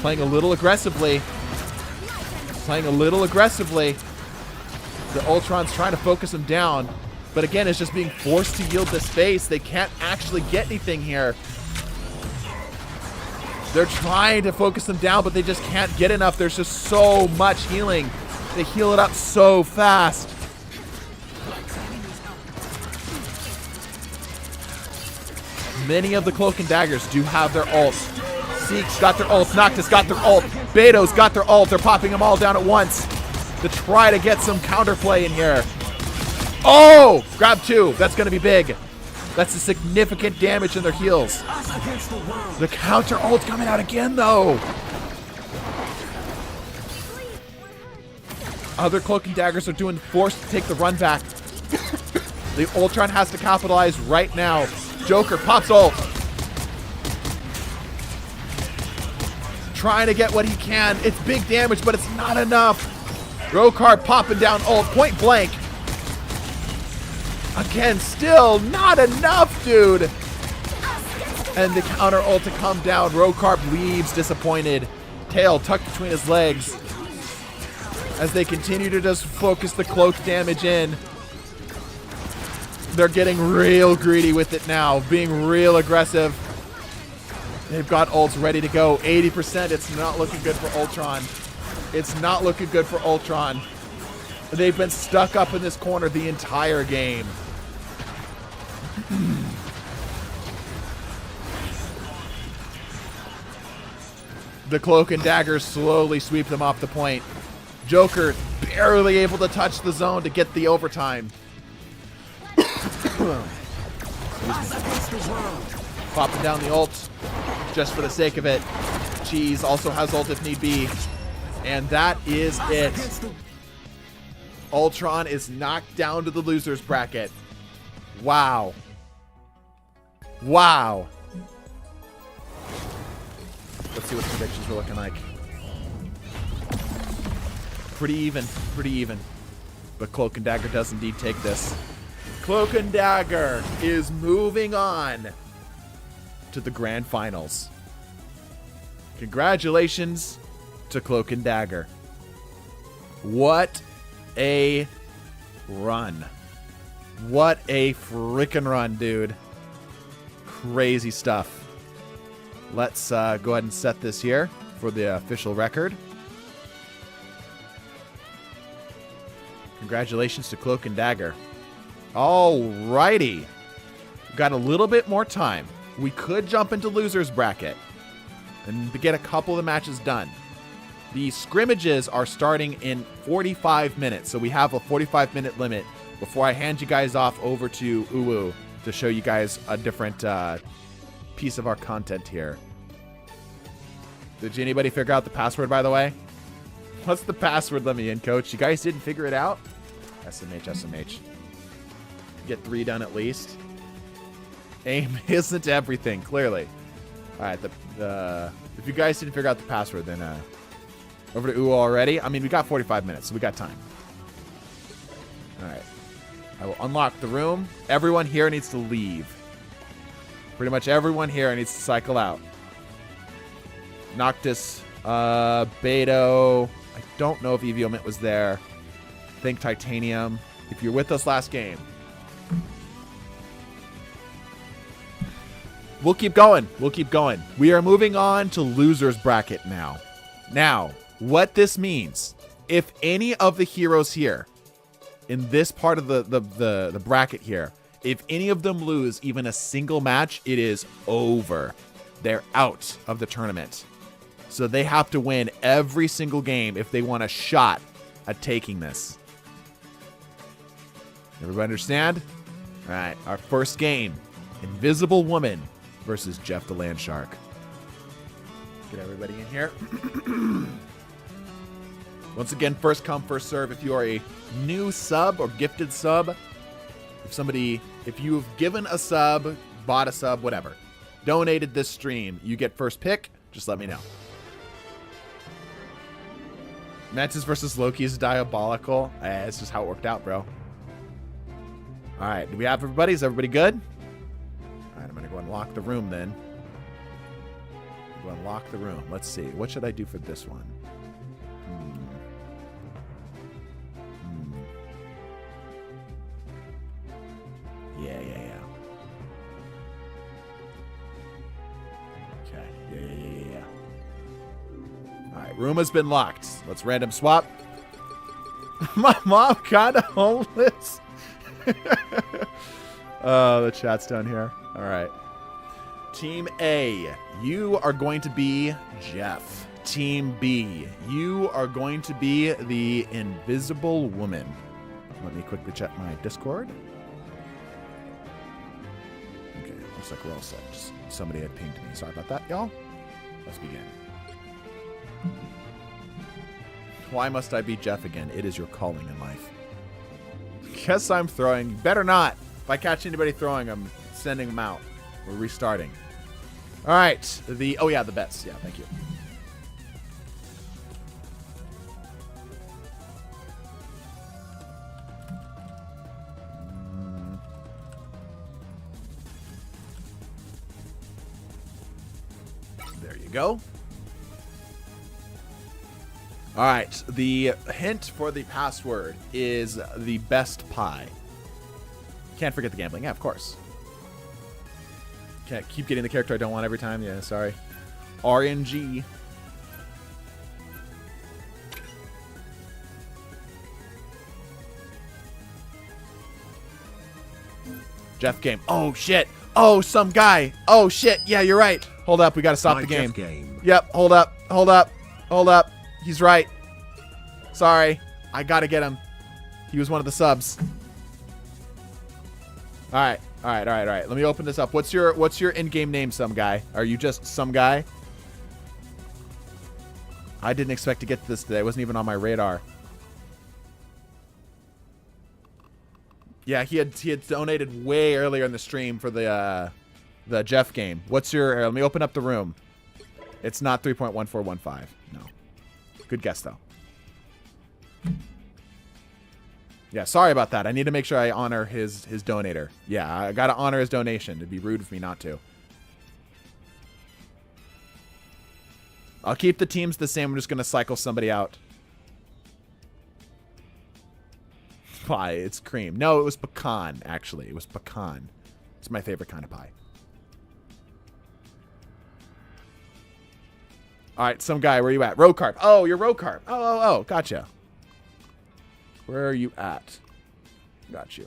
Playing a little aggressively. Playing a little aggressively. The Ultron's trying to focus them down. But again, it's just being forced to yield the space. They can't actually get anything here. They're trying to focus them down, but they just can't get enough. There's just so much healing. They heal it up so fast. Many of the Cloak and Daggers do have their ult. Zeke's got their ult. Noctis got their ult. Beto's got their ult. They're popping them all down at once to try to get some counterplay in here. Oh! Grab two. That's going to be big. That's a significant damage in their heals. The counter ult's coming out again, though. Other Cloak and Daggers are forced to take the run back. The Ultron has to capitalize right now. Joker pops ult. Trying to get what he can. It's big damage, but it's not enough. Rokar popping down ult. Point blank. Again, still not enough, dude. And the counter ult to come down. Rokar leaves disappointed. Tail tucked between his legs. As they continue to just focus the cloak damage in. They're getting real greedy with it now, being real aggressive. They've got ults ready to go. 80%. It's not looking good for Ultron. It's not looking good for Ultron. They've been stuck up in this corner the entire game. The Cloak and Daggers slowly sweep them off the point. Joker barely able to touch the zone to get the overtime. Popping down the ult just for the sake of it. Cheese also has ult if need be. And that is it. Ultron is knocked down to the losers bracket. Wow. Wow. Let's see what the predictions are looking like. Pretty even. Pretty even. But Cloak and Dagger does indeed take this. Cloak and Dagger is moving on to the grand finals. Congratulations to Cloak and Dagger. What a run. What a freaking run, dude. Crazy stuff. Let's go ahead and set this here for the official record. Congratulations to Cloak and Dagger. Alrighty. Got a little bit more time. We could jump into losers bracket and get a couple of the matches done. The scrimmages are starting in 45 minutes, so we have a 45-minute limit before I hand you guys off over to Uwu to show you guys a different piece of our content here. Did anybody figure out the password, by the way? What's the password? Let me in, coach. You guys didn't figure it out? SMH. Get 3 done at least. Aim isn't everything, clearly. All right, if you guys didn't figure out the password, then over to Uo already. I mean, we got 45 minutes, so we got time. All right. I will unlock the room. Everyone here needs to leave. Pretty much everyone here needs to cycle out. Noctis, Beto. I don't know if Eviomint was there. Think Titanium. If you're with us last game. We'll keep going. We'll keep going. We are moving on to loser's bracket now. Now, what this means, if any of the heroes here in this part of the bracket here, if any of them lose even a single match, it is over. They're out of the tournament. So they have to win every single game if they want a shot at taking this. Everybody understand? All right, our first game, Invisible Woman versus Jeff the Land Shark. Get everybody in here. Once again, first come, first serve. If you are a new sub or gifted sub, if you've given a sub, bought a sub, whatever, donated this stream, you get first pick. Just let me know. Mantis versus Loki is diabolical. It's just how it worked out, bro. All right, do we have everybody? Is everybody good? All right, I'm gonna go unlock the room then. Go unlock the room. Let's see. What should I do for this one? Yeah. Okay. Yeah. All right, room has been locked. Let's random swap. My mom kind of homeless. Oh, the chat's down here. All right. Team A, you are going to be Jeff. Team B, you are going to be the Invisible Woman. Let me quickly check my Discord. Okay, looks like we're all set. Just somebody had pinged me. Sorry about that, y'all. Let's begin. Why must I be Jeff again? It is your calling in life. Guess I'm throwing. Better not. If I catch anybody throwing, I'm sending them out. We're restarting. All right. The bets. Yeah, thank you. There you go. All right, the hint for the password is the best pie. Can't forget the gambling. Yeah, of course. Can't keep getting the character I don't want every time. Yeah, sorry. RNG. Jeff game. Oh, shit. Oh, some guy. Oh, shit. Yeah, you're right. Hold up. We got to stop the game. Yep. Hold up. He's right. Sorry. I got to get him. He was one of the subs. All right. Let me open this up. What's your in-game name, some guy? Are you just some guy? I didn't expect to get to this today. It wasn't even on my radar. Yeah, he had donated way earlier in the stream for the Jeff game. What's your... let me open up the room. It's not 3.1415. No. Good guess, though. Yeah, sorry about that. I need to make sure I honor his donator. Yeah, I got to honor his donation. It'd be rude of me not to. I'll keep the teams the same. I'm just going to cycle somebody out. Pie, it's cream. No, it was pecan, actually. It was pecan. It's my favorite kind of pie. All right, some guy, where are you at? Rocarp. Oh, you're Rocarp. Oh, gotcha. Where are you at? Got you.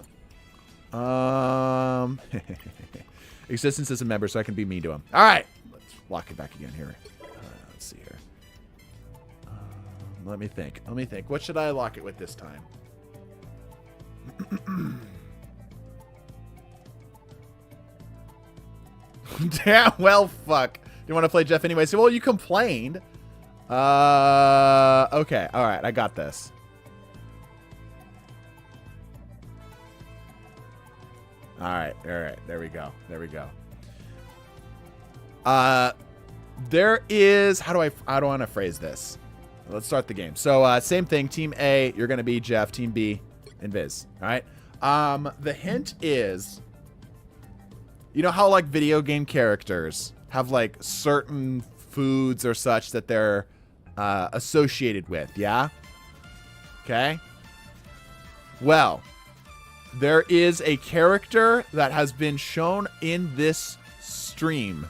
Existence is a member, so I can be mean to him. All right. Let's lock it back again here. Let's see here. Let me think. What should I lock it with this time? Damn, well, fuck. You want to play Jeff anyway? So, well, you complained. Okay. All right. I got this. All right. There we go. There is, how do I want to phrase this? Let's start the game. So same thing. Team A, you're going to be Jeff. Team B, Invis. All right. The hint is, you know how like video game characters have like certain foods or such that they're associated with. Yeah. Okay. Well, there is a character that has been shown in this stream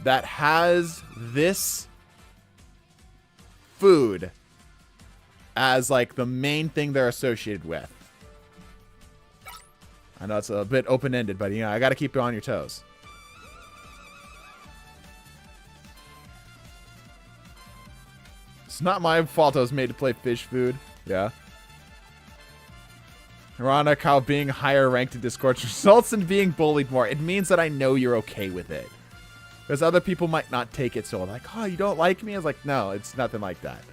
that has this food as like the main thing they're associated with. I know it's a bit open-ended, but you know, I got to keep you on your toes. It's not my fault I was made to play fish food. Yeah. Ironic how being higher ranked in Discord results in being bullied more. It means that I know you're okay with it. Because other people might not take it so like, oh, you don't like me? I was like, no, it's nothing like that.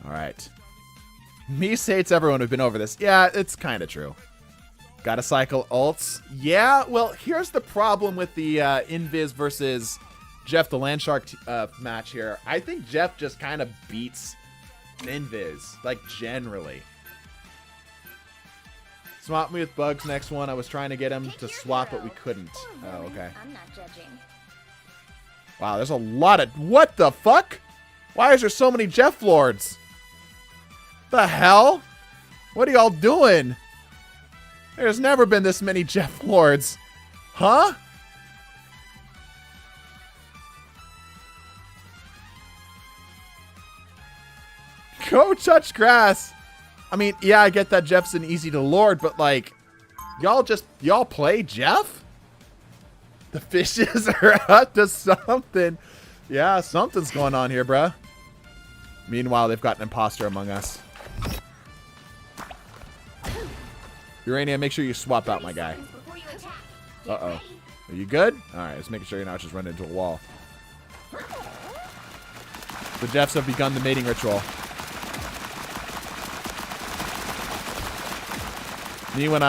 All right. Me hates everyone who've been over this. Yeah, it's kind of true. Gotta cycle ults. Yeah, well, here's the problem with the Invis versus Jeff the Landshark match here. I think Jeff just kind of beats Invis, like, generally. Swap me with Bugs next one. I was trying to get him to swap, but we couldn't. Oh, okay.
I'm not judging.
Wow, there's a lot of... What the fuck? Why is there so many Jeff Lords? The hell? What are y'all doing? There's never been this many Jeff Lords. Huh? Go touch grass. I mean, yeah, I get that Jeff's an easy to lord, but like, y'all play Jeff? The fishes are up to something. Yeah, something's going on here, bruh. Meanwhile, they've got an imposter among us. Urania, make sure you swap out my guy. Uh-oh. Are you good? Alright, just making sure you're not just running into a wall. The Jeffs have begun the mating ritual. Me when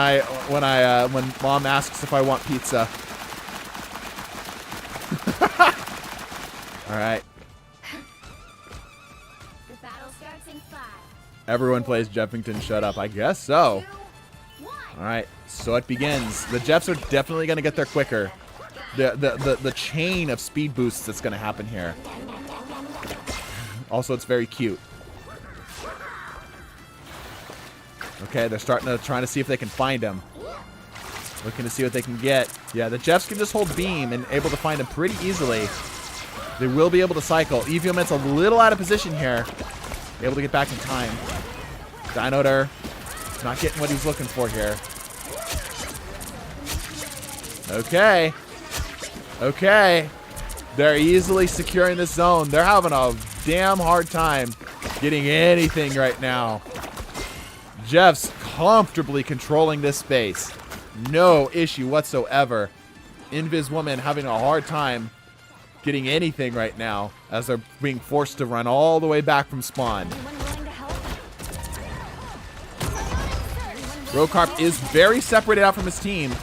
mom asks if I want pizza. Alright.
The battle starts in 5.
Everyone plays Jeffington, shut up. I guess so.
2, 1.
Alright, so it begins. The Jeffs are definitely going to get there quicker. The chain of speed boosts that's going to happen here. Also, it's very cute. Okay, they're trying to see if they can find him. Looking to see what they can get. Yeah, the Jeffs can just hold beam and able to find him pretty easily. They will be able to cycle. Evioment's a little out of position here. Able to get back in time. Dinoder not getting what he's looking for here. Okay. Okay. They're easily securing this zone. They're having a damn hard time getting anything right now. Jeff's comfortably controlling this space. No issue whatsoever. Invis Woman having a hard time getting anything right now as they're being forced to run all the way back from spawn. Rokarp is very separated out from his team.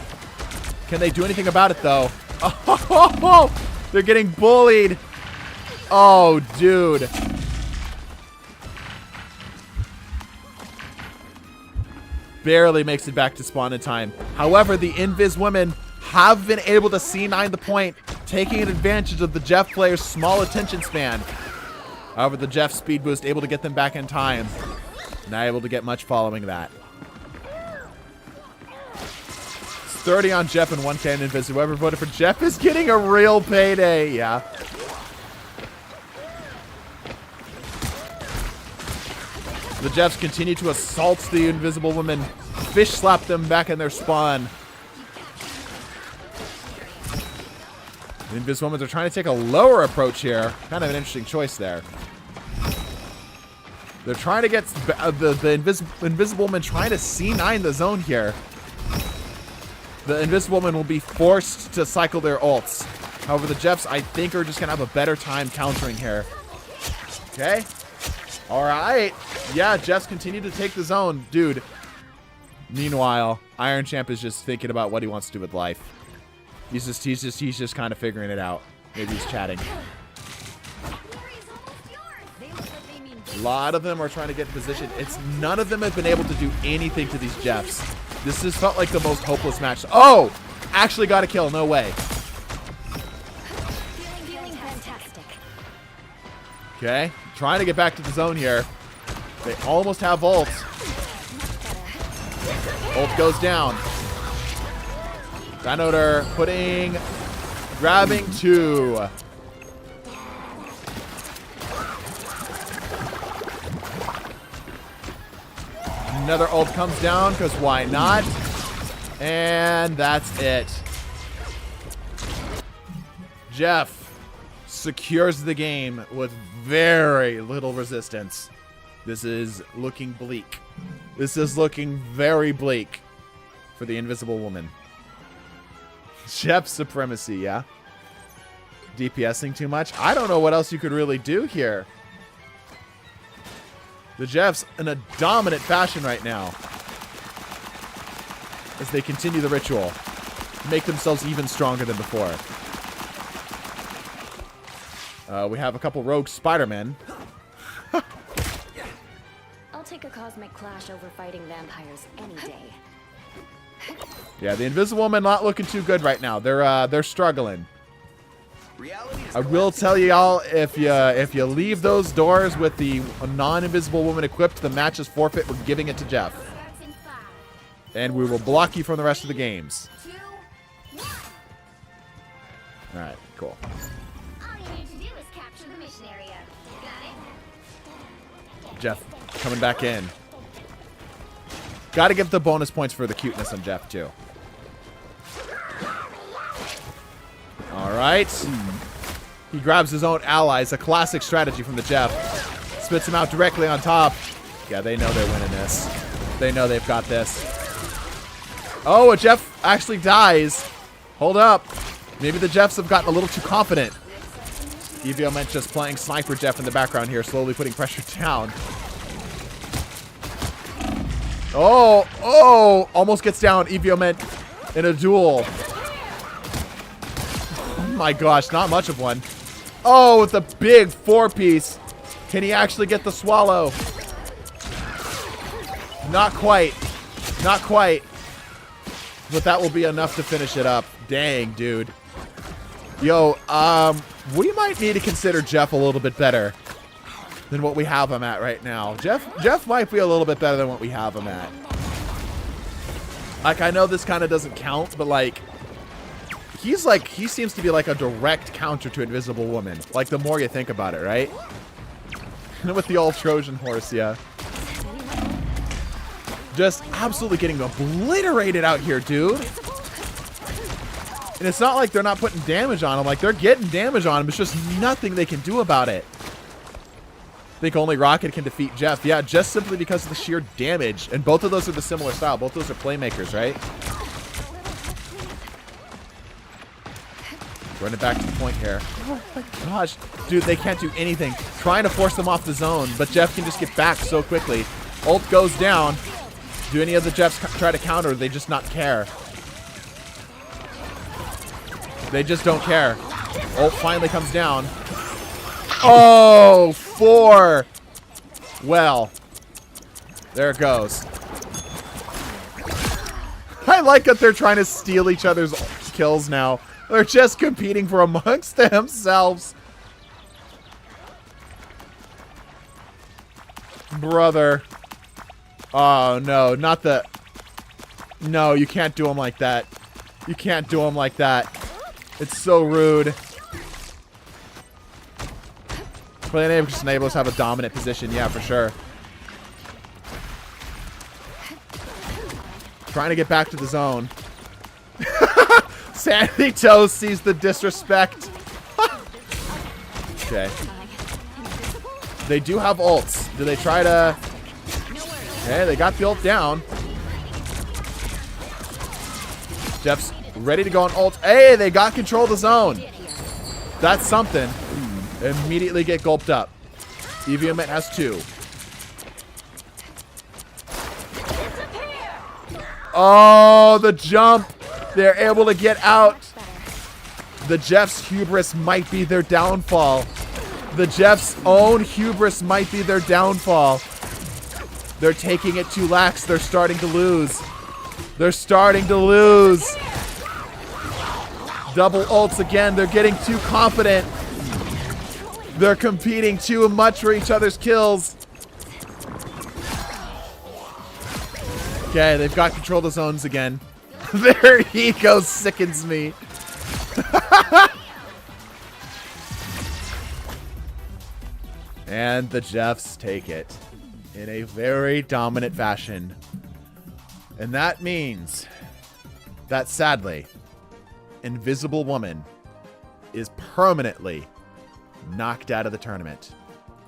Can they do anything about it, though? Oh, they're getting bullied. Oh, dude. Barely makes it back to spawn in time. However, the Invis women have been able to C9 the point, taking advantage of the Jeff player's small attention span. However, the Jeff speed boost able to get them back in time. Not able to get much following that. 30 on Jeff and 1K on Invis. Whoever voted for Jeff is getting a real payday. Yeah. The Jeffs continue to assault the invisible women. Fish slap them back in their spawn. The invisible women are trying to take a lower approach here. Kind of an interesting choice there. They're trying to get the invisible women trying to C9 the zone here. The Invisible Woman will be forced to cycle their ults. However, the Jeffs, I think, are just going to have a better time countering here. Okay. All right. Yeah, Jeffs continue to take the zone. Dude. Meanwhile, Iron Champ is just thinking about what he wants to do with life. He's just kind of figuring it out. Maybe he's chatting. A lot of them are trying to get in position. None of them have been able to do anything to these Jeffs. This has felt like the most hopeless match. Oh! Actually got a kill. No way.
Feeling fantastic.
Okay. Trying to get back to the zone here. They almost have ult. Ult goes down. Dinoder grabbing 2. Another ult comes down, because why not? And that's it. Jeff secures the game with very little resistance. This is looking bleak. This is looking very bleak for the Invisible Woman. Jeff supremacy, yeah? DPSing too much? I don't know what else you could really do here. The Jeffs in a dominant fashion right now as they continue the ritual to make themselves even stronger than before. We have a couple rogue Spider-Men.
I'll take a cosmic clash over fighting vampires any day.
Yeah, the Invisible Woman not looking too good right now. They're struggling. I will tell y'all, if you leave those doors with the non-Invisible Woman equipped, the match is forfeit. We're giving it to Jeff.
Starts in 5,
And we will block you from the rest of the games.
2, 1.
Alright, cool.
All you need to do is capture the mission area. Got it?
Jeff coming back in. Got to give the bonus points for the cuteness on Jeff, too. Alright. He grabs his own allies. A classic strategy from the Jeff. Spits him out directly on top. Yeah, they know they're winning this. They know they've got this. Oh, a Jeff actually dies. Hold up. Maybe the Jeffs have gotten a little too confident. Evio meant just playing Sniper Jeff in the background here, slowly putting pressure down. Oh, almost gets down. Evio meant in a duel. Oh my gosh, not much of one. Oh, with a big 4-piece. Can he actually get the swallow? Not quite. Not quite. But that will be enough to finish it up. Dang, dude. Yo, we might need to consider Jeff a little bit better than what we have him at right now. Jeff might be a little bit better than what we have him at. Like, I know this kind of doesn't count, but like, he seems to be like a direct counter to Invisible Woman. Like, the more you think about it, right? With the old Trojan horse, yeah. Just absolutely getting obliterated out here, dude. And it's not like they're not putting damage on him. Like, they're getting damage on him. It's just nothing they can do about it. I think only Rocket can defeat Jeff. Yeah, just simply because of the sheer damage. And both of those are the similar style. Both of those are playmakers, right? Running back to the point here. Oh my gosh. Dude, they can't do anything. Trying to force them off the zone, but Jeff can just get back so quickly. Ult goes down. Do any of the Jeffs try to counter? They just not care. They just don't care. Ult finally comes down. Oh, 4. Well, there it goes. I like that they're trying to steal each other's kills now. They're just competing for amongst themselves. Brother. Oh, no. Not the... No, you can't do him like that. You can't do him like that. It's so rude. But enablers have a dominant position. Yeah, for sure. Trying to get back to the zone. Sandy Toes sees the disrespect. Okay. They do have ults. Do they try to... Okay, they got the ult down. Jeff's ready to go on ult. Hey, they got control of the zone. That's something. Immediately get gulped up. EVMit has 2. Oh, the jump. They're able to get out. The Jeff's hubris might be their downfall. The Jeff's own hubris might be their downfall. They're taking it too lax. They're starting to lose. They're starting to lose. Double ults again. They're getting too confident. They're competing too much for each other's kills. Okay, they've got control of the zones again. Their ego sickens me. And the Jeffs take it in a very dominant fashion. And that means that, sadly, Invisible Woman is permanently knocked out of the tournament.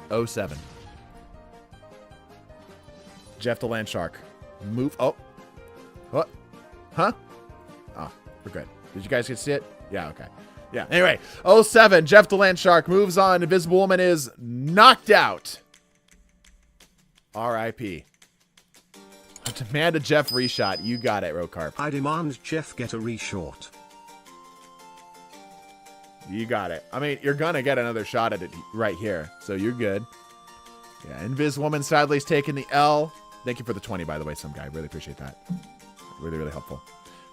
0-7. Jeff the Land Shark. Move. Oh. What? Huh? Oh, we're good. Did you guys get to see it? Yeah, okay. Yeah, anyway. 0-7. Jeff the Land Shark moves on. Invisible Woman is knocked out. R.I.P. I demand a Jeff reshot. You got it, Rocarp.
I demand Jeff get a reshot.
You got it. I mean, you're going to get another shot at it right here. So you're good. Yeah, Invis Woman sadly is taking the L. Thank you for the 20, by the way, some guy. Really appreciate that. Really, really helpful.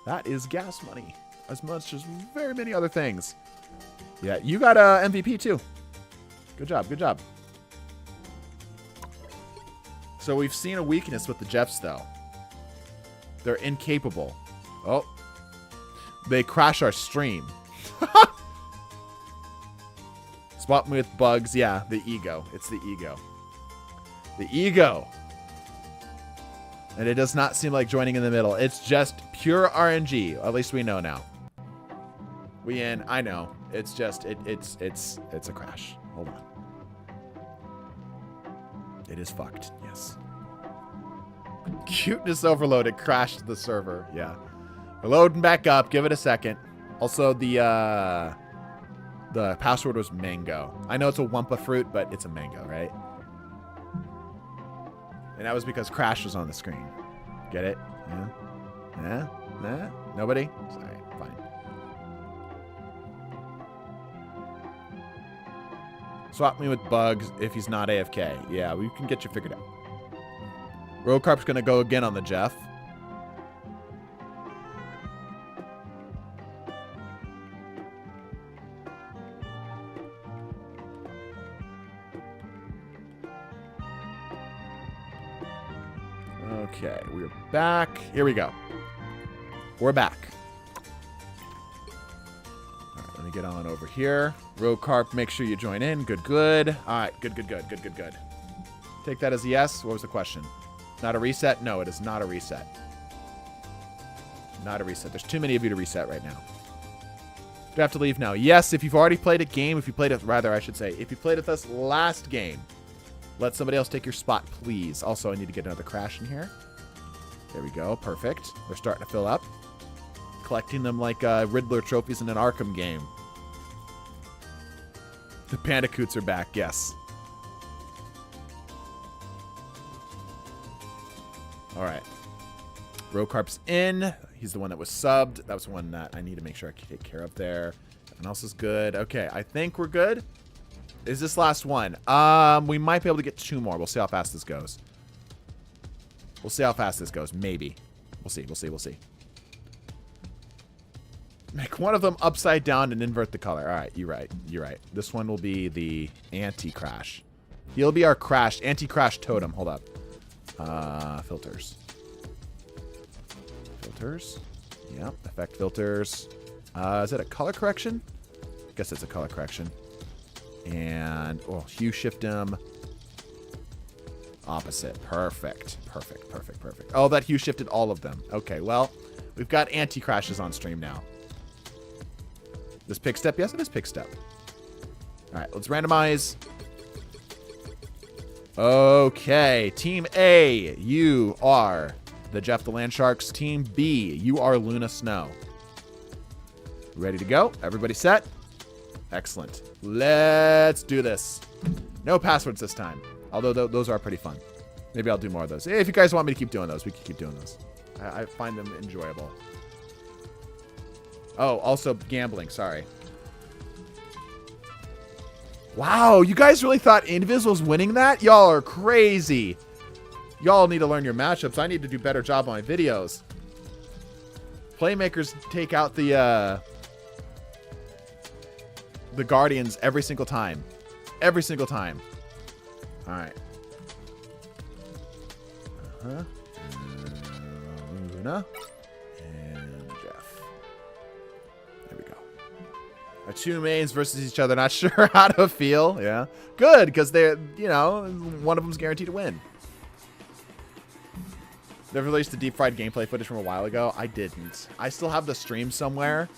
That is gas money. As much as very many other things. Yeah, you got a MVP too. Good job, good job. So we've seen a weakness with the Jeffs, though. They're incapable. Oh. They crash our stream. Spot me with bugs. Yeah, the ego. It's the ego. The ego. And it does not seem like joining in the middle. It's just pure RNG. At least we know now. We in. I know. It's just it's a crash. Hold on. It is fucked. Yes. Cuteness overloaded. Crashed the server. Yeah. We're loading back up. Give it a second. Also, the password was mango. I know it's a Wumpa fruit, but it's a mango, right? And that was because Crash was on the screen. Get it? Yeah? Yeah? Nah? Nobody? Sorry. Fine. Swap me with bugs if he's not AFK. Yeah, we can get you figured out. Rocarp's going to go again on the Jeff. Okay, we're back. Here we go. We're back. All right, let me get on over here. Rocarp, make sure you join in. Good, good. All right, good. Take that as a yes. What was the question? Not a reset? No, it is not a reset. Not a reset. There's too many of you to reset right now. Do I have to leave now? Yes, if you've already played a game, if you played it, rather, I should say, if you played with us last game, let somebody else take your spot, please. Also, I need to get another crash in here. There we go. Perfect. They're starting to fill up. Collecting them like Riddler trophies in an Arkham game. The Pandacoots are back, yes. All right. Rocarp's in. He's the one that was subbed. That was the one that I need to make sure I can take care of there. Everyone else is good. Okay, I think we're good. Is this last one? We might be able to get 2 more. We'll see how fast this goes. We'll see how fast this goes. Maybe. We'll see. Make one of them upside down and invert the color. All right, you're right. This one will be the anti-crash. He'll be our crash, anti-crash totem. Hold up. Filters. Yep, effect filters. Is it a color correction? I guess it's a color correction. And, hue shift him. Opposite. Perfect. Oh, that hue shifted all of them. Okay, well, we've got anti-crashes on stream now. This pick step? Yes, it is pick step. All right, let's randomize. Okay, Team A, you are the Jeff the Land Sharks. Team B, you are Luna Snow. Ready to go? Everybody set? Excellent. Let's do this. No passwords this time. Although those are pretty fun. Maybe I'll do more of those. If you guys want me to keep doing those, we can keep doing those. I find them enjoyable. Oh, also gambling. Sorry. Wow, you guys really thought Invis was winning that? Y'all are crazy. Y'all need to learn your matchups. I need to do a better job on my videos. Playmakers take out the Guardians every single time. Every single time. All right. Luna and Jeff. There we go. Our two mains versus each other. Not sure how to feel. Yeah. Good, because they're, you know, one of them's guaranteed to win. They released the deep fried gameplay footage from a while ago. I didn't. I still have the stream somewhere.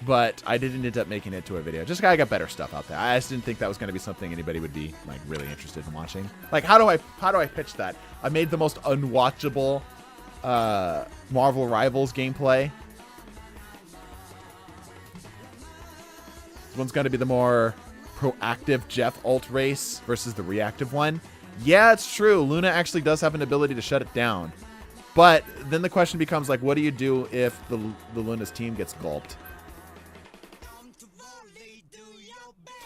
But I didn't end up making it to a video. Just I got better stuff out there. I just didn't think that was going to be something anybody would be like really interested in watching. Like how do I pitch that? I made the most unwatchable Marvel Rivals gameplay. This one's going to be the more proactive Jeff ult race versus the reactive one. Yeah, it's true. Luna actually does have an ability to shut it down. But then the question becomes like, what do you do if the Luna's team gets gulped?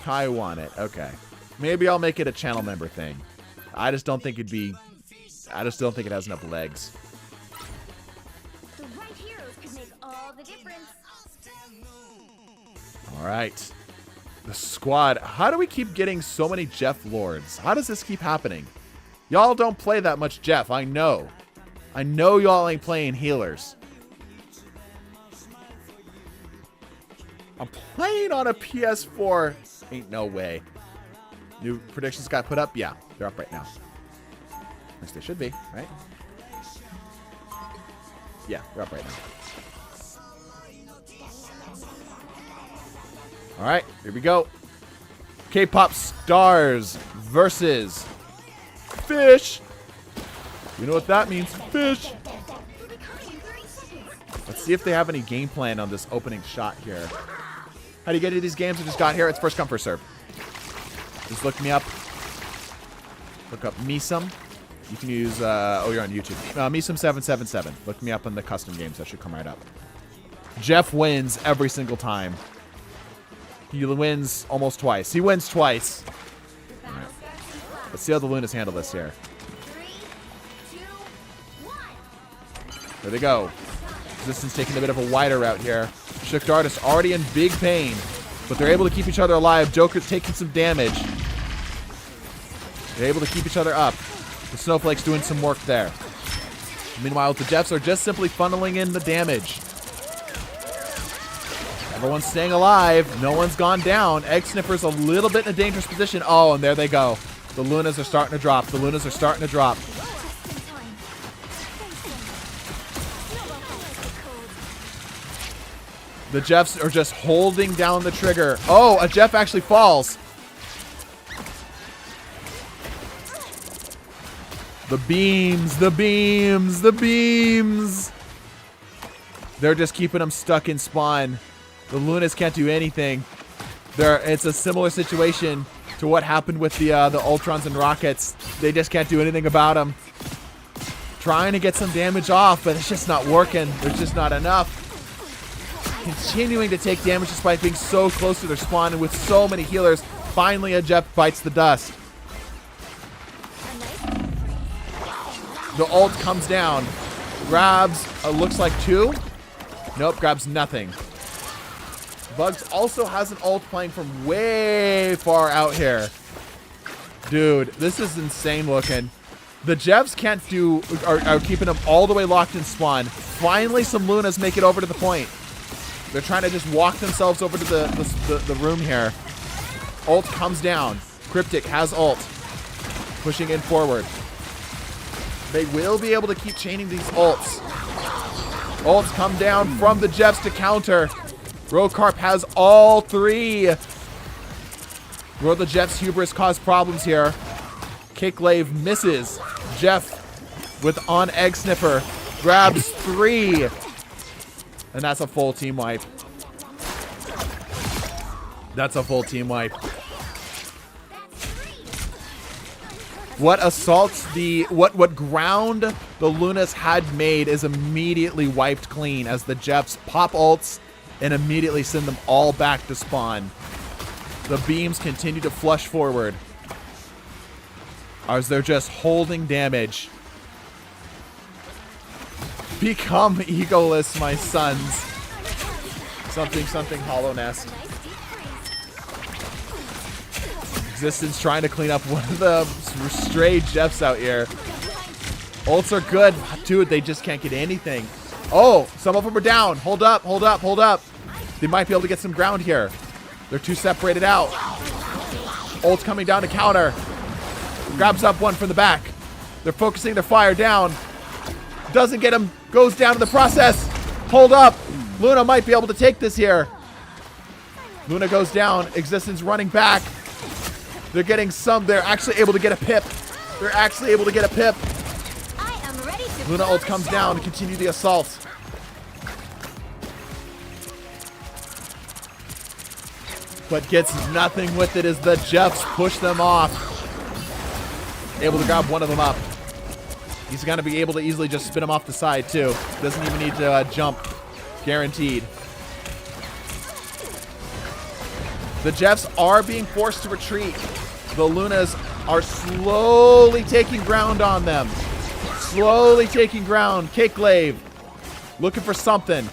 I want it. Okay. Maybe I'll make it a channel member thing. I just don't think it'd be... I just don't think it has enough legs.
The right heroes could make all the difference.
Alright. The squad. How do we keep getting so many Jeff Lords? How does this keep happening? Y'all don't play that much Jeff. I know. I know y'all ain't playing healers. I'm playing on a PS4. Ain't no way. New predictions got put up? Yeah, they're up right now. At least they should be, right? Yeah, they're up right now. Alright, here we go. K-pop stars versus fish. You know what that means? Fish. Let's see if they have any game plan on this opening shot here. How do you get into these games? I just got here. It's first come, first serve. Just look me up. Look up Misum. You can use, oh, you're on YouTube. Misum777. Look me up in the custom games. That should come right up. Jeff wins every single time. He wins almost twice. He wins twice. All right. Let's see how the Lunas handle this here.
3, 2, 1.
There they go. Resistance taking a bit of a wider route here. Shook Dart is already in big pain, but they're able to keep each other alive. Joker's taking some damage. They're able to keep each other up. The Snowflake's doing some work there. Meanwhile, the Jeffs are just simply funneling in the damage. Everyone's staying alive. No one's gone down. Egg Sniffer's a little bit in a dangerous position. Oh, and there they go. The Lunas are starting to drop. The Lunas are starting to drop. The Jeffs are just holding down the trigger. Oh, a Jeff actually falls. The beams, the beams, the beams. They're just keeping them stuck in spawn. The Lunas can't do anything. It's a similar situation to what happened with the Ultrons and Rockets. They just can't do anything about them. Trying to get some damage off, but it's just not working. There's just not enough. Continuing to take damage despite being so close to their spawn and with so many healers. Finally, a Jeff bites the dust. The ult comes down. Grabs, looks like 2. Nope, grabs nothing. Bugs also has an ult playing from way far out here. Dude, this is insane looking. The Jeffs can't do, are keeping them all the way locked in spawn. Finally, some Lunas make it over to the point. They're trying to just walk themselves over to the room here. Ult comes down. Cryptic has ult. Pushing in forward. They will be able to keep chaining these ults. Ults come down from the Jeffs to counter. Rokarp has all 3. Will the Jeffs' hubris cause problems here? Kicklave misses. Jeff with on Egg Sniffer. Grabs 3. And that's a full team wipe. That's a full team wipe. What assaults what ground the Lunas had made is immediately wiped clean as the Jeffs pop ults and immediately send them all back to spawn. The beams continue to flush forward as they're just holding damage. Become egoless, my sons. Something Hollow Nest. Existence trying to clean up one of the stray Jeffs out here. Ults are good. Dude, they just can't get anything. Oh, some of them are down. Hold up, hold up, hold up. They might be able to get some ground here. They're too separated out. Ult's coming down to counter. Grabs up one from the back. They're focusing their fire down. Doesn't get him. Goes down in the process. Hold up. Luna might be able to take this here. Luna goes down. Existence running back. They're getting some. They're actually able to get a pip. They're actually able to get a pip. Luna ult comes down to continue the assault. But gets nothing with it as the Jeffs push them off. Able to grab one of them up. He's going to be able to easily just spin him off the side too. Doesn't even need to jump. Guaranteed. The Jeffs are being forced to retreat. The Lunas are slowly taking ground on them. Slowly taking ground. Cakelave looking for something.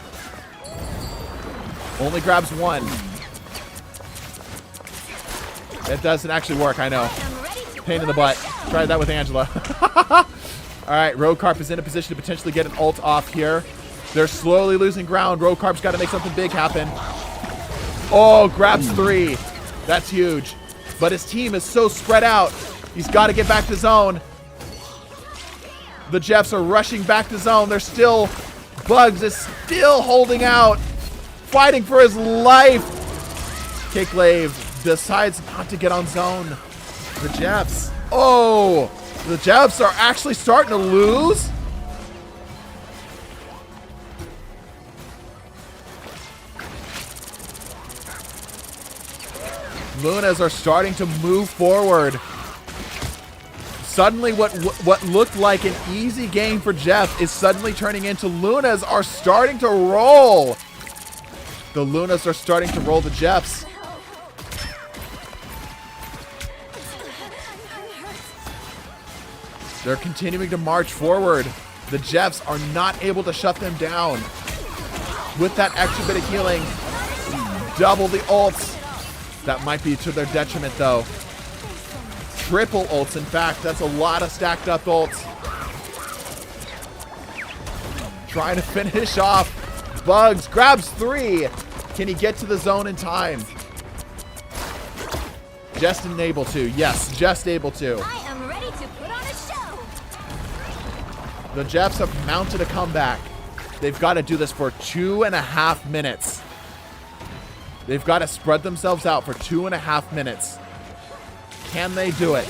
Only grabs one. That doesn't actually work, I know. Pain in the butt. Tried that with Angela. Alright, Roadcarp is in a position to potentially get an ult off here. They're slowly losing ground. Roadcarp's got to make something big happen. Oh, grabs 3. That's huge. But his team is so spread out. He's got to get back to zone. The Jeffs are rushing back to zone. They're still... Bugs is still holding out. Fighting for his life. Cakelave decides not to get on zone. The Jeffs. Oh! The Jeffs are actually starting to lose? Lunas are starting to move forward. Suddenly what looked like an easy game for Jeff is suddenly turning into Lunas are starting to roll. The Lunas are starting to roll the Jeffs. They're continuing to march forward. The Jeffs are not able to shut them down. With that extra bit of healing, double the ults. That might be to their detriment, though. Triple ults, in fact. That's a lot of stacked up ults. Trying to finish off. Bugs grabs 3. Can he get to the zone in time? Just able to. Yes, just able to.
I am ready to put on a show.
The Jeffs have mounted a comeback. They've got to do this for 2.5 minutes. They've got to spread themselves out for 2.5 minutes. Can they do it?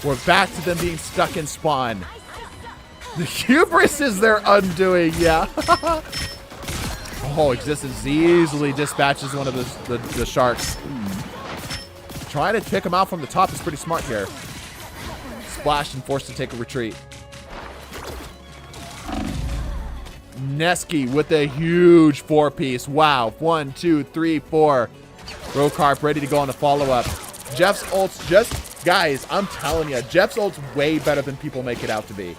We're back to them being stuck in spawn. The hubris is their undoing, yeah. Oh, Existence easily dispatches one of the sharks. Trying to pick him out from the top is pretty smart here. Splashed and forced to take a retreat. Neski with a huge 4-piece. Wow. 1, 2, 3, 4. Rokarp ready to go on the follow-up. Jeff's ult's just... Guys, I'm telling you, Jeff's ult's way better than people make it out to be.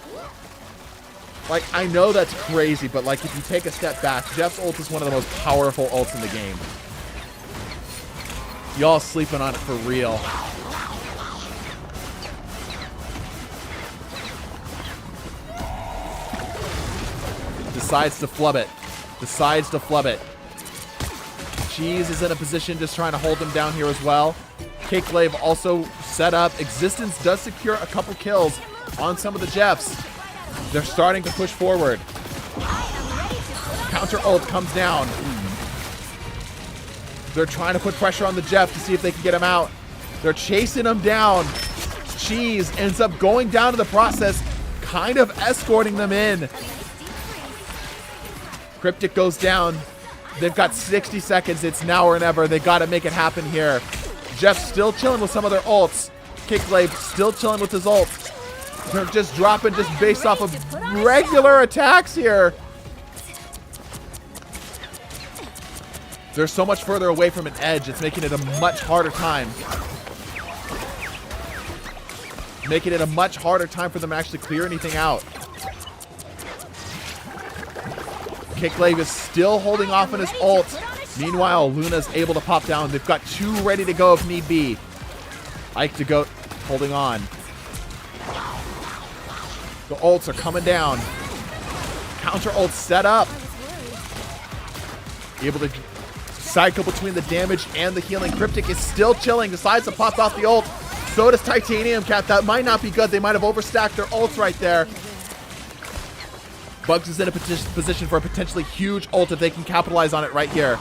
Like, I know that's crazy, but, like, if you take a step back, Jeff's ult is one of the most powerful ults in the game. Y'all sleeping on it for real. Decides to flub it. Decides to flub it. Cheese is in a position just trying to hold him down here as well. Cakelave also set up. Existence does secure a couple kills on some of the Jeffs. They're starting to push forward. Counter ult comes down. They're trying to put pressure on the Jeff to see if they can get him out. They're chasing him down. Cheese ends up going down to the process, kind of escorting them in. Cryptic goes down. They've got 60 seconds. It's now or never. They got to make it happen here. Jeff still chilling with some of their ults. Kicklave still chilling with his ult. They're just dropping just based off of regular attacks here. They're so much further away from an edge. It's making it a much harder time. Making it a much harder time for them to actually clear anything out. Kicklave is still holding off on his ult. Meanwhile, Luna's able to pop down. They've got 2 ready to go if need be. Ike to Goat holding on. The ults are coming down. Counter ult set up. Able to cycle between the damage and the healing. Cryptic is still chilling. Decides to pop off the ult. So does Titanium Cat. That might not be good. They might have overstacked their ults right there. Bugs is in a position for a potentially huge ult if they can capitalize on it right here.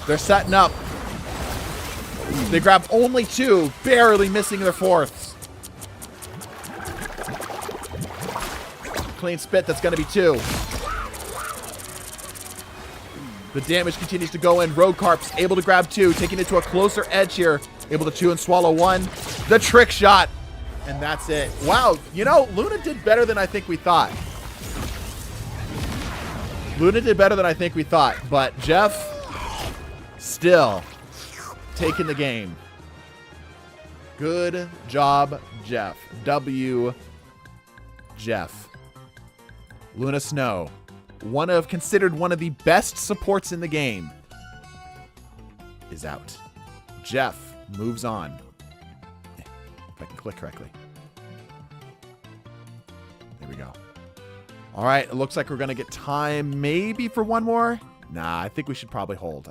They're setting up. They grab only 2, barely missing their 4ths. Clean spit, that's going to be 2. The damage continues to go in. Rogue Carp's able to grab 2, taking it to a closer edge here. Able to chew and swallow 1. The trick shot. And that's it. Wow, you know, Luna did better than I think we thought. Luna did better than I think we thought, but Jeff still taking the game. Good job, Jeff. W. Jeff. Luna Snow, considered one of the best supports in the game, is out. Jeff moves on. If I can click correctly. There we go. All right, it looks like we're going to get time maybe for one more. Nah, I think we should probably hold.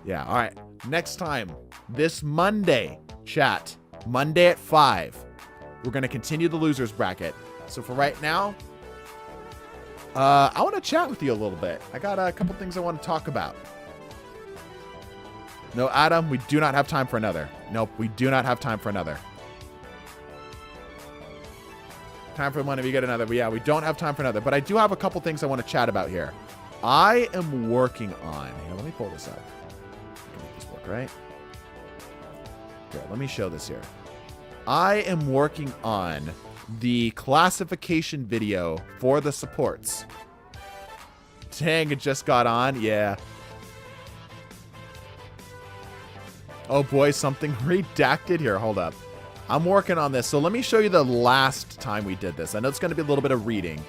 Yeah, all right. Next time, this Monday, chat. Monday at 5. We're going to continue the losers bracket. So for right now, I want to chat with you a little bit. I got a couple things I want to talk about. No, Adam, we do not have time for another. Nope, we do not have time for another. Time for one if you get another. But yeah, we don't have time for another. But I do have a couple things I want to chat about here. I am working on... Here, let me pull this up. I can make this work, right? Here, let me show this here. I am working on the classification video for the supports. Dang, it just got on. Yeah. Oh boy, something redacted here. Hold up. I'm working on this. So let me show you the last time we did this. I know it's going to be a little bit of reading.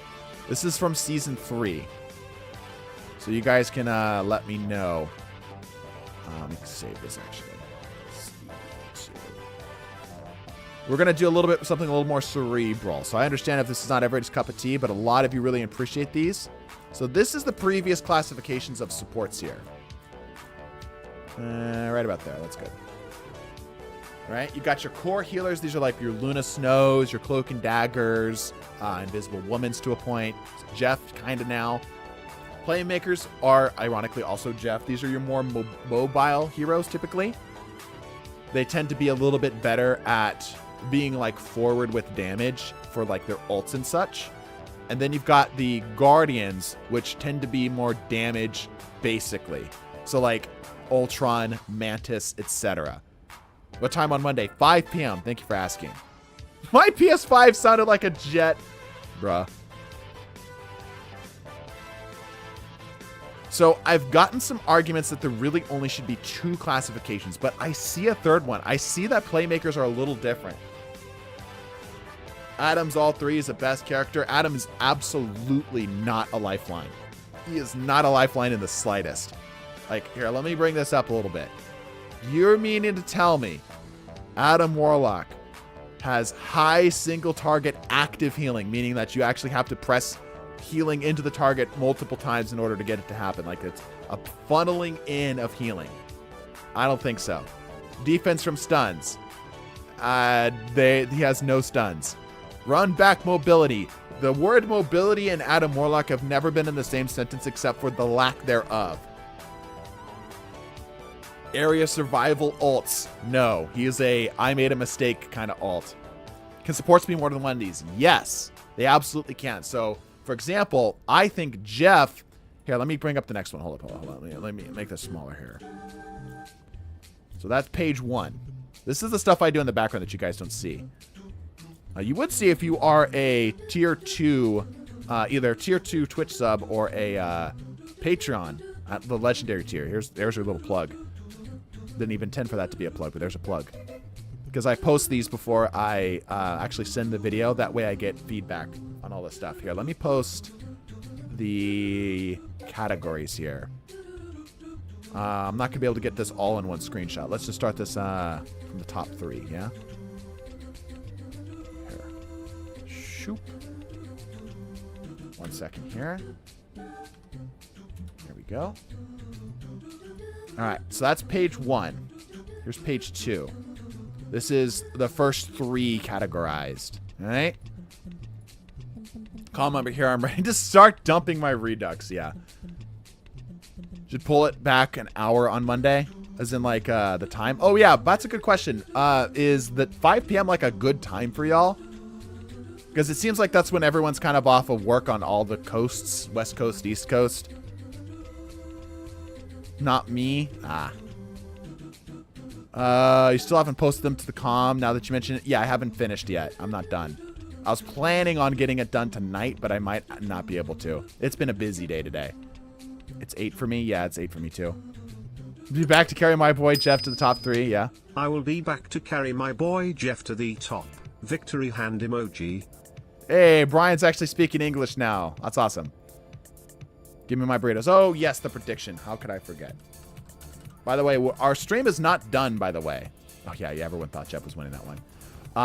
This is from season 3. So you guys can let me know. Let me save this actually. We're going to do something a little more cerebral. So I understand if this is not everybody's cup of tea, but a lot of you really appreciate these. So this is the previous classifications of supports here. Right about there. That's good. All right, you got your core healers. These are like your Luna Snows, your Cloak and Daggers, Invisible Womans to a point. Jeff, kind of now. Playmakers are, ironically, also Jeff. These are your more mobile heroes, typically. They tend to be a little bit better at being, like, forward with damage for, like, their ults and such. And then you've got the Guardians, which tend to be more damage, basically. So, like, Ultron, Mantis, etc. What time on Monday? 5 p.m. Thank you for asking. My PS5 sounded like a jet. Bruh. So I've gotten some arguments that there really only should be 2 classifications, but I see a third one. I see that playmakers are a little different. Adam's all 3 is the best character. Adam is absolutely not a lifeline. He is not a lifeline in the slightest. Like, here, let me bring this up a little bit. You're meaning to tell me Adam Warlock has high single target active healing, meaning that you actually have to press healing into the target multiple times in order to get it to happen. Like, it's a funneling in of healing. I don't think so. Defense from stuns. He has no stuns. Run back mobility. The word mobility and Adam Warlock have never been in the same sentence except for the lack thereof. Area survival ults. No, he is a I made a mistake kind of ult. Can supports be more than one of these? Yes, they absolutely can. So For example, I think Jeff... Here, let me bring up the next one. Hold up. Let me make this smaller here. So that's page 1. This is the stuff I do in the background that you guys don't see. You would see if you are a tier 2, either tier 2 Twitch sub or a Patreon at the legendary tier. There's your little plug. Didn't even intend for that to be a plug, but there's a plug. Because I post these before I actually send the video. That way I get feedback on all this stuff. Here, let me post the categories here. I'm not going to be able to get this all in one screenshot. Let's just start this from the top 3, yeah? Here. Shoop. 1 second here. There we go. All right, so that's page 1. Here's page 2. This is the first 3 categorized. All right? Comment here. I'm ready to start dumping my Redux. Yeah. Should pull it back an hour on Monday, as in like the time. Oh yeah, that's a good question. Is that 5 p.m. like a good time for y'all? Because it seems like that's when everyone's kind of off of work on all the coasts, West Coast, East Coast. Not me. You still haven't posted them to the comm now that you mention it. Yeah, I haven't finished yet. I'm not done. I was planning on getting it done tonight, but I might not be able to. It's been a busy day today. It's 8 for me. Yeah, it's 8 for me too. Be back to carry my boy Jeff to the top 3. Yeah.
I will be back to carry my boy Jeff to the top. Victory hand emoji.
Hey, Brian's actually speaking English now. That's awesome. Give me my burritos. Oh, yes, the prediction. How could I forget? By the way, our stream is not done, by the way. Oh, yeah, everyone thought Jeff was winning that one.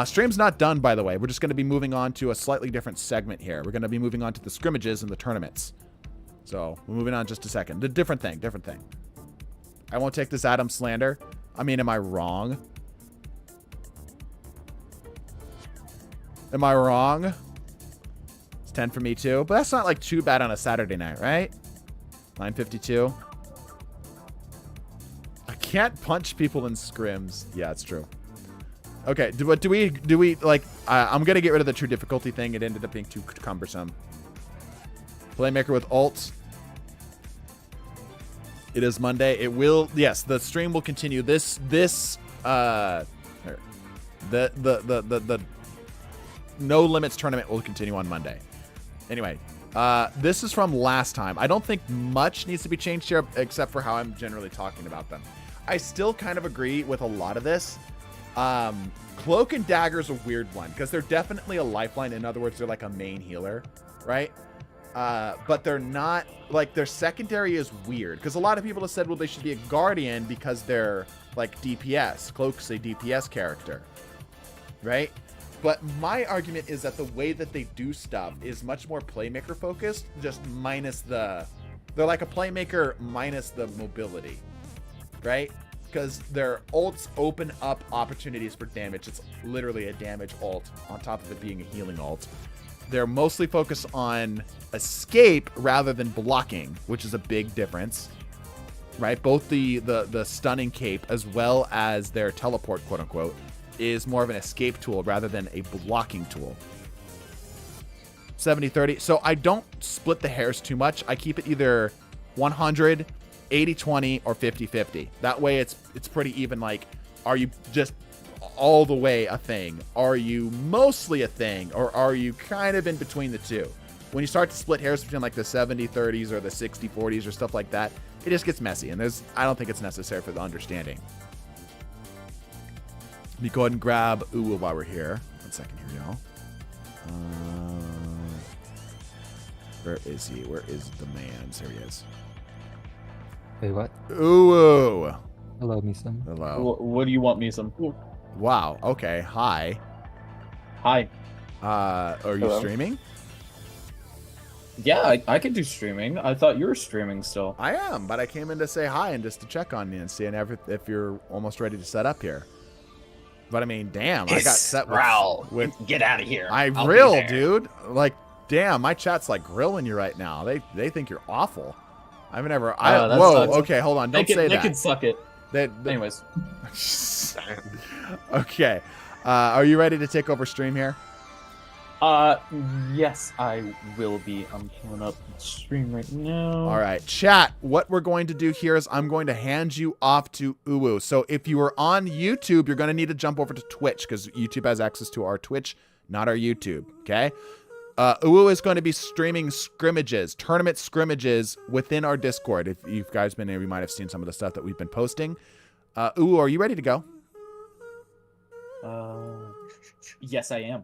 Stream's not done, by the way. We're just going to be moving on to a slightly different segment here. We're going to be moving on to the scrimmages and the tournaments. So, we're moving on just a second. The different thing. I won't take this Adam slander. I mean, am I wrong? Am I wrong? It's 10 for me, too. But that's not, like, too bad on a Saturday night, right? 9:52. I can't punch people in scrims. Yeah, it's true. Okay, do we like, I'm going to get rid of the true difficulty thing. It ended up being too cumbersome. Playmaker with ult. It is Monday. It will, yes, the stream will continue. The No Limits tournament will continue on Monday. Anyway, this is from last time. I don't think much needs to be changed here, except for how I'm generally talking about them. I still kind of agree with a lot of this. Cloak and Dagger is a weird one because they're definitely a lifeline. In other words, they're like a main healer, right? But they're not, like, their secondary is weird because a lot of people have said, well, they should be a Guardian because they're like DPS. Cloak's a DPS character, right? But my argument is that the way that they do stuff is much more playmaker focused, just minus they're like a playmaker minus the mobility, right? Because their ults open up opportunities for damage. It's literally a damage ult on top of it being a healing ult. They're mostly focused on escape rather than blocking, which is a big difference, right? Both the stunning cape as well as their teleport, quote unquote, is more of an escape tool rather than a blocking tool. 70-30. So I don't split the hairs too much. I keep it either 100, 80-20, or 50-50. That way it's pretty even. Like, are you just all the way a thing? Are you mostly a thing? Or are you kind of in between the two? When you start to split hairs between like the 70-30s or the 60-40s or stuff like that, it just gets messy. And I don't think it's necessary for the understanding. Let me go ahead and grab Uwu while we're here. 1 second here, y'all. Where is he? Where is the man? There he is.
Wait, what?
Uwu.
Hello, Misum.
Hello.
What do you want, Misum?
Wow. Okay. Hi.
Hi.
Are you
Hello.
streaming?
Yeah, I could do streaming. I thought you were streaming still.
I am, but I came in to say hi and just to check on you and see if you're almost ready to set up here. But I mean, damn, I got set with
Get out of here.
I grill, dude. Like, damn, my chat's like grilling you right now. They think you're awful. I've never.
That
whoa.
sucks.
Okay, hold on. Don't say
they
that.
can suck it.
Anyways.
Anyways.
Okay. Are you ready to take over stream here?
Yes, I will be. I'm pulling up the stream right now.
All right, chat. What we're going to do here is I'm going to hand you off to Uwu. So if you are on YouTube, you're going to need to jump over to Twitch because YouTube has access to our Twitch, not our YouTube. Okay. Uwu is going to be streaming scrimmages, tournament scrimmages within our Discord. If you guys been there, you might have seen some of the stuff that we've been posting. Uwu, are you ready to go?
Yes, I am.